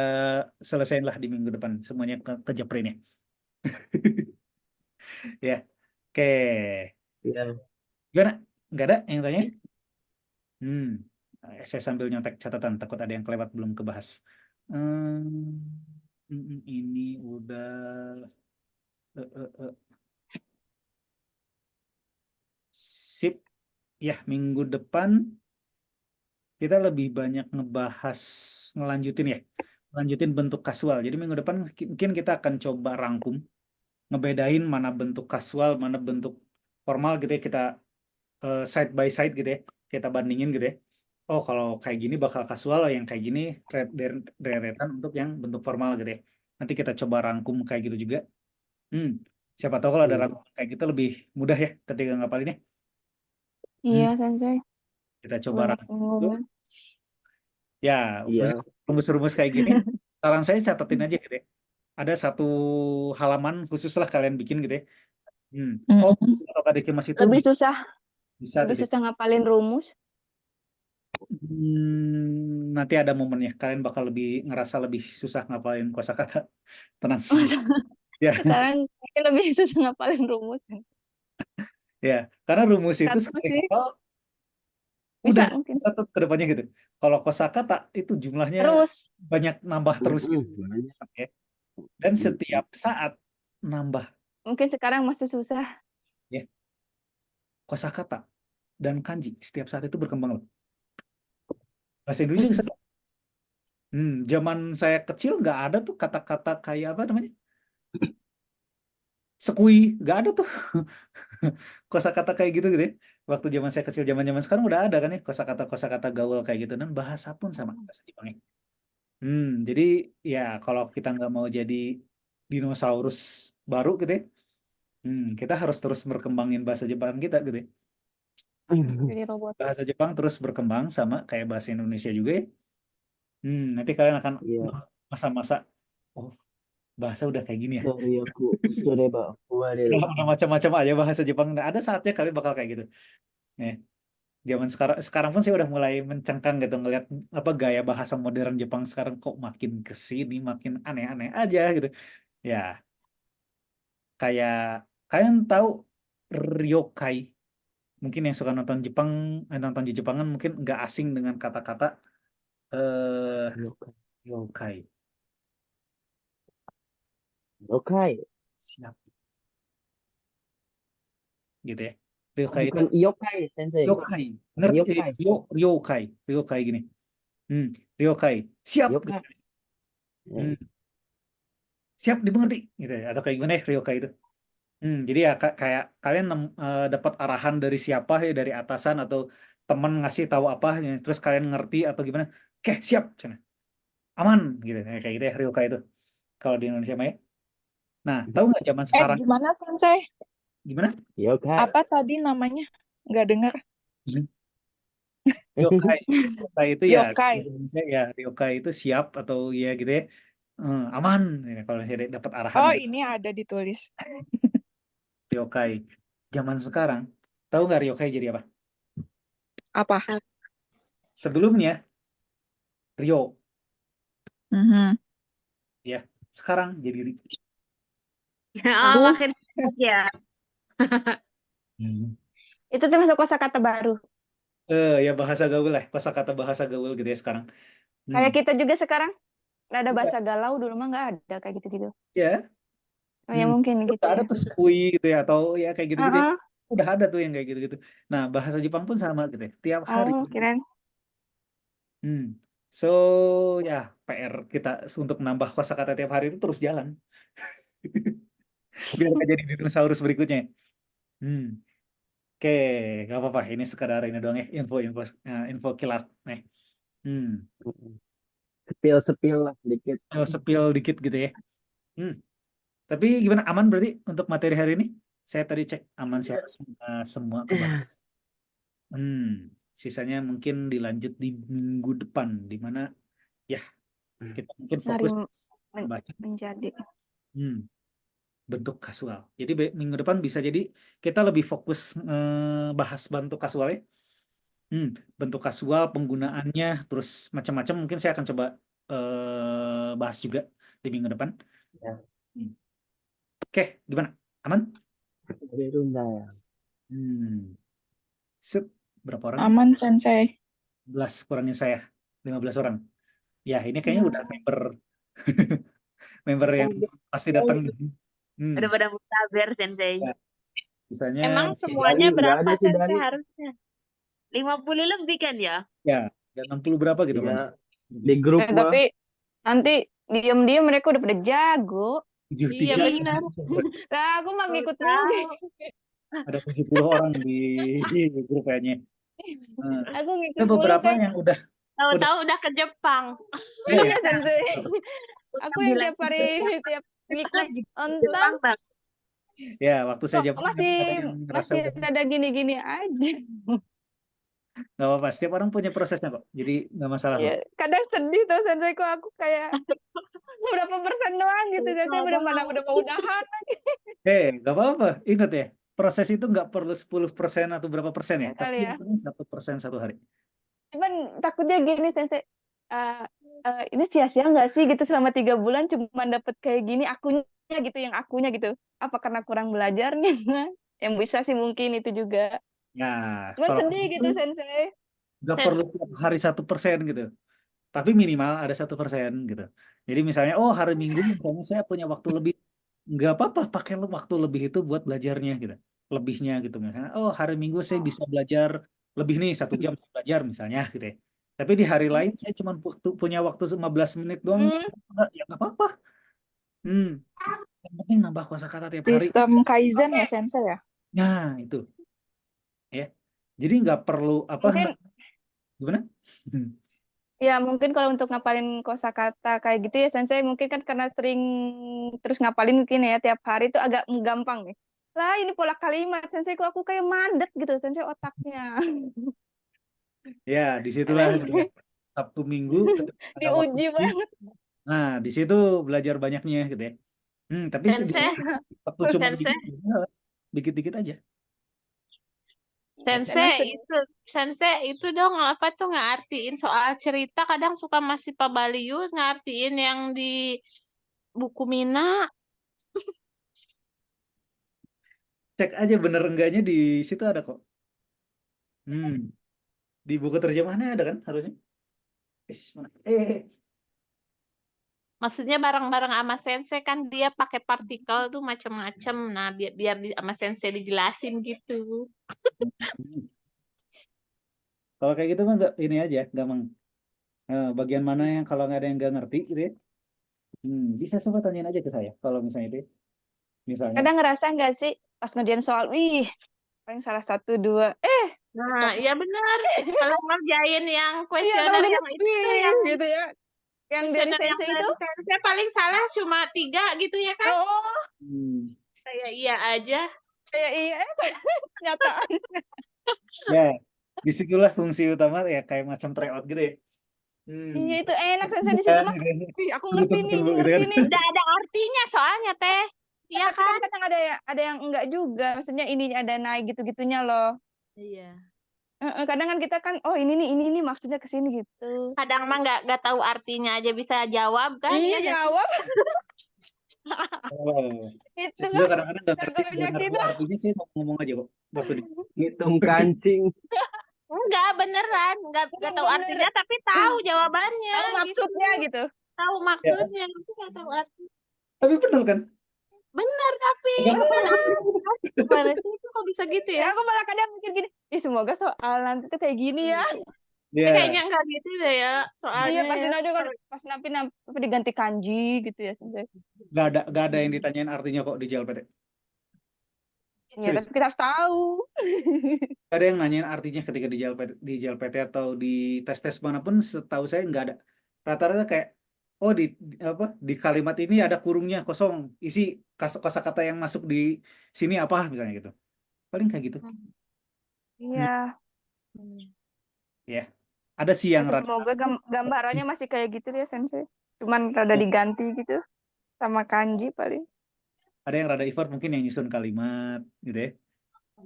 selesaiin lah di minggu depan semuanya ke Japri-nya. Ya, oke. Iya. Gimana? Nggak ada yang tanya? Saya sambil nyontek catatan, takut ada yang kelewat belum kebahas. Ini udah sip. Ya, minggu depan kita lebih banyak ngebahas ngelanjutin ya. Lanjutin bentuk kasual. Jadi minggu depan mungkin kita akan coba rangkum ngebedain mana bentuk kasual, mana bentuk formal gitu ya. Kita side by side gitu ya. Kita bandingin gitu ya. Oh, kalau kayak gini bakal kasual, yang kayak gini deretan untuk yang bentuk formal gitu ya. Nanti kita coba rangkum kayak gitu juga. Siapa tahu kalau ada rangkum kayak gitu lebih mudah ya ketika ngapalinnya. Iya, Sensei. Kita coba Banyak rangkum. ngomong. Ya, Iya. rumus-rumus kayak gini, saran saya catatin aja gitu ya. Ada satu halaman khusus lah kalian bikin gitu ya. Oh, kalau ada kemas itu Lebih susah, bisa lebih gitu. susah ngapalin rumus. Nanti ada momennya kalian bakal ngerasa lebih susah ngapalin kosakata. Tenang. Ya, Sekarang kayaknya lebih susah ngapalin rumus. ya. Karena rumus itu Satu sekali sih hafal bisa udah mungkin. satu ke depannya gitu. Kalau kosakata itu jumlahnya Terus banyak nambah terus gitu. Banyak. Ya. Dan setiap saat nambah mungkin sekarang masih susah. ya. Kosakata dan kanji setiap saat itu berkembang loh. Bahasa Indonesia bisa. Zaman saya kecil nggak ada tuh kata-kata kayak apa namanya? Sekui, nggak ada tuh. Kosakata kayak gitu gitu ya. Waktu zaman saya kecil, zaman-zaman sekarang udah ada kan ya kosakata gaul kayak gitu dan bahasa pun sama bahasa Jepangnya. Jadi ya kalau kita nggak mau jadi dinosaurus baru gitu ya, kita harus terus berkembangin bahasa Jepang kita gitu ya. Jadi robot. Bahasa Jepang terus berkembang sama kayak bahasa Indonesia juga ya. Nanti kalian akan Iya. masa-masa, oh bahasa udah kayak gini ya. Sorry aku soreba Udah macam-macam aja bahasa Jepang. Nah, ada saatnya kalian bakal kayak gitu. Zaman sekarang pun saya udah mulai mencengkang gitu ngelihat apa gaya bahasa modern Jepang sekarang kok makin ke sini makin aneh-aneh aja gitu. Ya, kayak kalian tahu ryokai. Mungkin yang suka nonton Jepang, nonton di Jepangan mungkin nggak asing dengan kata-kata eh Yokai. ryokai. Yokai. Siap gitu ya. Ryokai itu Bukan yokai, Sensei. yokai. Bukan Ngerti yokai. ryokai. Ryokai gini. Ryokai. Siap gitu. Yokai. Hmm, siap dimengerti gitu ya. Atau kayak gimana ya ryokai itu. Jadi ya kayak kalian dapat arahan dari siapa ya dari atasan atau temen ngasih tahu apa ya, terus kalian ngerti atau gimana. Oke, siap sana. Aman gitu. Ya, kayak gitu ya ryokai itu. Kalau di Indonesia mah ya. Nah, tahu nggak zaman sekarang Gimana Sensei? gimana? Yokai. Apa tadi namanya? Nggak dengar. Ryokai. Ryokai itu ya Yokai. di Indonesia ya ryokai itu siap atau ya gitu ya. Aman ya, kalau saya dapat arahan Oh, gitu. ini ada ditulis. Ryokai. Zaman sekarang tahu nggak ryokai jadi apa? Apa? Sebelumnya Ryo Mhm. ya, sekarang jadi Ri. Oh, Aduh. makin ya. Itu termasuk kosakata baru. Ya bahasa gaul lah, kosakata bahasa gaul gitu ya sekarang. Kayak kita juga sekarang ada Iya, bahasa galau, dulu mah nggak ada kayak gitu-gitu. ya. Oh, ya mungkin gitu Udah ada ya. tuh skui gitu ya atau ya kayak gitu-gitu ya. Heeh. Udah ada tuh yang kayak gitu-gitu. Nah, bahasa Jepang pun sama gitu ya. Tiap hari. Oh, kirain. Hmm. So, ya PR kita untuk nambah kosakata tiap hari itu terus jalan. Biar nggak jadi dinosaurus berikutnya. Hmm. Oke, nggak apa-apa. Ini sekadar ini doang ya, info kilat nih. Hmm. Sepil-sepil lah dikit. Spill dikit gitu ya. Hmm. Tapi gimana aman berarti untuk materi hari ini? Saya tadi cek aman semua kebahas. Sisanya mungkin dilanjut di minggu depan, di mana ya kita mungkin Hari fokus baca menjadi. bentuk kasual. Jadi minggu depan bisa jadi kita lebih fokus bahas bentuk kasual ya. Bentuk kasual, penggunaannya, terus macam-macam. Mungkin saya akan coba bahas juga di minggu depan. Ya. Oke, gimana? Aman? Dari Runda ya. Sip, berapa orang? Aman Sensei. 11 kurangnya saya, 15 orang. Ya, ini kayaknya udah member yang pasti datang. Udah pada mutaber, Sensei. Ya, misalnya Emang semuanya Nggak berapa, ada sih Sensei, Dani. harusnya? 50 lebih kan ya? ya, dan 60 berapa gitu Iya. kan? Di grup mah. Tapi nanti diam-diam mereka udah pada jago. 73. Iya benar. Nah, aku mah ngikut mulu. Tahu. Ada 70 orang di grupnya. Aku ngikut Ada mulu beberapa kan. yang udah Tahu-tahu udah ke Jepang. ya. Iya, Sensei. Aku yang tiap hari, tiap weekly nonton. Jepang, Bang. Ya, waktu saya Kok Jepang ada yang ngerasa masih udah ada gini-gini aja. nggak apa-apa. Setiap orang punya prosesnya kok. Jadi nggak masalah kok. Iya, kadang sedih tuh Sensei kok aku kayak berapa persen doang gitu Sensei udah mau udahan. Nggak apa-apa. Ingat ya, proses itu nggak perlu 10% atau berapa persen ya. Tapi Kali ya. yang penting 1% satu hari. Cuman takutnya gini Sensei, ini sia-sia nggak sih gitu selama 3 bulan cuma dapet kayak gini akunya gitu. Apa karena kurang belajarnya? Yang bisa sih mungkin itu juga. Ya, Cuman kalau sedih gitu Sensei. nggak perlu tiap hari 1% gitu. Tapi minimal ada 1% gitu. Jadi misalnya, oh hari Minggu misalnya saya punya waktu lebih, nggak apa-apa pakai waktu lebih itu buat belajarnya gitu. Lebihnya gitu misalnya, oh hari Minggu saya bisa belajar lebih nih 1 jam belajar misalnya gitu ya. Tapi di hari lain saya cuma punya waktu 15 menit doang, ya nggak apa-apa. Yang penting nambah kosakata tiap hari. Sistem Kaizen ya Sensei ya? Nah itu, ya. Jadi nggak perlu apa? Mungkin Gimana? ya mungkin kalau untuk ngapalin kosakata kayak gitu ya Sensei mungkin kan karena sering terus ngapalin mungkin ya tiap hari itu agak gampang nih. Lah ini pola kalimat Sensei kok aku kayak mandek gitu Sensei otaknya. Ya, disitulah gitu ya. Sabtu Minggu ada waktu Diuji lebih. banget. Nah, di situ belajar banyaknya gitu ya. Tapi Sensei, waktu cuma Sensei. dikit-dikit aja. Sensei itu dong apa tuh ngartiin soal cerita kadang suka masih Pabalius ngartiin yang di buku Mina. Cek aja bener enggaknya di situ ada kok. Di buku terjemahannya ada kan harusnya. Mana? Maksudnya bareng-bareng sama Sensei kan dia pakai partikel tuh macam-macam. Nah, biar sama Sensei dijelasin gitu. Kalau kayak gitu mah nggak ini aja, gampang. Bagian mana yang kalau nggak ada yang nggak ngerti gitu ya, bisa sempat tanyain aja ke saya. Kalau misalnya itu, misalnya. Kadang ngerasa nggak sih pas ngerjain soal, wih, paling salah 1, 2. Nah, besok ya benar. Kalau ngerjain yang iya kuesioner kalau yang itu wih, yang gitu ya. Yang dari kuesioner yang Sensei itu, dari Sensei paling salah cuma 3 gitu ya kan? oh, Kayak iya aja. kayak iya, nyataan. Ya, disitulah fungsi utama ya kayak macam tryout gitu ya. Iya itu enak Sensei di situ mah. Wih, aku ngerti nih, ini ngerti nih. Udah ada artinya soalnya teh. Iya Tapi kan kan? kadang ada yang enggak juga. Maksudnya ini ada naik gitu-gitunya loh. Iya. Kadang kan kita kan, oh ini nih maksudnya ke sini gitu. Kadang mah nggak tahu artinya aja bisa jawab kan? Iya jawab. Itu Juga lah kadang-kadang nggak ngerti jagonya ngerti kita. artinya sih ngomong aja kok waktu di. Ngitung kancing. Enggak beneran, nggak tahu Bener. artinya tapi tahu jawabannya. Tahu maksudnya gitu. Tahu maksudnya, tapi nggak tahu artinya. Tapi bener kan? Bener tapi Nggak masalah. gimana sih itu kok bisa gitu Ya ya? aku malah kadang mikir gini, semoga soal nanti tuh kayak gini ya. Tapi Iya. kayaknya enggak gitu deh ya soalnya. Iya pasti ya. nanti kalau pas nanti diganti kanji gitu ya. Sensei. Nggak ada yang ditanyain artinya kok di JLPT. Iya Serius. tapi kita harus tahu. Nggak ada yang nanyain artinya ketika di JLPT atau di tes-tes manapun, setahu saya nggak ada. Rata-rata kayak, oh di kalimat ini ada kurungnya kosong, isi kosakata yang masuk di sini apa misalnya gitu. Paling kayak gitu. Iya. Ya. Ada sih yang rada. Semoga gambarannya masih kayak gitu ya Sensei. Cuman rada diganti gitu sama kanji paling. Ada yang rada effort mungkin yang nyusun kalimat gitu ya.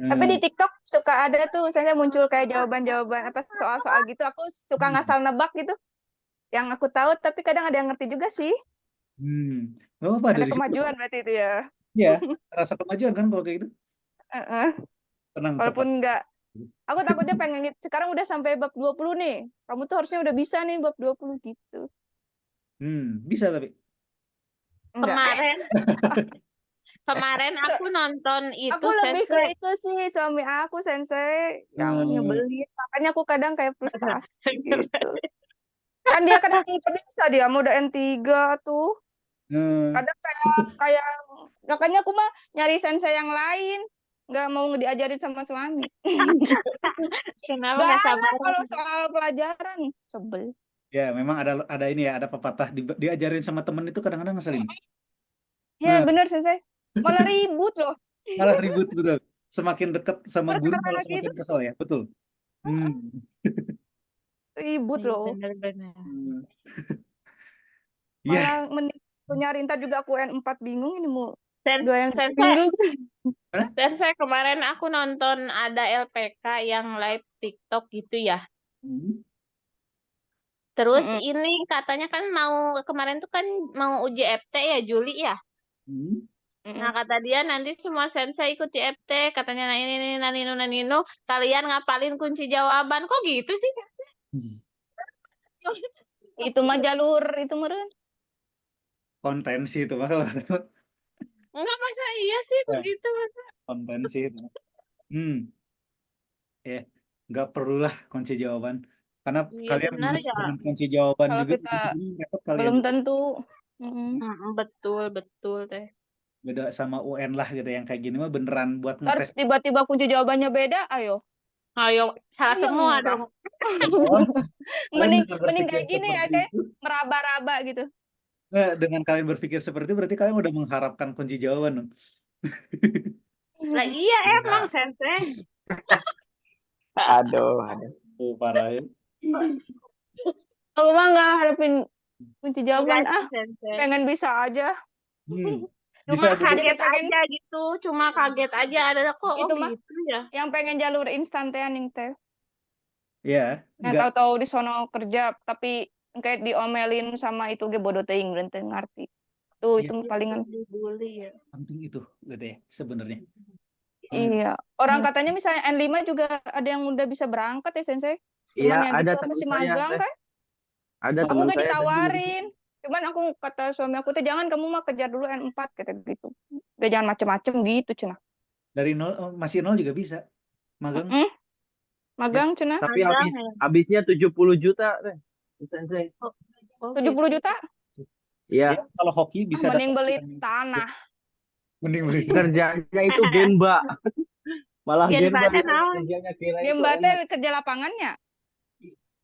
Tapi di TikTok suka ada tuh Sensei muncul kayak jawaban-jawaban apa soal-soal gitu. Aku suka ngasal nebak gitu. Yang aku tahu tapi kadang ada yang ngerti juga sih. Nggak apa-apa Ada dari situ. kemajuan berarti itu ya. Iya, rasa kemajuan kan kalau kayak gitu. Tenang, Walaupun sempat. enggak. Aku takutnya pengen gitu. Sekarang udah sampai bab 20 nih. Kamu tuh harusnya udah bisa nih bab 20 gitu. Bisa tapi. Enggak. Kemarin aku nonton itu Aku lebih ke Sensei. itu sih suami aku Sensei yang nyebelin. Makanya aku kadang kayak frustasi gitu. Kan dia kadang nggak bisa dia mau udah N3 tuh. Kadang kayak makanya aku mah nyari Sensei yang lain. Nggak mau diajarin sama suami. Kenapa nggak sabar? Kalau soal pelajaran sebel. Ya, memang ada ini ya, ada pepatah diajarin sama temen itu kadang-kadang ngeselin. Ya bener Sensei. Malah ribut loh. Malah ribut betul. Semakin dekat sama guru malah Anak semakin itu kesel ya, betul. ribut loh. Bener-bener. Iya. Malah mending nyari ntar juga aku N4 bingung ini mau Sensei, dua yang bingung. Sensei kemarin aku nonton ada LPK yang live TikTok gitu ya. Terus ini katanya kan kemarin tuh kan mau uji FT ya Juli ya. Nah kata dia nanti semua sensei ikut FT katanya nah ini nanino kalian ngapalin kunci jawaban kok gitu sih? Itu mah jalur itu meren. Konten sih itu bakal. Enggak masa iya sih kok gitu. Konten sih itu. Nggak perlulah kunci jawaban. Karena Iya, kalian benar lulus ya. dengan kunci jawaban Kalau juga. kita Repot kalian. belum tentu. Betul teh. Beda sama UN lah gitu yang kayak gini mah beneran buat Ntar ngetes. tiba-tiba kunci jawabannya beda, ayo. Ayo salah Iya, semua enggak. dong. mending Dengan mending berpikir kayak gini ya seperti kayak itu, meraba-raba gitu. dengan kalian berpikir seperti itu berarti kalian udah mengharapkan kunci jawaban dong. Lah iya emang sensei. Aduh. Parah ya. Aku mah nggak harapin kunci jawaban Enggak sih, sensei. pengen bisa aja. Cuma Bisa Ada kaget pengen aja gitu, cuma kaget aja ada kok itu mah gitu ya. yang pengen jalur instantaning teh. ya Nah, nggak tahu-tahu di sono kerja tapi kayak diomelin sama itu ge bodoh teuing beureun teu ngarti. Tuh ya itu Dia palingan. dibully ya. penting itu gitu ya sebenarnya. Iya. Orang Nah, katanya misalnya N5 juga ada yang udah bisa berangkat ya Sensei. Iya, Cuman yang ada gitu teman masih saya magang teh. kan? Ada Aku teman gak saya teh. ditawarin. Cuman aku kata suami aku teh jangan kamu mah kejar dulu N4 kata gitu. Udah jangan macem-macem gitu cenah. dari nol masih nol juga bisa magang Mm-mm, ya. magang cenah. Tapi Magang ya. habisnya 70 juta teh. Sensei. Oh, oh 70 gitu. juta? Iya, Ya kalau hoki bisa Mending dapat beli yang tanah. mending beli. kerjanya itu Genba. Malah Gen Genba badan itu naon? kerjanya kira Game itu bate enak. kerja lapangannya.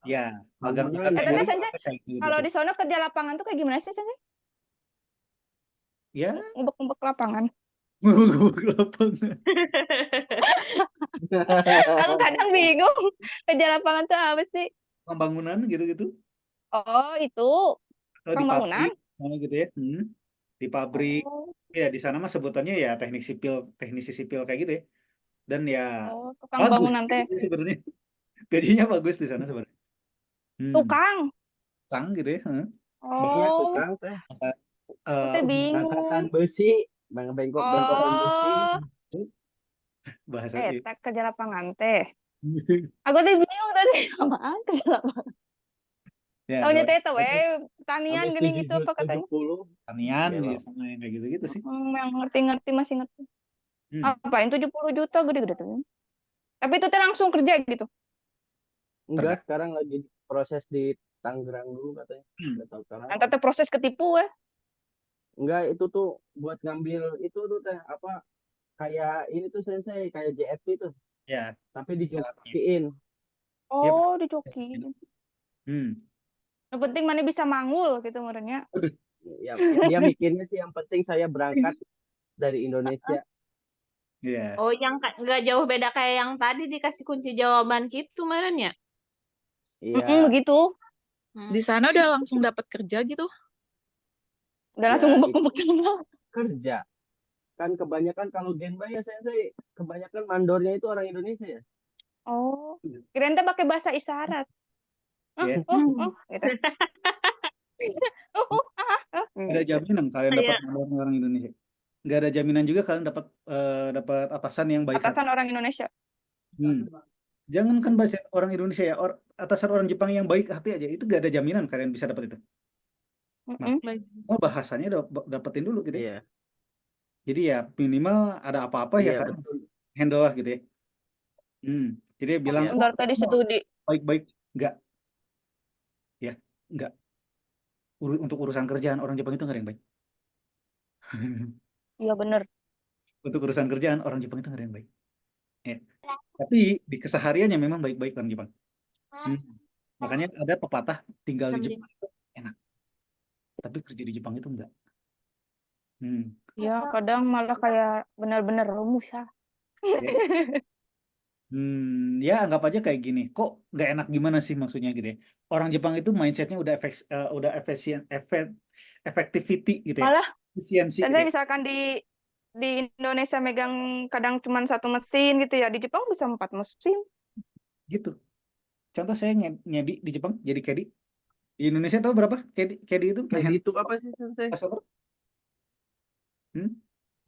Ya magang juga Magangan. Tapi kayak Sensei, kayak gitu kalau sih. di sono kerja lapangan tuh kayak gimana sih Sensei? Ya Ngubek-ngubek lapangan. ngubek lapangan. Aku kadang bingung kerja lapangan tuh apa sih? Pembangunan gitu-gitu Oh, itu atau di Kang bangunan. pabrik gitu ya. Di pabrik Oh, ya di sana mah sebutannya ya teknisi sipil kayak gitu ya. Dan ya oh, tukang bagus bangunan teh. sebenarnya gajinya bagus di sana sebenarnya. Tukang. Sang gitu ya. Banyak Oh, tukang teh. Masa, aku teh Ngangkatan bingung. besi, bengkok-bengkokan besi. Oh, bahasa tak kerja lapangan teh. Aku teh bingung tadi apaan kerja lapangan. ya Taunya kalau teh tahu pertanian Habis gini gitu apa katanya. 70. pertanian Iya, ya loh. sama yang kayak gitu-gitu sih. Yang ngerti-ngerti masih ngerti. Hmm. Apain 70 juta gede-gede tuh. Tapi itu teh langsung kerja gitu. Enggak, sekarang lagi proses di Tangerang dulu katanya. Enggak tahu sekarang. Nanti teh proses ketipu ya. Enggak, itu tuh buat ngambil itu tuh teh apa kayak ini tuh Sensei, kayak JFT tuh, Ya, tapi dijokiin. Oh, dijoki. hmm. Yang penting mana bisa mangul gitu menurutnya. Ya, dia mikirnya sih yang penting saya berangkat dari Indonesia. Iya. Oh, yang nggak jauh beda kayak yang tadi dikasih kunci jawaban gitu kemarin ya? Iya. Begitu. Di sana udah langsung dapat kerja gitu. Udah langsung Ya, ngumpet-ngumpet kerja. Kan kebanyakan kalau Genba ya Sensei, kebanyakan mandornya itu orang Indonesia ya. Oh, kirain teh pakai bahasa isyarat. Ya. Gitu. Ada jaminan kalian Iya. dapat mandornya orang Indonesia. Nggak ada jaminan juga kalian dapat atasan yang baik hati. Atasan orang Indonesia. Jangan kan bahasa orang Indonesia ya, atasan orang Jepang yang baik hati aja itu nggak ada jaminan kalian bisa dapat itu. Oh bahasanya dapetin dulu gitu ya. Iya. Jadi ya minimal ada apa-apa ya Iya, kan betul. handle lah gitu ya. Jadi dia bilang Bentar tadi studi. baik-baik nggak ya nggak untuk urusan kerjaan orang Jepang itu nggak ada yang baik. Iya bener. Untuk urusan kerjaan orang Jepang itu nggak ada yang baik. Ya. Tapi di kesehariannya memang baik-baik orang Jepang. Makanya ada pepatah tinggal di Jepang itu enak, tapi kerja di Jepang itu enggak. Ya kadang malah kayak benar-benar rumus ya. Ya anggap aja kayak gini. Kok nggak enak gimana sih maksudnya gitu ya? Orang Jepang itu mindsetnya udah effectivity gitu ya. Malah Efisiensi dan gitu saya ya. misalkan di Indonesia megang kadang cuma 1 mesin gitu ya, di Jepang bisa 4 mesin. Gitu. Contoh saya ngedi di Jepang jadi kedi. Di Indonesia tahu berapa kedi itu? Kedi itu apa sih Sensei?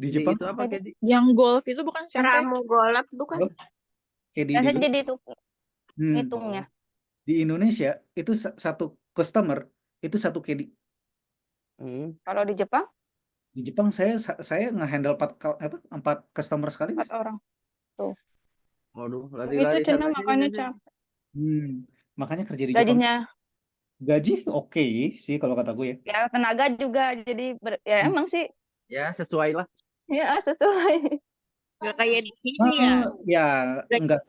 Di Jepang Itu apa Kedi? Yang golf itu bukan Sensei? Ramu golap bukan? kedi Dan di saya jadi itu ngitungnya. Di Indonesia itu satu customer itu 1 kedi. Kalau di Jepang Di Jepang saya nge-handle 4 customer sekali. 4 orang. Tuh. Waduh, Itu lari-lari cina sana makanya sini. capek. Makanya kerja di Jepang. Gajinya Gaji oke sih kalau kata gue ya. ya tenaga juga jadi ya emang sih Ya, sesuai lah. ya sesuai. Nggak kayak di sini ya? Ya enggak.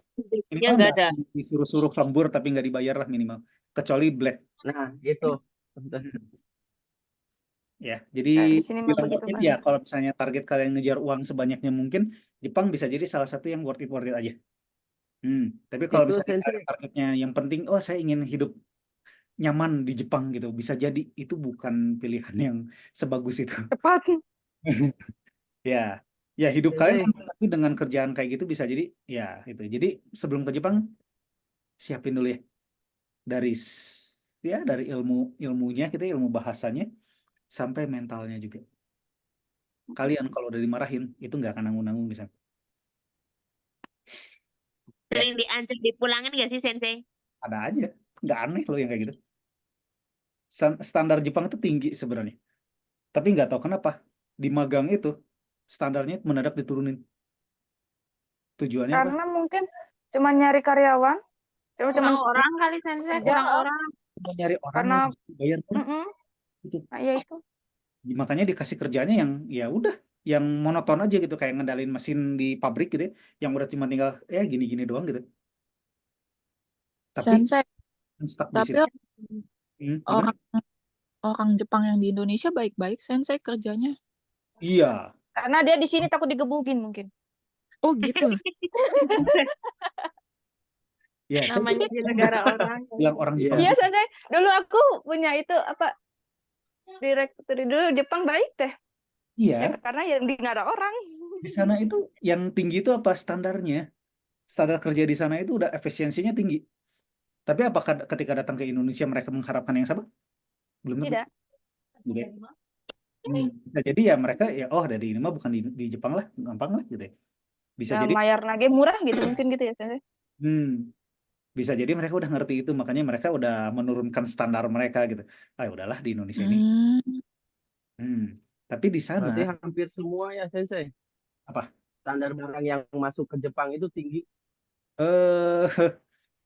Ya nggak ada. Disuruh-suruh lembur tapi nggak dibayar lah minimal. Kecuali black. Nah, gitu. Ya, jadi Di sini mah begitu kan. ya kalau misalnya target kalian ngejar uang sebanyaknya mungkin, Jepang bisa jadi salah satu yang worth it aja. Tapi kalau Itu misalnya Sensei. targetnya yang penting, saya ingin hidup nyaman di Jepang gitu, bisa jadi itu bukan pilihan yang sebagus itu. Cepat. Ya, ya hidup kalian Sensei, kan tapi dengan kerjaan kayak gitu bisa jadi ya itu. Jadi sebelum ke Jepang siapin dulu ya dari ya dari ilmunya kita ilmu bahasanya sampai mentalnya juga. Kalian kalau udah dimarahin itu nggak akan nanggung-nanggung misalnya. Ya, Sering diancam dipulangin gak sih, Sensei? ada aja. Nggak aneh loh yang kayak gitu. Standar Jepang itu tinggi sebenarnya. Tapi nggak tahu kenapa di magang itu standarnya mendadak diturunin. Tujuannya apa? Karena mungkin cuma nyari karyawan, cuma Kurang orang kali, Sensei. kerja, Kurang orang. Mau nyari orang karena yang bisa bayar murah. mm-mm, Gitu. nah, ya itu. Makanya dikasih kerjanya yang ya udah yang monoton aja gitu kayak ngendalin mesin di pabrik gitu ya, yang udah cuma tinggal ya gini-gini doang gitu. Tapi Sensei, stuck di tapi situ. Gimana? orang orang Jepang yang di Indonesia baik-baik Sensei kerjanya. Iya. Karena dia di sini takut digebukin mungkin. Oh gitu. Ya, Namanya di negara orang. bilang orang Iya. Jepang Iya, gitu. Sensei. Dulu aku punya itu apa direktur dulu Jepang baik deh. Iya, Ya karena yang di nggak ada orang. di sana itu yang tinggi itu apa standarnya? Standar kerja di sana itu udah efisiensinya tinggi. Tapi apakah ketika datang ke Indonesia mereka mengharapkan yang sama? Belum tentu. Tidak. Gitu ya. Nah, jadi ya mereka ya oh dari ini mah bukan di Jepang lah, gampang lah gitu ya. Bisa Ya, jadi bayar lagi murah gitu mungkin gitu ya, Sensei. bisa jadi mereka udah ngerti itu makanya mereka udah menurunkan standar mereka gitu. Ah ya udahlah di Indonesia ini. Tapi di sana Berarti hampir semua ya, Sensei. apa? Standar barang yang masuk ke Jepang itu tinggi. Eh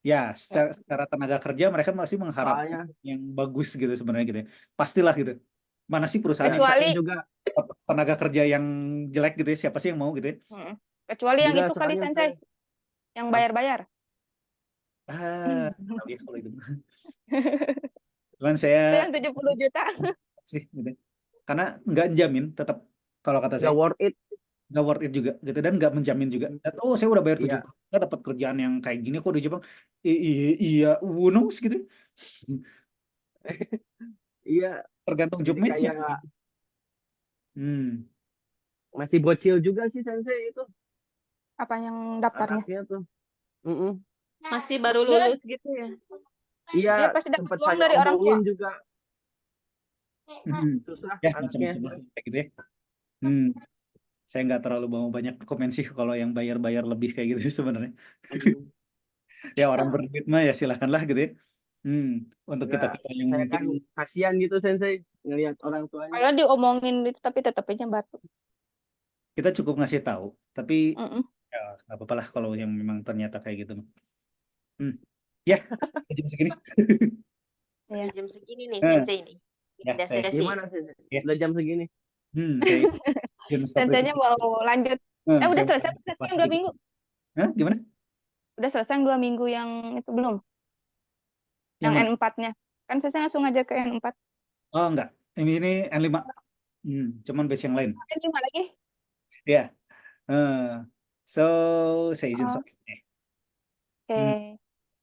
ya secara tenaga kerja mereka masih mengharapkan Soalnya yang bagus gitu sebenarnya gitu ya. Pastilah gitu. Mana sih perusahaan yang Kecuali saya juga tenaga kerja yang jelek gitu ya? Siapa sih yang mau gitu ya? kecuali yang juga itu kali, soalnya Sensei, yang bayar-bayar. Nggak tahu ya kalau itu. Cuman Itu saya yang 70 juta. sih gitu. Karena nggak jamin tetap kalau kata saya nggak worth it. nggak worth it juga gitu dan nggak menjamin juga. Dan, oh saya udah bayar 7 Iya, juta dapat kerjaan yang kayak gini kok di Jepang. Iya, who knows gitu. iya. Tergantung job Jadi match-nya. kayak Hmm. masih bocil juga sih, Sensei itu Apa yang daftarnya? anaknya tuh. Mm-mm. Masih baru Dia, lulus gitu ya. Iya, dia pasti dapat sempat uang saya dari orang tua. omongin juga Hmm. susah Ya anaknya. macam-macam lah kayak gitu ya. Saya nggak terlalu mau banyak komen sih kalau yang bayar-bayar lebih kayak gitu sebenarnya. Hmm. Ya orang berduit mah ya silakanlah gitu ya. Untuk Nggak, kita yang saya mungkin kan kasihan gitu, Sensei, ngelihat orang tuanya. Kalau diomongin itu tapi tetap aja batu. kita cukup ngasih tahu, tapi Mm-mm. ya nggak apa-apa lah kalau yang memang ternyata kayak gitu. Ya, jam segini. Udah jam segini nih, Eh, Sensei ini. ya Udah saya, sesi. Gimana, Sensei? Ya. Udah jam segini. saya jam stop itu. Senseinya mau lanjut. Saya Udah mau selesai kelas yang 2 dikit. minggu. Hah, gimana? Udah selesai yang 2 minggu yang itu belum? Yang Yang mana? N4-nya. Kan saya langsung ngajar ke N4. Oh enggak, ini N5. Cuman batch yang lain. N5 lagi. Ya. So saya izin Oh. stop. Oke.